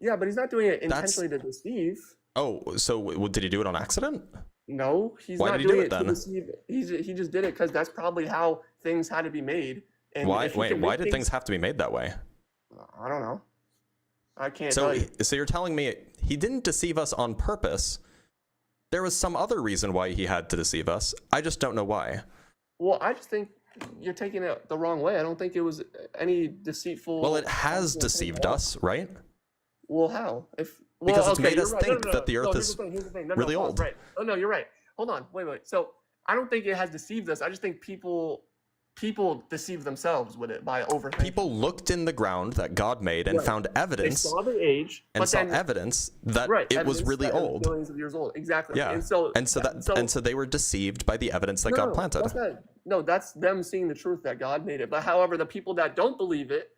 Yeah, but he's not doing it
That's-
intentionally to deceive.
Oh, so did he do it on accident?
No, he's
Why
not
did he do
doing
it
it to
then?
deceive. He just did it because that's probably how things had to be made. And
Why?
if he
Wait,
can
why
make
did things have to be made that way?
I don't know. I can't
So,
tell you.
so you're telling me he didn't deceive us on purpose? There was some other reason why he had to deceive us. I just don't know why.
Well, I just think you're taking it the wrong way. I don't think it was any deceitful.
Well, it has deceived us, right?
Well, how?
Because it's made
you're
us
right.
think that the Earth
here's
is
the thing, here's the thing.
really
pause,
old.
Right. Oh no, you're right. Hold on. Wait. So I don't think it has deceived us. I just think people deceive themselves with it by overthinking.
People looked in the ground that God made and
Right.
found
They
evidence
saw the age,
and
but
saw
then
evidence that
right,
it was
evidence
really
that it was
old.
billions of years old. Exactly.
Yeah. And so they were deceived by the evidence that
No,
God planted.
That's not, no, that's them seeing the truth that God made it. But however, the people that don't believe it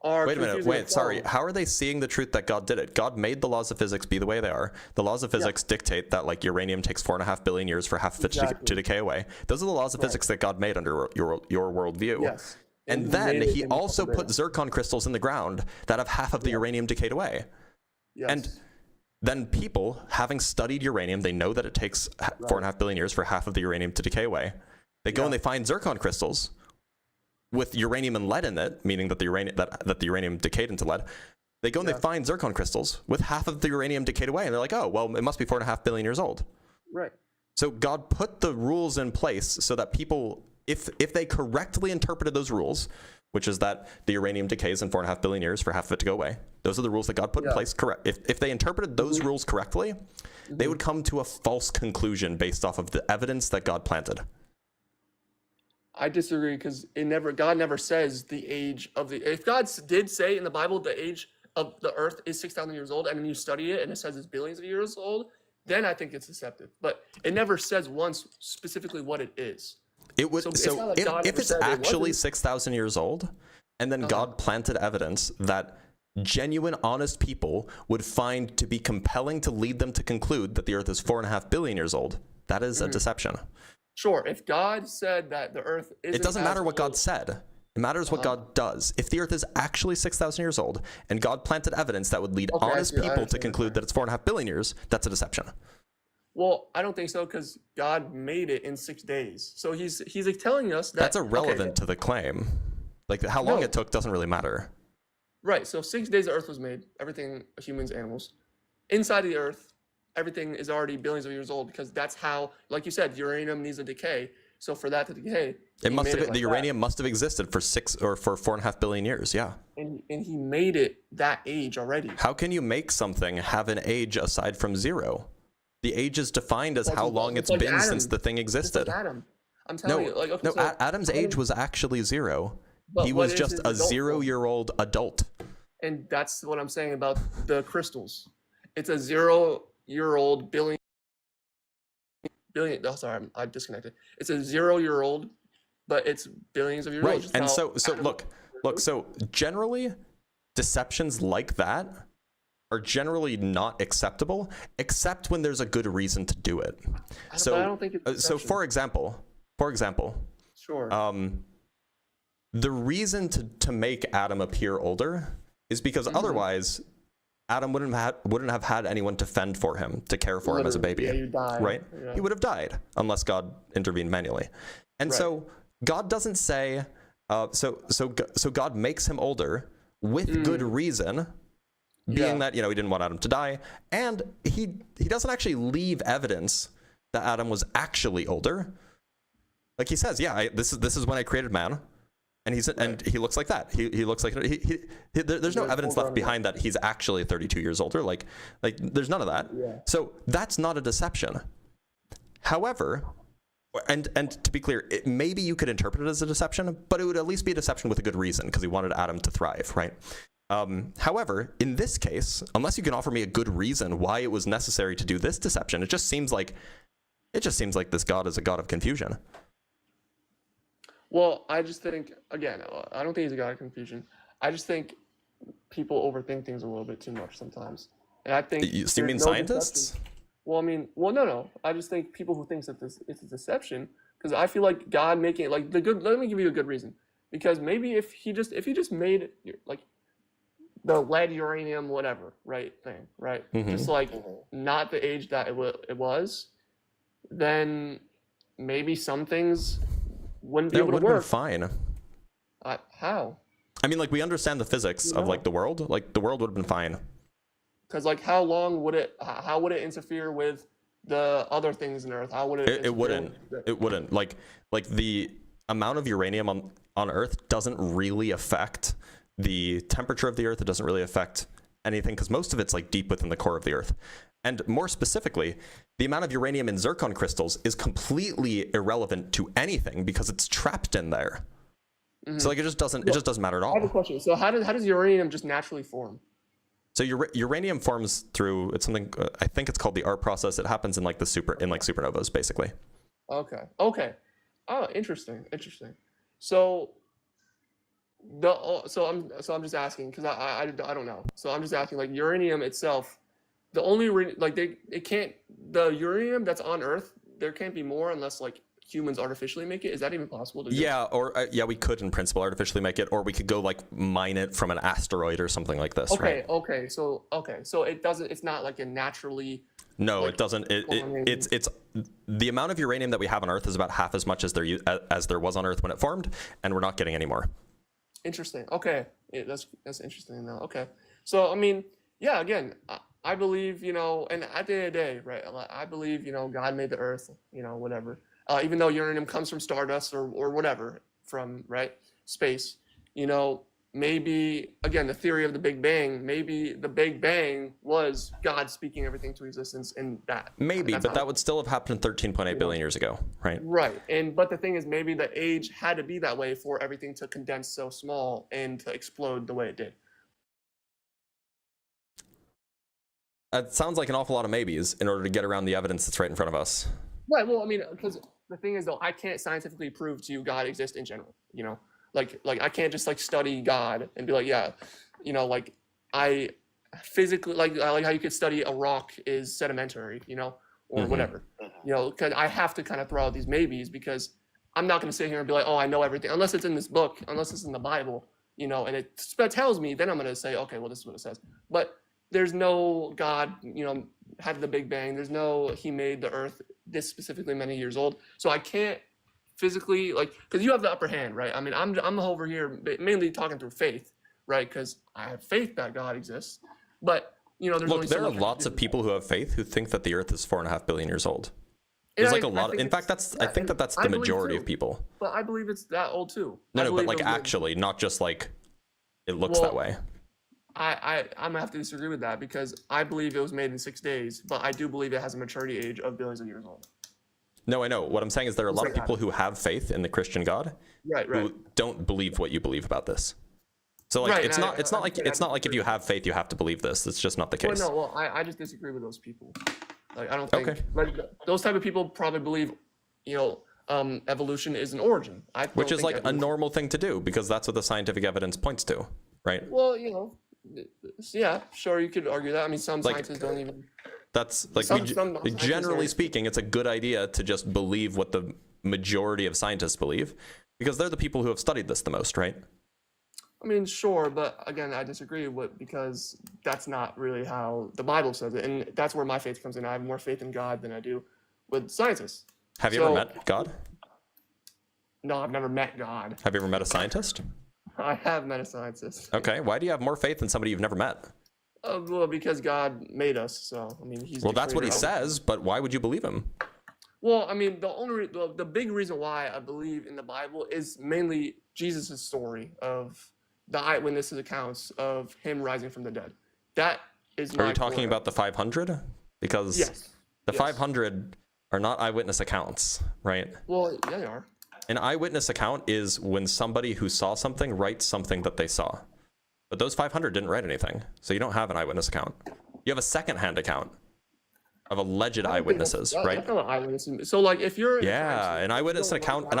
are
Wait a minute.
confusing
Wait, sorry.
themselves.
How are they seeing the truth that God did it? God made the laws of physics be the way they are. The laws of physics dictate that like uranium takes 4.5 billion years for half of it to decay away. Those are the laws of physics that God made under your worldview.
Yes.
And
he
then
made it
he
in a
also
couple
put
days.
zircon crystals in the ground that have half of the uranium decayed away.
Yes.
And then people, having studied uranium, they know that it takes 4.5 billion years for half of the uranium to decay away. They go and they find zircon crystals with uranium and lead in it, meaning that the uranium decayed into lead. They go and they find zircon crystals with half of the uranium decayed away, and they're like, oh, well, it must be 4.5 billion years old.
Right.
So God put the rules in place so that people, if they correctly interpreted those rules, which is that the uranium decays in 4.5 billion years for half of it to go away. Those are the rules that God put in place. Correct. If they interpreted those rules correctly, they would come to a false conclusion based off of the evidence that God planted.
I disagree because God never says the age of the. If God did say in the Bible the age of the Earth is 6,000 years old, and then you study it and it says it's billions of years old, then I think it's deceptive. But it never says once specifically what it is.
It would
So it's not like God
if
ever
it's
said it
actually
wasn't.
6,000 years old, and then God planted evidence that genuine, honest people would find to be compelling to lead them to conclude that the Earth is 4.5 billion years old, that is a deception.
Sure, if God said that the Earth isn't
It doesn't
as
matter what
old-
God said. It matters what God does. If the Earth is actually 6,000 years old, and God planted evidence that would lead
Okay, I
honest
see- I
people to
understand.
conclude that it's 4.5 billion years, that's a deception.
Well, I don't think so because God made it in 6 days. So he's like telling us that
That's irrelevant to the claim. Like how long
No.
it took doesn't really matter.
Right. So 6 days the Earth was made. Everything, humans, animals, inside of the Earth, everything is already billions of years old because that's how, like you said, uranium needs to decay. So for that to decay,
It
he
must
made
have
like
the
that.
uranium must have existed for 4.5 billion years. Yeah.
And he made it that age already.
How can you make something have an age aside from zero? The age is defined as how long it's
like
been
Adam.
since the thing
Just
existed.
like Adam. I'm telling you, like, okay, so
Adam's age was actually zero.
But
He
what
was
is
just
his
a
adult
0-year-old adult.
and that's what I'm saying about the crystals. It's a 0-year-old billion. Oh, sorry, I disconnected. It's a 0-year-old, but it's billions of years old.
Right.
just
And
how
so
Adam-
look, so generally deceptions like that are generally not acceptable, except when there's a good reason to do it. So,
I don't think it's
so
deception.
for example,
Sure.
The reason to make Adam appear older is because otherwise Adam wouldn't have had anyone to fend for him, to care for him as a baby.
Yeah, you die.
Right?
Yeah.
He would have died unless God intervened manually. And so God doesn't say so God makes him older with good reason, being that, he didn't want Adam to die, and he doesn't actually leave evidence that Adam was actually older. Like he says, this is when I created man, and he looks like that. He looks like there's no evidence left behind that he's actually 32 years older. Like there's none of that.
Yeah.
So that's not a deception. However, and to be clear, maybe you could interpret it as a deception, but it would at least be a deception with a good reason because he wanted Adam to thrive, right? However, in this case, unless you can offer me a good reason why it was necessary to do this deception, it just seems like this God is a God of confusion.
Well, I just think, again, I don't think he's a god of confusion. I just think people overthink things a little bit too much sometimes. And I think
You
there's
mean
no
scientists?
deception. Well, I mean, well, no. I just think people who thinks that this it's a deception, because I feel like God making it like the good. Let me give you a good reason. Because maybe if he just made like the lead, uranium, whatever, right thing, right, just like not the age that it was, then maybe some things wouldn't be
That
able
would
to
have been
work.
fine.
How?
I mean, like, we understand the physics of like the world. Like, the world would have been fine.
Because like, how long would it? How would it interfere with the other things in Earth? How would it?
It wouldn't. It wouldn't. Like the amount of uranium on Earth doesn't really affect the temperature of the Earth. It doesn't really affect anything because most of it's like deep within the core of the Earth. And more specifically, the amount of uranium in zircon crystals is completely irrelevant to anything because it's trapped in there. So like it just doesn't matter at all.
I have a question. So how does uranium just naturally form?
So uranium forms through something I think it's called the ART process. It happens in like supernovas basically.
Okay. Oh, interesting. So I'm just asking because I don't know. So I'm just asking, like, uranium itself, the only the uranium that's on Earth, there can't be more unless like humans artificially make it. Is that even possible to do?
Yeah, or we could in principle artificially make it, or we could go like mine it from an asteroid or something like this.
Okay.
Right?
So it doesn't. It's not like a naturally.
No,
like,
it doesn't. It's the amount of uranium that we have on Earth is about half as much as there was on Earth when it formed, and we're not getting any more.
Interesting. Okay, yeah, that's interesting now. Okay, so I mean, yeah, again, I believe, and at the end of the day, right? I believe, God made the Earth, whatever. Even though uranium comes from stardust or whatever from space, maybe again the theory of the Big Bang. Maybe the Big Bang was God speaking everything to existence, and that.
Maybe, but that would still have happened 13.8 billion years ago, right?
Right, but the thing is, maybe the age had to be that way for everything to condense so small and to explode the way it did.
It sounds like an awful lot of maybes in order to get around the evidence that's right in front of us.
Right. Well, I mean, because the thing is, though, I can't scientifically prove to you God exists in general. Like I can't just like study God and be like, yeah, like I physically like how you could study a rock is sedimentary, or whatever, because I have to kind of throw out these maybes because I'm not going to sit here and be like, oh, I know everything unless it's in this book, unless it's in the Bible, and it tells me. Then I'm going to say, okay, well, this is what it says. But there's no God, had the Big Bang. There's no He made the Earth this specifically many years old. So I can't physically because you have the upper hand, right? I mean, I'm over here mainly talking through faith, right? Because I have faith that God exists. But there's
look, there are lots of people who have faith who think that the Earth is 4.5 billion years old. There's like a lot. In fact, I think that's the majority of people.
But I believe it's that old too.
No, but like actually, not just like it looks that way.
I'm gonna have to disagree with that because I believe it was made in 6 days, but I do believe it has a maturity age of billions of years old.
No, I know. What I'm saying is there are a lot of people who have faith in the Christian God, who don't believe what you believe about this. So like, it's not like if you have faith you have to believe this. It's just not the case.
Well, I just disagree with those people. Like I don't think like those type of people probably believe, evolution is an origin.
Which is like a normal thing to do because that's what the scientific evidence points to, right?
Well, yeah, sure, you could argue that. I mean, some scientists don't even.
That's like generally speaking, it's a good idea to just believe what the majority of scientists believe because they're the people who have studied this the most, right?
I mean, sure, but again, I disagree with because that's not really how the Bible says it, and that's where my faith comes in. I have more faith in God than I do with scientists.
Have you ever met God?
No, I've never met God.
Have you ever met a scientist?
I have met a scientist.
Okay, why do you have more faith in somebody you've never met?
Well, because God made us, so I mean, He's.
Well, that's what He says, but why would you believe Him?
Well, I mean, the big reason why I believe in the Bible is mainly Jesus' story of the eyewitnesses accounts of Him rising from the dead. That is.
Are you talking about the 500? Because the 500 are not eyewitness accounts, right?
Well, yeah, they are.
An eyewitness account is when somebody who saw something writes something that they saw. But those 500 didn't write anything, so you don't have an eyewitness account. You have a second-hand account of alleged eyewitnesses, right?
That's not an eyewitness. So, like, if you're
an eyewitness account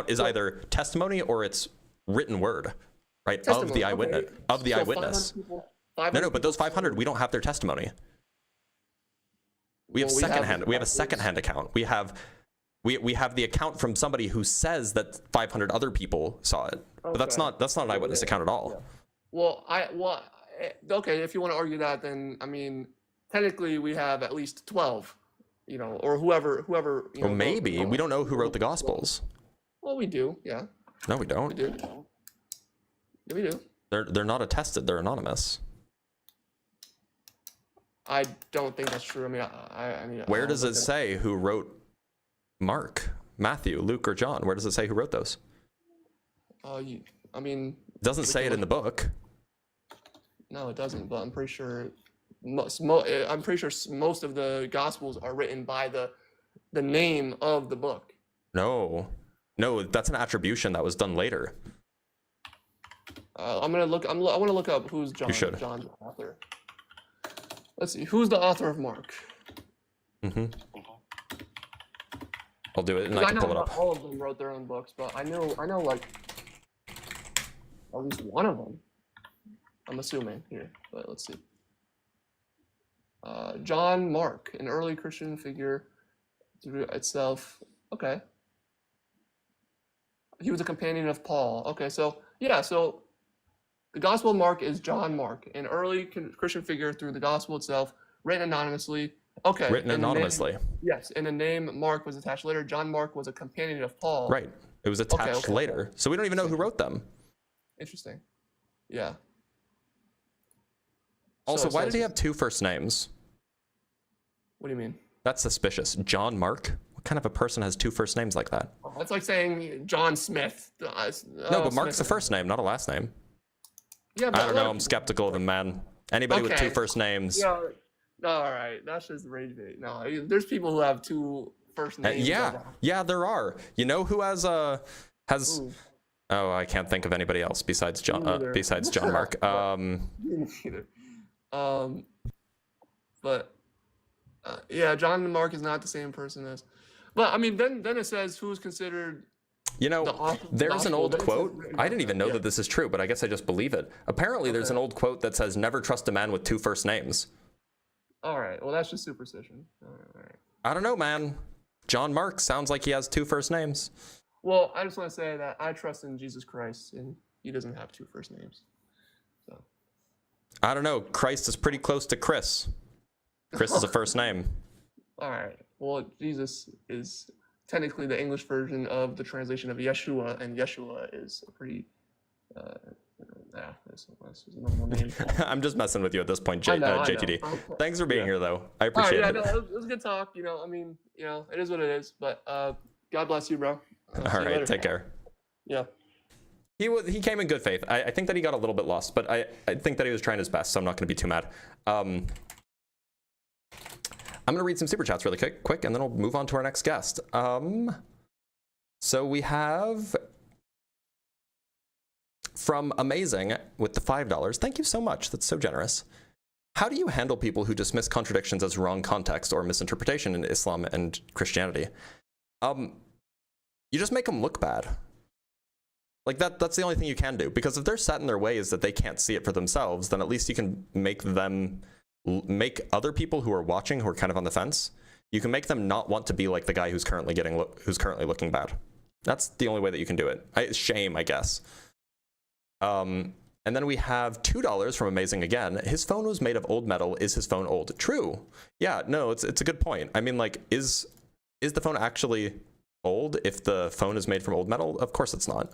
is either testimony or it's written word, right? Of the eyewitness. Of the eyewitness. No, but those 500, we don't have their testimony. We have
Well,
secondhand. We have a
Gospels.
secondhand account. We have the account from somebody who says that 500 other people saw it, but that's
Okay.
not an eyewitness account at all.
Well, okay. If you want to argue that, then I mean, technically we have at least 12, or whoever.
Well, maybe we don't know who wrote the Gospels.
Well, we do. Yeah.
No, we don't.
We do. Yeah, we do.
They're not attested. They're anonymous.
I don't think that's true. I mean,
Where does it say who wrote Mark, Matthew, Luke, or John? Where does it say who wrote those?
I mean,
It doesn't say it in the book.
No, it doesn't. But I'm pretty sure. I'm pretty sure most of the Gospels are written by the name of the book.
No, that's an attribution that was done later.
I'm gonna look. I want to look up who's John.
You should.
John's author. Let's see. Who's the author of Mark?
I'll do it, and I can
know
pull it
not
up.
all of them wrote their own books, but I know like at least one of them. I'm assuming here, but let's see. John Mark, an early Christian figure through itself. Okay. He was a companion of Paul. Okay, so yeah, so the Gospel of Mark is John Mark, an early Christian figure through the Gospel itself, written anonymously. Okay.
Written anonymously.
Yes, and the name Mark was attached later. John Mark was a companion of Paul.
Right. It was attached
Okay.
later, so we don't even know who wrote them.
Interesting. Yeah.
Also,
it
why did
says-
he have two first names?
What do you mean?
That's suspicious. John Mark? What kind of a person has two first names like that?
Oh, it's like saying John Smith.
No, but Mark's a first name, not a last name.
Yeah, but
I don't know. I'm skeptical of him, man. Anybody with two
Okay.
first names.
Yeah. All right, that's just rage bait. No, there's people who have two first names.
Yeah, there are. You know who has
Ooh.
Oh, I can't think of anybody else besides John.
neither.
Besides John Mark.
Neither. But yeah, John and Mark is not the same person as. But I mean, then it says who's considered.
You know, there's an
gospel,
old
then it says
quote.
written
I didn't even know
yeah.
that this is true, but I guess I just believe it. Apparently, there's an old quote that says, "Never trust a man with two first names."
All right. Well, that's just superstition. All right.
I don't know, man. John Mark sounds like he has two first names.
Well, I just want to say that I trust in Jesus Christ, and he doesn't have two first names. So.
I don't know. Christ is pretty close to Chris. Chris is a first name.
All right. Well, Jesus is technically the English version of the translation of Yeshua, and Yeshua is a pretty, that's a normal name.
I'm just messing with you at this point,
I know.
JTD. Thanks for being here, though. I
All right,
appreciate
yeah,
it.
no, it was a good talk. I mean, it is what it is. But God bless you, bro. See
All
you
right,
later.
take care.
Yeah.
He came in good faith. I think that he got a little bit lost, but I think that he was trying his best, so I'm not going to be too mad. I'm going to read some super chats really quick, and then we'll move on to our next guest. So we have from Amazing with the $5. Thank you so much. That's so generous. How do you handle people who dismiss contradictions as wrong context or misinterpretation in Islam and Christianity? You just make them look bad. Like that's the only thing you can do, because if they're set in their ways that they can't see it for themselves, then at least you can make other people who are watching, who are kind of on the fence, you can make them not want to be like the guy who's currently looking bad. That's the only way that you can do it. Shame, I guess. And then we have $2 from Amazing again. His phone was made of old metal. Is his phone old? True. Yeah, no, it's a good point. I mean, like, is the phone actually old if the phone is made from old metal? Of course it's not.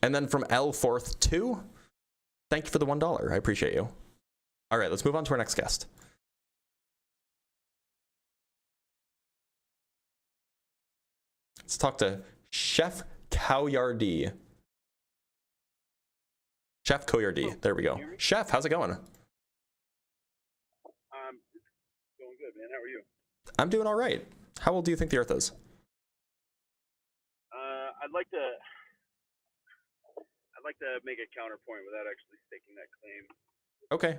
And then from L4th2, thank you for the $1. I appreciate you. All right, let's move on to our next guest. Let's talk to Chef Koyardi. Chef Koyardi. There we go. Chef, how's it going?
Going good, man. How are you?
I'm doing all right. How old do you think the Earth is?
I'd like to make a counterpoint without actually staking that claim.
Okay.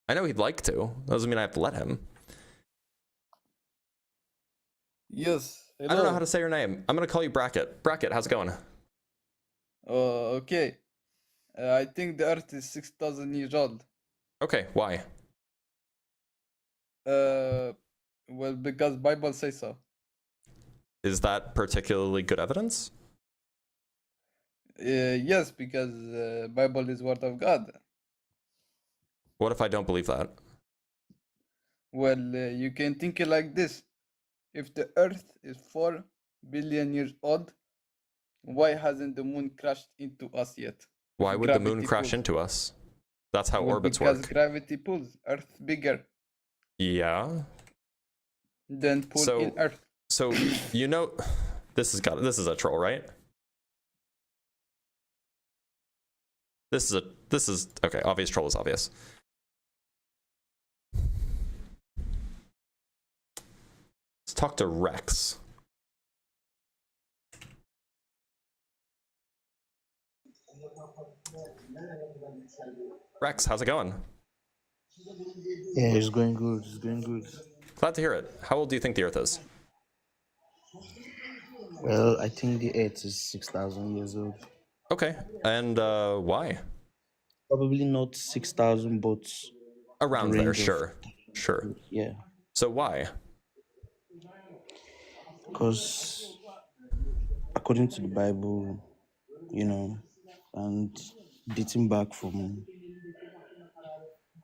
I know he'd like to. That doesn't mean I have to let him.
Yes.
I don't know how to say your name. I'm going to call you Bracket. Bracket, how's it going?
Okay. I think the Earth is 6,000 years old.
Okay, why?
Well, because Bible says so.
Is that particularly good evidence?
Yes, because Bible is word of God.
What if I don't believe that?
Well, you can think it like this. If the Earth is 4 billion years old, why hasn't the moon crashed into us yet?
Why
If
would the moon
gravity
crash
pulls.
into us? That's how
Well,
orbits
because
work.
gravity pulls Earth bigger
Yeah.
than pull in Earth.
So you know, this is a troll, right? This is okay. Obvious troll is obvious. Let's talk to Rex. Rex, how's it going?
Yeah, it's going good. It's going good.
Glad to hear it. How old do you think the Earth is?
Well, I think the Earth is 6,000 years old.
Okay, and why?
Probably not 6,000, but
Around
the
there,
range of,
sure.
yeah.
So why?
Because according to the Bible, you know, and dating back from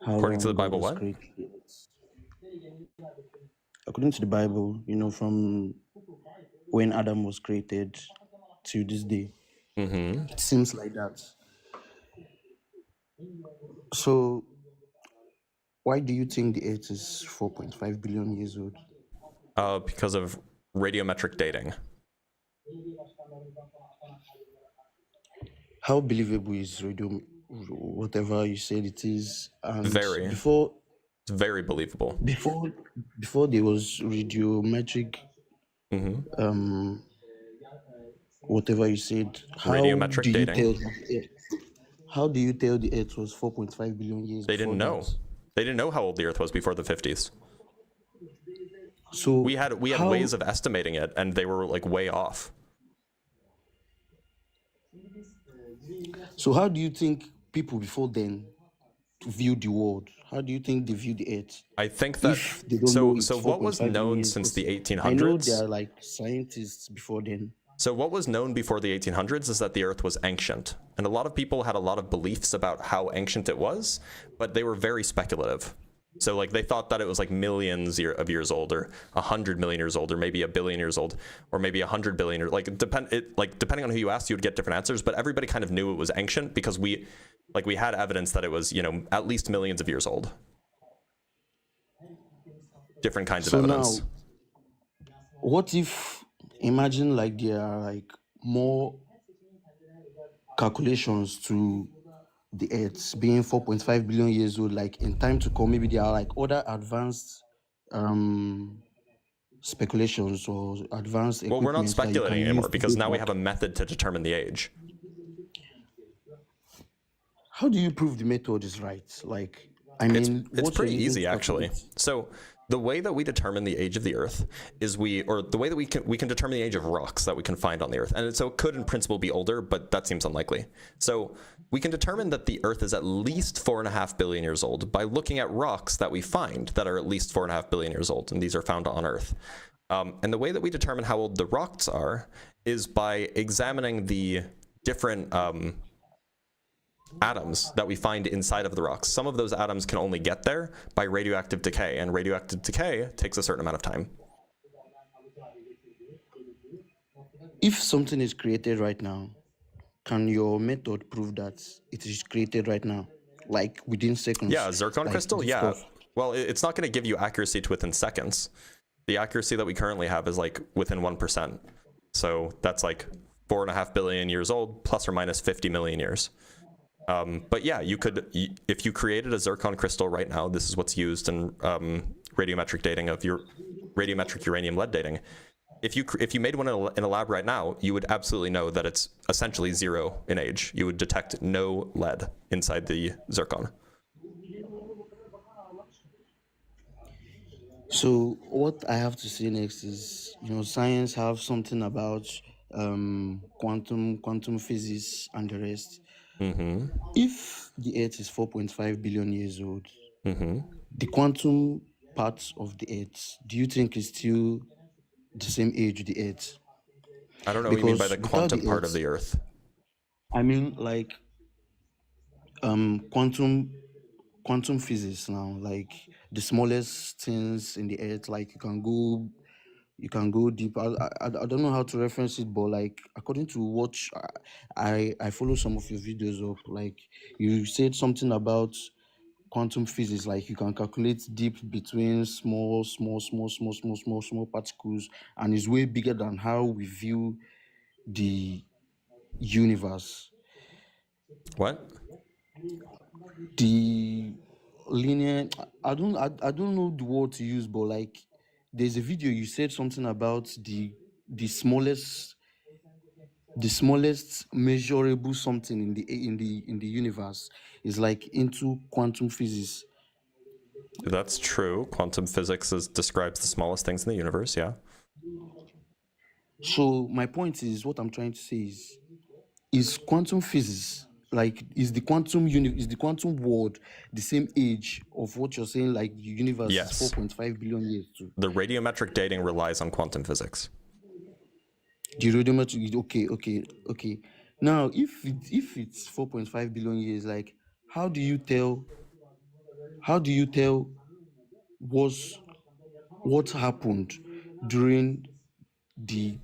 how
According to the
long God
Bible,
has
what?
created the earth. According to the Bible, you know, from when Adam was created to this day, it seems like that. So, why do you think the Earth is 4.5 billion years old?
Because of radiometric dating.
How believable is radio, whatever you said it is? And
Very.
before,
It's very believable.
Before there was radiometric, whatever you said.
Radiometric dating.
How do you tell the Earth was 4.5 billion years?
They didn't know. They didn't know how old the Earth was before the 50s.
So
we had ways of estimating it, and they were like way off.
So how do you think people before then viewed the world? How do you think they viewed the Earth?
I think that
If they don't know it's
so what was
4.5
known
billion
since the
years,
1800s?
I know there are like scientists before then.
So what was known before the 1800s is that the Earth was ancient. And a lot of people had a lot of beliefs about how ancient it was, but they were very speculative. So like they thought that it was like millions of years old, or 100 million years old, or maybe 1 billion years old, or maybe 100 billion, or depending on who you asked, you would get different answers, but everybody kind of knew it was ancient because we had evidence that it was, at least millions of years old. Different kinds of evidence.
Now, what if, imagine like there are like more calculations to the Earth being 4.5 billion years old, like in time to come, maybe there are like other advanced speculations or advanced equipment.
Well, we're not speculating anymore because now we have a
a
method to determine the age.
How do you prove the method is right? Like, I mean,
it's
what you're
pretty
using
easy
to
actually.
calculate.
So the way that we determine the age of the Earth is the way that we can determine the age of rocks that we can find on the Earth, and so it could in principle be older, but that seems unlikely. So we can determine that the Earth is at least 4.5 billion years old by looking at rocks that we find that are at least 4.5 billion years old, and these are found on Earth. And the way that we determine how old the rocks are is by examining the different atoms that we find inside of the rocks. Some of those atoms can only get there by radioactive decay, and radioactive decay takes a certain amount of time.
If something is created right now, can your method prove that it is created right now, like within seconds?
Yeah, zircon
like
crystal.
this
Yeah.
stuff?
Well, it's not going to give you accuracy to within seconds. The accuracy that we currently have is like within 1%. So that's like 4.5 billion years old, plus or minus 50 million years. But yeah, you could, if you created a zircon crystal right now, this is what's used in radiometric dating of your radiometric uranium lead dating. If you made one in a lab right now, you would absolutely know that it's essentially 0 in age. You would detect no lead inside the zircon.
So what I have to say next is, science have something about quantum physics, and the rest.
Mm-hmm.
If the Earth is 4.5 billion years old,
Mm-hmm.
the quantum part of the Earth, do you think is still the same age with the Earth?
I don't know what you mean by
Because
the
without
quantum
the
part of
Earth,
the Earth.
I mean like quantum physics now, like the smallest things in the Earth, like you can go deep. I don't know how to reference it, but like according to what I follow some of your videos up, like you said something about quantum physics, like you can calculate deep between small particles, and it's way bigger than how we view the universe.
What?
The linear, I don't know the word to use, but like there's a video you said something about the smallest measurable something in the universe is like into quantum physics.
That's true. Quantum physics describes the smallest things in the universe, yeah.
So my point is, what I'm trying to say is quantum physics, like is the quantum world the same age of what you're saying, like the universe is
Yes.
4.5 billion years to?
The radiometric dating relies on quantum physics.
The radiometric, okay. Now, if it's 4.5 billion years, like how do you tell what happened during the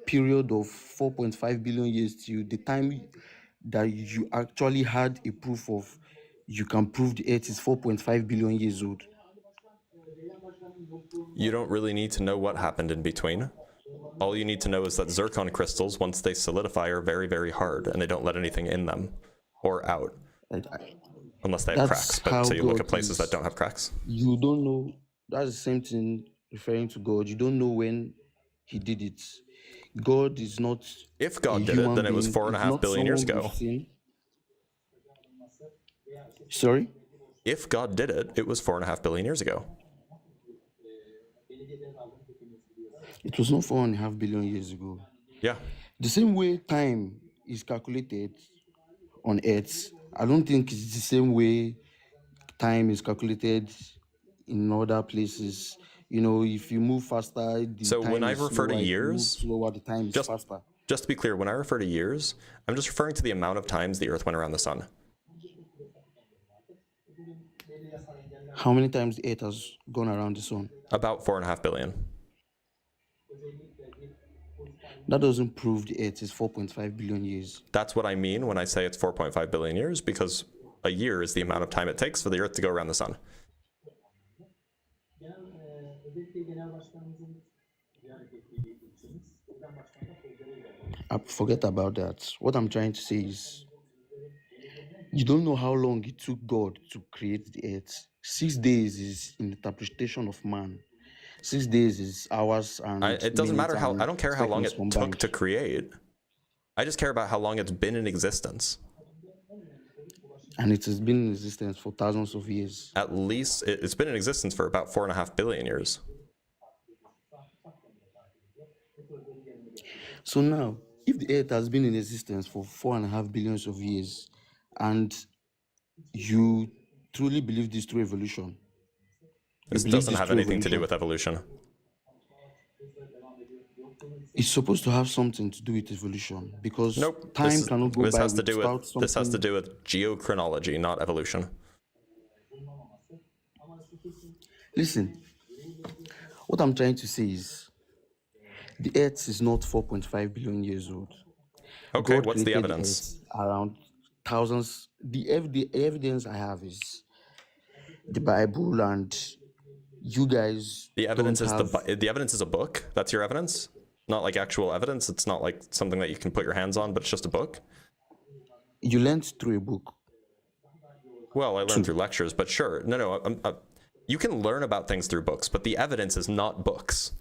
period of 4.5 billion years to the time that you actually had a proof of, you can prove the Earth is 4.5 billion years old?
You don't really need to know what happened in between. All you need to know is that zircon crystals, once they solidify, are very, very hard, and they don't let anything in them or out. Unless they have cracks, but so you look at places that don't have cracks.
You don't know. That's the same thing referring to God. You don't know when he did it. God is not.
If God did it, then it was 4.5 billion years ago.
Sorry?
If God did it, it was 4.5 billion years ago.
It was not 4.5 billion years ago.
Yeah.
The same way time is calculated on Earth, I don't think it's the same way time is calculated in other places. You know, if you move faster, the
so
time
when I
is
refer
slower.
to
If you move
years,
slower, the time is faster.
Just to be clear, when I refer to years, I'm just referring to the amount of times the Earth went around the sun.
How many times the Earth has gone around the sun?
About 4.5 billion.
That doesn't prove the Earth is 4.5 billion years.
That's what I mean when I say it's 4.5 billion years, because a year is the amount of time it takes for the Earth to go around the sun.
Forget about that. What I'm trying to say is, you don't know how long it took God to create the Earth. 6 days is in interpretation of man. 6 days is hours and
it doesn't matter how. I don't care how long it
combined.
took to create. I just care about how long it's been in existence.
And it has been in existence for thousands of years.
At least it's been in existence for about 4.5 billion years.
So now, if the Earth has been in existence for 4.5 billions of years, and you truly believe this through evolution,
this doesn't have anything to do with evolution.
It's supposed to have something to do with evolution, because
nope,
time cannot go by without something.
This has to do with geochronology, not evolution.
Listen, what I'm trying to say is, the Earth is not 4.5 billion years old.
Okay,
God
what's the evidence?
Around thousands. The evidence I have is the Bible, and you guys.
The evidence is the evidence is a book. That's your evidence, not like actual evidence. It's not like something that you can put your hands on, but it's just a book.
You learned through a book.
Well, I learned through lectures, but sure. No. You can learn about things through books, but the evidence is not books,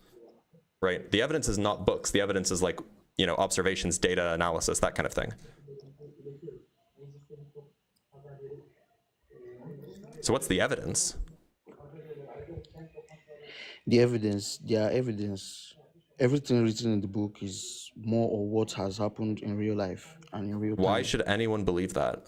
right? The evidence is not books. The evidence is like, you know, observations, data analysis, that kind of thing. So what's the evidence?
There are evidence everything written in the book is more of what has happened in real life and in real time.
Why should anyone believe that?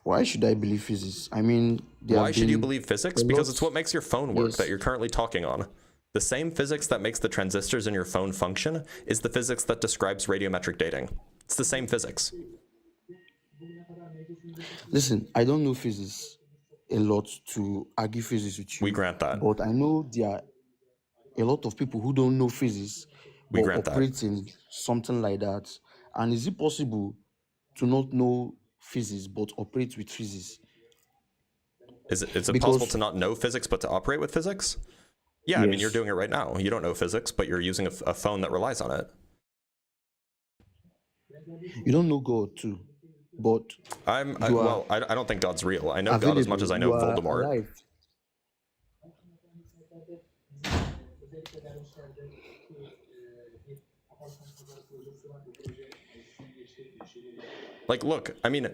Why should I believe physics? I mean,
why should you believe physics? Because it's what makes your phone work that
Yes.
you're currently talking on. The same physics that makes the transistors in your phone function is the physics that describes radiometric dating. It's the same physics.
Listen, I don't know physics a lot to argue physics with you.
We grant that.
But I know there are a lot of people who don't know physics
We
but
grant that.
operate in something like that. And is it possible to not know physics but operate with physics?
Is it
Because-
possible to not know physics but to operate with physics? Yeah, I mean,
Yes.
you're doing it right now. You don't know physics, but you're using a phone that relies on it.
You don't know God too, but
I don't think God's real. I know God as much as I know
you are
Voldemort.
alive.
Like, look, I mean,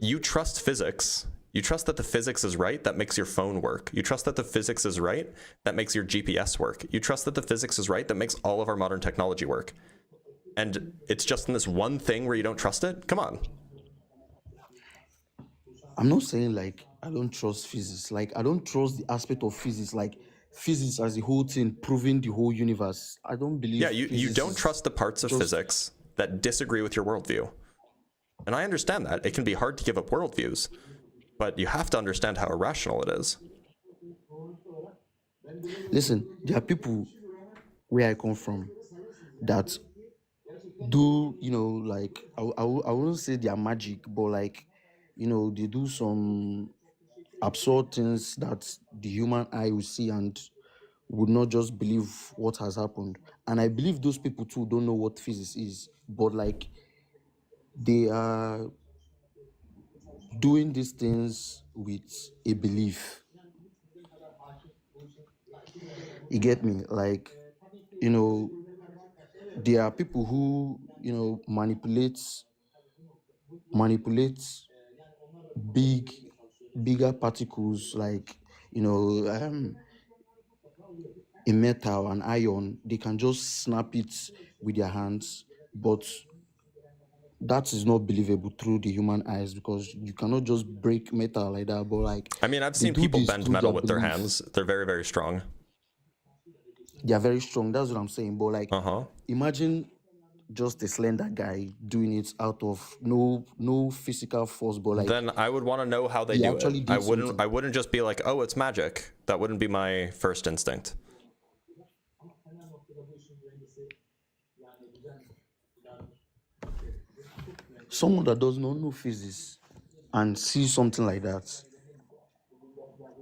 you trust physics. You trust that the physics is right, that makes your phone work. You trust that the physics is right, that makes your GPS work. You trust that the physics is right, that makes all of our modern technology work. And it's just in this one thing where you don't trust it? Come on.
I'm not saying like I don't trust physics. Like I don't trust the aspect of physics, like physics as the whole thing, proving the whole universe. I don't believe.
Yeah, you
physics
don't
is
trust the parts of
just-
physics that disagree with your worldview. And I understand that. It can be hard to give up worldviews, but you have to understand how irrational it is.
Listen, there are people where I come from that do, like I wouldn't say they are magic, but like, they do some absurd things that the human eye will see and would not just believe what has happened. And I believe those people too don't know what physics is, but like they are doing these things with a belief. You get me? Like, there are people who, manipulate bigger particles like, a metal, an iron. They can just snap it with their hands, but that is not believable through the human eyes because you cannot just break metal like that. But like,
I mean, I've
they
seen
do
people
this
bend
through
metal
their
with their
belief.
hands. They're very, very strong.
They are very strong. That's what I'm saying. But like, imagine just a slender guy doing it out of no physical force, but like,
Then I would want to know how they
he
do
actually
it.
did
I wouldn't just be like, oh, it's magic. That wouldn't be my first instinct.
someone that does not know physics and sees something like that,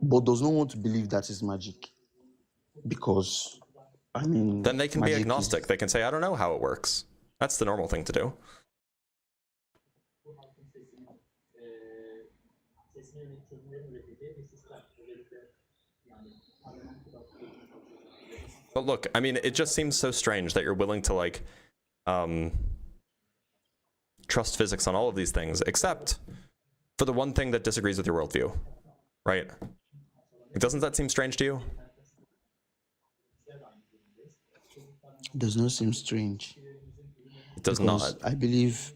but does not want to believe that is magic, because I mean,
Then they can be
magic
agnostic. They can say, I don't know how it works. That's the normal thing to do. But look, I mean, it just seems so strange that you're willing to like trust physics on all of these things, except for the one thing that disagrees with your worldview, right? Doesn't that seem strange to you?
does not seem strange.
It does
because
not.
I believe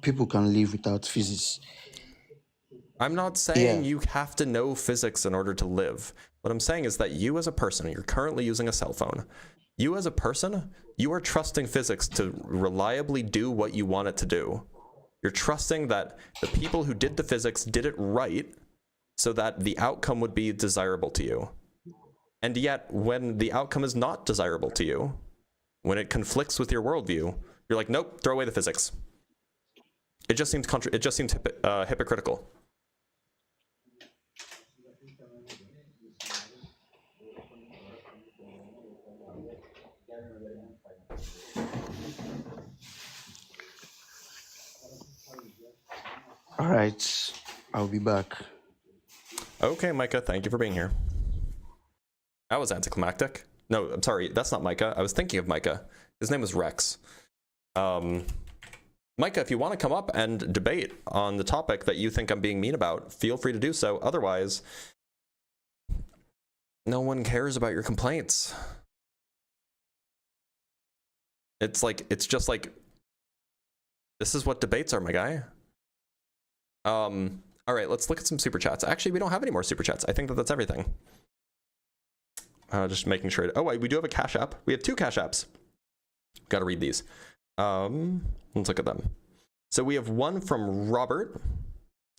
people can live without physics.
I'm not saying you have to know physics in order to live. What I'm saying is that you as a person, you're currently using a cell phone. You as a person, you are trusting physics to reliably do what you want it to do. You're trusting that the people who did the physics did it right so that the outcome would be desirable to you. And yet, when the outcome is not desirable to you, when it conflicts with your worldview, you're like, nope, throw away the physics. It just seems hypocritical.
All right, I'll be back.
Okay, Micah, thank you for being here. That was anticlimactic. No, I'm sorry, that's not Micah. I was thinking of Micah. His name was Rex. Micah, if you want to come up and debate on the topic that you think I'm being mean about, feel free to do so. Otherwise, No one cares about your complaints. It's just like, this is what debates are, my guy. All right, let's look at some super chats. Actually, we don't have any more super chats. I think that's everything. Just making sure. Oh, we do have a Cash App. We have 2 Cash Apps. Got to read these. Let's look at them. So we have one from Robert.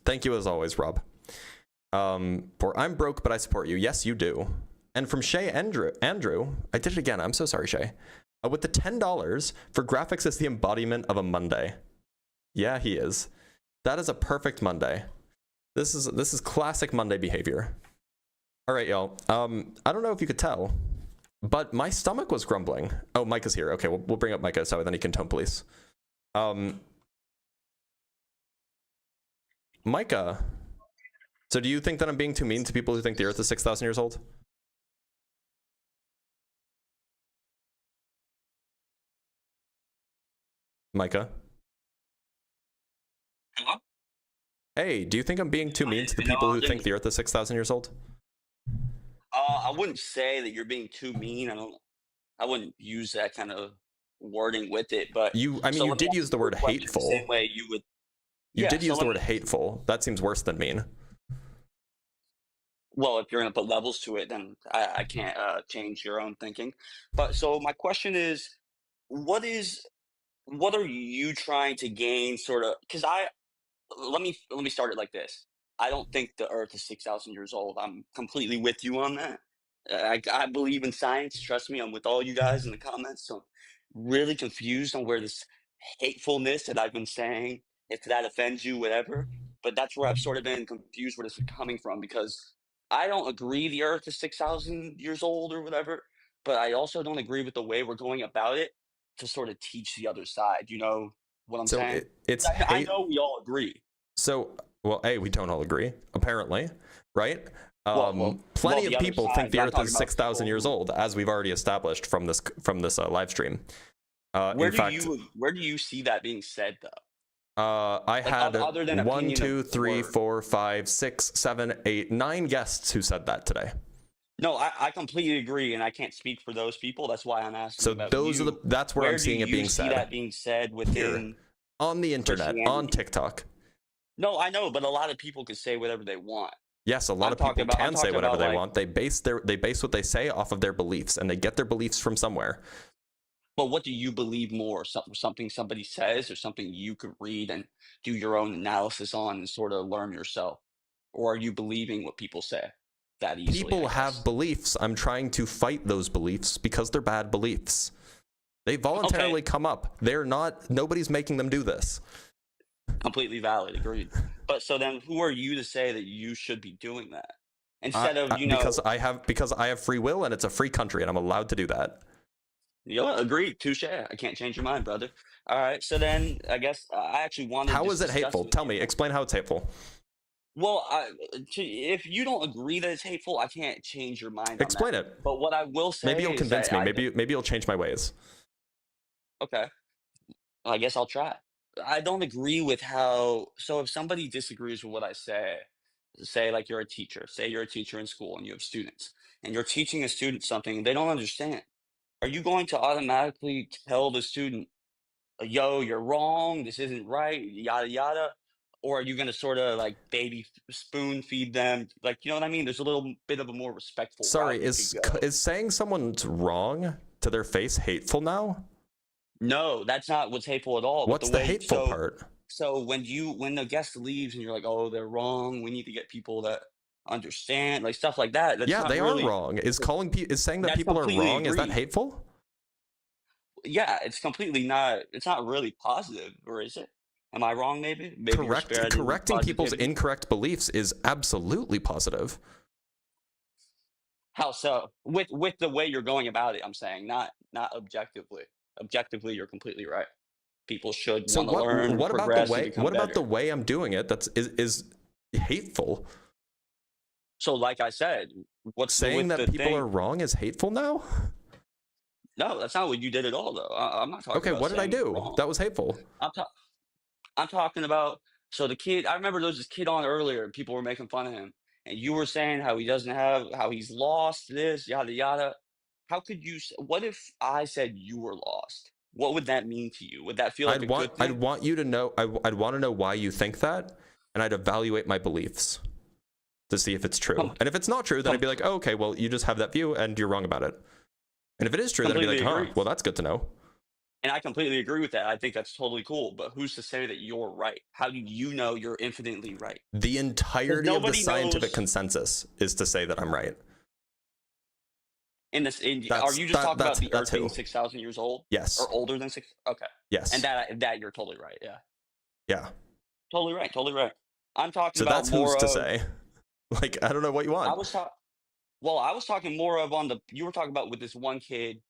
Thank you as always, Rob. For I'm broke, but I support you. Yes, you do. And from Shay Andrew, I did it again. I'm so sorry, Shay. With the $10 for graphics is the embodiment of a Monday. Yeah, he is. That is a perfect Monday. This is classic Monday behavior. All right, y'all. I don't know if you could tell, but my stomach was grumbling. Oh, Micah's here. Okay, we'll bring up Micah so then he can tone police. Micah, so do you think that I'm being too mean to people who think the Earth is 6,000 years old? Micah?
Hello?
Hey, do you think I'm being too mean to the people who think the Earth is 6,000 years old?
I wouldn't say that you're being too mean. I wouldn't use that kind of wording with it, but
you did use the word hateful.
The same way you would.
You did use the word hateful. That seems worse than mean.
Well, if you're going to put levels to it, then I can't change your own thinking. But so my question is, what are you trying to gain? Sort of, because let me start it like this. I don't think the Earth is 6,000 years old. I'm completely with you on that. I believe in science. Trust me, I'm with all you guys in the comments. So I'm really confused on where this hatefulness that I've been saying, if that offends you, whatever. But that's where I've sort of been confused where this is coming from, because I don't agree the Earth is 6,000 years old or whatever, but I also don't agree with the way we're going about it to sort of teach the other side. You know what I'm saying? I know we all agree.
So, well, A, we don't all agree, apparently, right? Plenty of people think the Earth is 6,000 years old, as we've already established from this live stream.
Where do you see that being said, though?
I had 1, 2, 3, 4, 5, 6, 7, 8, 9 guests who said that today.
No, I completely agree, and I can't speak for those people. That's why I'm asking.
So
about
those
you.
are that's where I'm seeing it being said.
Where do you see that being said within
on the internet, on TikTok?
No, I know, but a lot of people can say whatever they want.
Yes, a lot of people can say whatever they want. They base what they say off of their beliefs, and they get their beliefs from somewhere.
But what do you believe more? Something somebody says, or something you could read and do your own analysis on and sort of learn yourself? Or are you believing what people say that easily?
People have beliefs. I'm trying to fight those beliefs because they're bad beliefs. They voluntarily come up. They're not, nobody's making them do this.
Completely valid, agreed. But so then who are you to say that you should be doing that? Instead of,
because I have free will, and it's a free country, and I'm allowed to do that.
Yeah, agreed. Touche. I can't change your mind, brother. All right. So then I guess I actually wanted to.
How is it hateful? Tell me. Explain how it's hateful.
Well, if you don't agree that it's hateful, I can't change your mind.
Explain
on that.
it.
But what I will say,
maybe you'll convince me. Maybe you'll change my ways.
Okay. Well, I guess I'll try. I don't agree with how. So if somebody disagrees with what I say like you're a teacher. Say you're a teacher in school and you have students, and you're teaching a student something they don't understand. Are you going to automatically tell the student, yo, you're wrong, this isn't right, yada, yada? Or are you going to sort of like baby spoon feed them? Like, you know what I mean? There's a little bit of a more respectful.
Sorry, is saying someone's wrong to their face hateful now?
No, that's not what's hateful at all.
What's the hateful part?
So when the guest leaves and you're like, oh, they're wrong, we need to get people that understand, like stuff like that. That's
yeah, they
really,
are wrong. Is saying that people are wrong, is that hateful?
Yeah, it's completely not. It's not really positive, or is it? Am I wrong? Maybe
correcting people's incorrect beliefs is absolutely positive.
How so? With the way you're going about it, I'm saying, not objectively. Objectively, you're completely right. People should want to learn.
What about the way? What about the way I'm doing it? Is hateful.
So, like I said, what's
saying that people are wrong is hateful now?
No, that's not what you did at all, though. I'm not talking.
Okay,
about
what did I do? That was hateful.
I'm talking about. So the kid, I remember there was this kid on earlier. People were making fun of him, and you were saying how how he's lost this, yada yada. How could you? What if I said you were lost? What would that mean to you? Would that feel like a good thing?
I'd want you to know. I'd want to know why you think that, and I'd evaluate my beliefs to see if it's true. And if it's not true, then I'd be like, oh, okay, well, you just have that view, and you're wrong about it. And if it is true, then I'd be like, huh, well, that's good to know.
And I completely agree with that. I think that's totally cool. But who's to say that you're right? How do you know you're infinitely right?
The entirety of the scientific consensus is to say that I'm right.
Are you just talking about the Earth being 6,000 years old?
Yes.
Or older than 6? Okay.
Yes.
And that you're totally right. Yeah.
Yeah.
Totally right. Totally right. I'm talking
So
about
that's
more
who's to
of,
say. Like, I don't know what you want.
I was talking more of you were talking about with this one kid,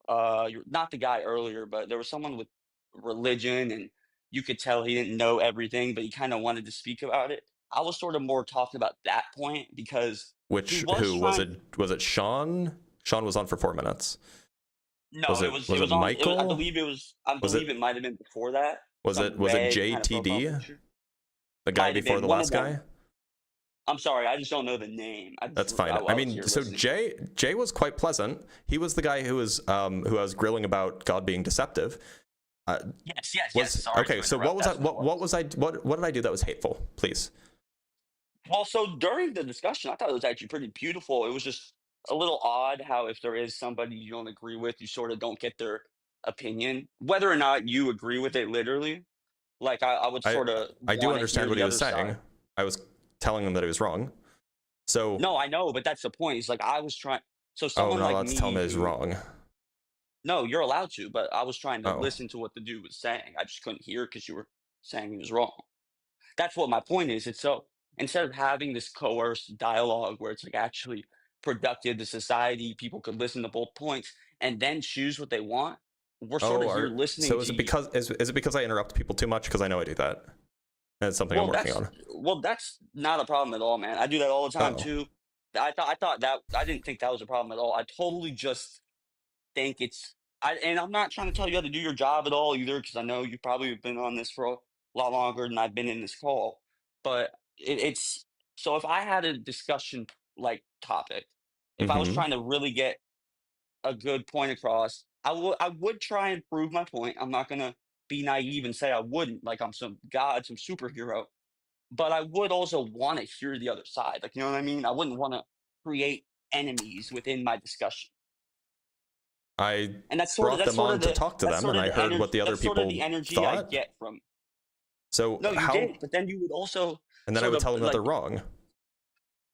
you're not the guy earlier, but there was someone with religion, and you could tell he didn't know everything, but he kind of wanted to speak about it. I was sort of more talking about that point because
Who was it? Was it Sean? Sean was on for 4 minutes.
No,
was it Michael?
I believe it might have been before that.
Was it JTD? The guy before the last guy?
I'm sorry, I just don't know the name.
That's fine. I mean, so Jay was quite pleasant. He was the guy who was who I was grilling about God being deceptive.
Yes. Sorry
okay, so what was what did I do that was hateful? Please.
Well, so during the discussion, I thought it was actually pretty beautiful. It was just a little odd how if there is somebody you don't agree with, you sort of don't get their opinion, whether or not you agree with it literally. Like I would sort of.
I do understand what he was saying. I was telling him that he was wrong. So
no, I know, but that's the point. It's like I was trying. So someone like
let's
me,
tell him he's wrong.
No, you're allowed to, but I was trying to listen to what the dude was saying. I just couldn't hear because you were saying he was wrong. That's what my point is. It's so instead of having this coerced dialogue where it's like actually productive to society, people could listen to both points and then choose what they want. We're sort of here listening.
So is it because I interrupt people too much? Because I know I do that. And it's something I'm working on.
Well, that's not a problem at all, man. I do that all the time too. I didn't think that was a problem at all. I totally just think and I'm not trying to tell you how to do your job at all either, because I know you probably have been on this for a lot longer than I've been in this call. But it's so if I had a discussion like topic, if I was trying to really get a good point across, I would try and prove my point. I'm not gonna be naive and say I wouldn't, like I'm some god, some superhero. But I would also want to hear the other side. Like, you know what I mean? I wouldn't want to create enemies within my discussion.
I brought them on to talk to them, and I heard what the other people
sort of the energy
thought.
I get from.
So
no, you did, but then you would also.
And then I would tell them that they're wrong.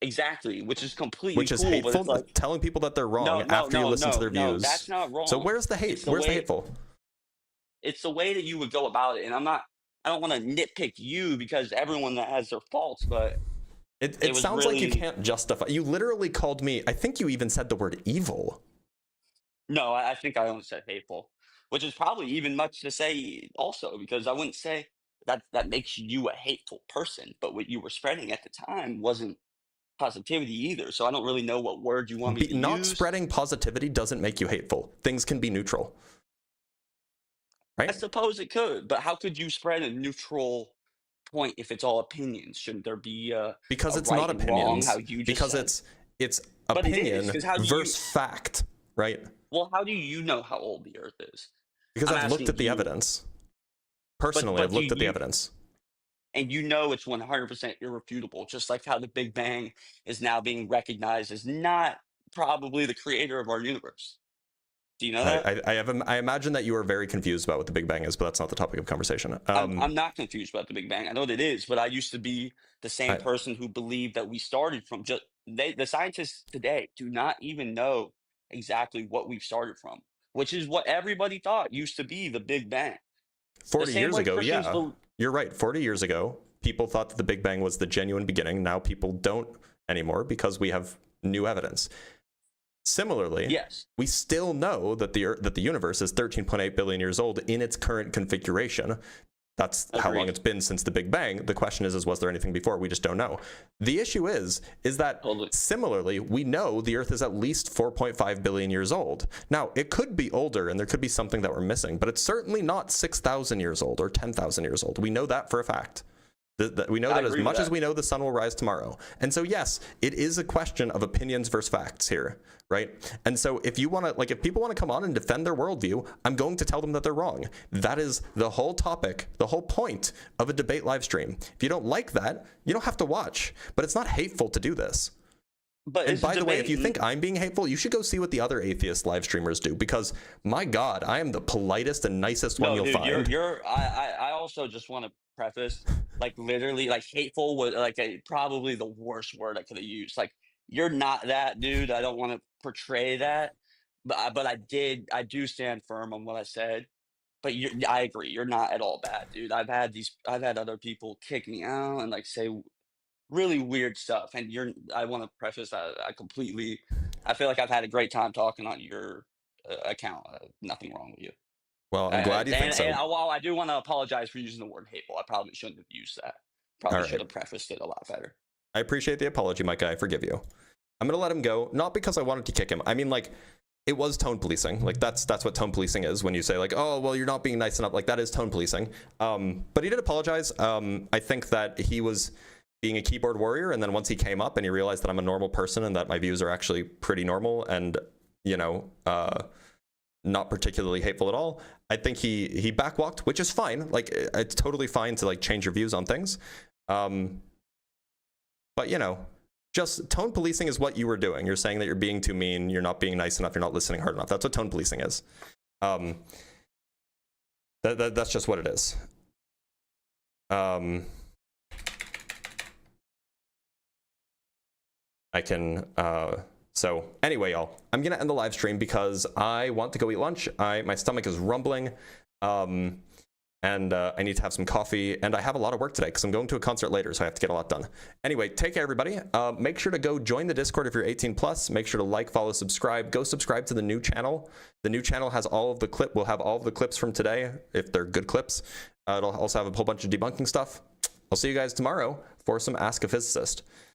Exactly, which is completely
which is
cool,
hateful.
But it's like,
telling people that they're wrong after you listen to their views.
That's not wrong.
So where's the hate? Where's the hateful?
It's the way that you would go about it, and I don't want to nitpick you because everyone that has their faults, but
it sounds like you can't justify. You literally called me. I think you even said the word evil.
No, I think I only said hateful, which is probably even much to say also, because I wouldn't say that makes you a hateful person, but what you were spreading at the time wasn't positivity either. So I don't really know what word you want me to use.
Not spreading positivity doesn't make you hateful. Things can be neutral. Right?
I suppose it could, but how could you spread a neutral point if it's all opinions? Shouldn't there be
because it's
right
not opinions?
Wrong, how you just
because
said?
It's
But
opinion
it is, how do
versus fact, right?
Well, how do you know how old the Earth is?
Because I've looked at the evidence. Personally, I've looked at the evidence.
And you know it's 100% irrefutable, just like how the Big Bang is now being recognized as not probably the creator of our universe. Do you know that?
I imagine that you are very confused about what the Big Bang is, but that's not the topic of conversation.
I'm not confused about the Big Bang. I know what it is, but I used to be the same person who believed that we started from the scientists today do not even know exactly what we've started from, which is what everybody thought used to be the Big Bang.
40 years ago, yeah. You're right. 40 years ago, people thought that the Big Bang was the genuine beginning. Now people don't anymore because we have new evidence. Similarly,
yes,
we still know that the universe is 13.8 billion years old in its current configuration. That's how long it's been since the Big Bang. The question is was there anything before? We just don't know. The issue is that similarly, we know the Earth is at least 4.5 billion years old. Now, it could be older and there could be something that we're missing, but it's certainly not 6,000 years old or 10,000 years old. We know that for a fact. We know that as
agree with
much as
that.
we know the sun will rise tomorrow. And so, yes, it is a question of opinions versus facts here, right? And so if you want to, like, if people want to come on and defend their worldview, I'm going to tell them that they're wrong. That is the whole topic, the whole point of a debate live stream. If you don't like that, you don't have to watch. But it's not hateful to do this.
But
And
it's
by the way,
debate.
if you think I'm being hateful, you should go see what the other atheist live streamers do, because my God, I am the politest and nicest one you'll
dude,
find.
I also just want to preface, like, literally, like, hateful was like probably the worst word I could have used. Like, you're not that, dude. I don't want to portray that, but I do stand firm on what I said. But I agree, you're not at all bad, dude. I've had other people kick me out and like say really weird stuff, and I want to preface that I feel like I've had a great time talking on your account. Nothing wrong with you.
Well, I'm glad you think so.
And while I do want to apologize for using the word hateful, I probably shouldn't have used that. Probably
All
should
right.
have prefaced it a lot better.
I appreciate the apology, Micah. I forgive you. I'm going to let him go, not because I wanted to kick him. I mean, like, it was tone policing. Like, that's what tone policing is, when you say, like, oh, well, you're not being nice enough. Like, that is tone policing. But he did apologize. I think that he was being a keyboard warrior, and then once he came up and he realized that I'm a normal person and that my views are actually pretty normal and, you know, not particularly hateful at all, I think he backwalked, which is fine. Like, it's totally fine to, like, change your views on things. But, you know, just tone policing is what you were doing. You're saying that you're being too mean, you're not being nice enough, you're not listening hard enough. That's what tone policing is. That's just what it is. I can, so anyway, y'all, I'm gonna end the live stream because I want to go eat lunch. My stomach is rumbling, and I need to have some coffee, and I have a lot of work today because I'm going to a concert later, so I have to get a lot done. Anyway, take care, everybody. Make sure to go join the Discord if you're 18 plus. Make sure to like, follow, subscribe. Go subscribe to the new channel. The new channel has will have all of the clips from today, if they're good clips. It'll also have a whole bunch of debunking stuff. I'll see you guys tomorrow for some Ask a Physicist.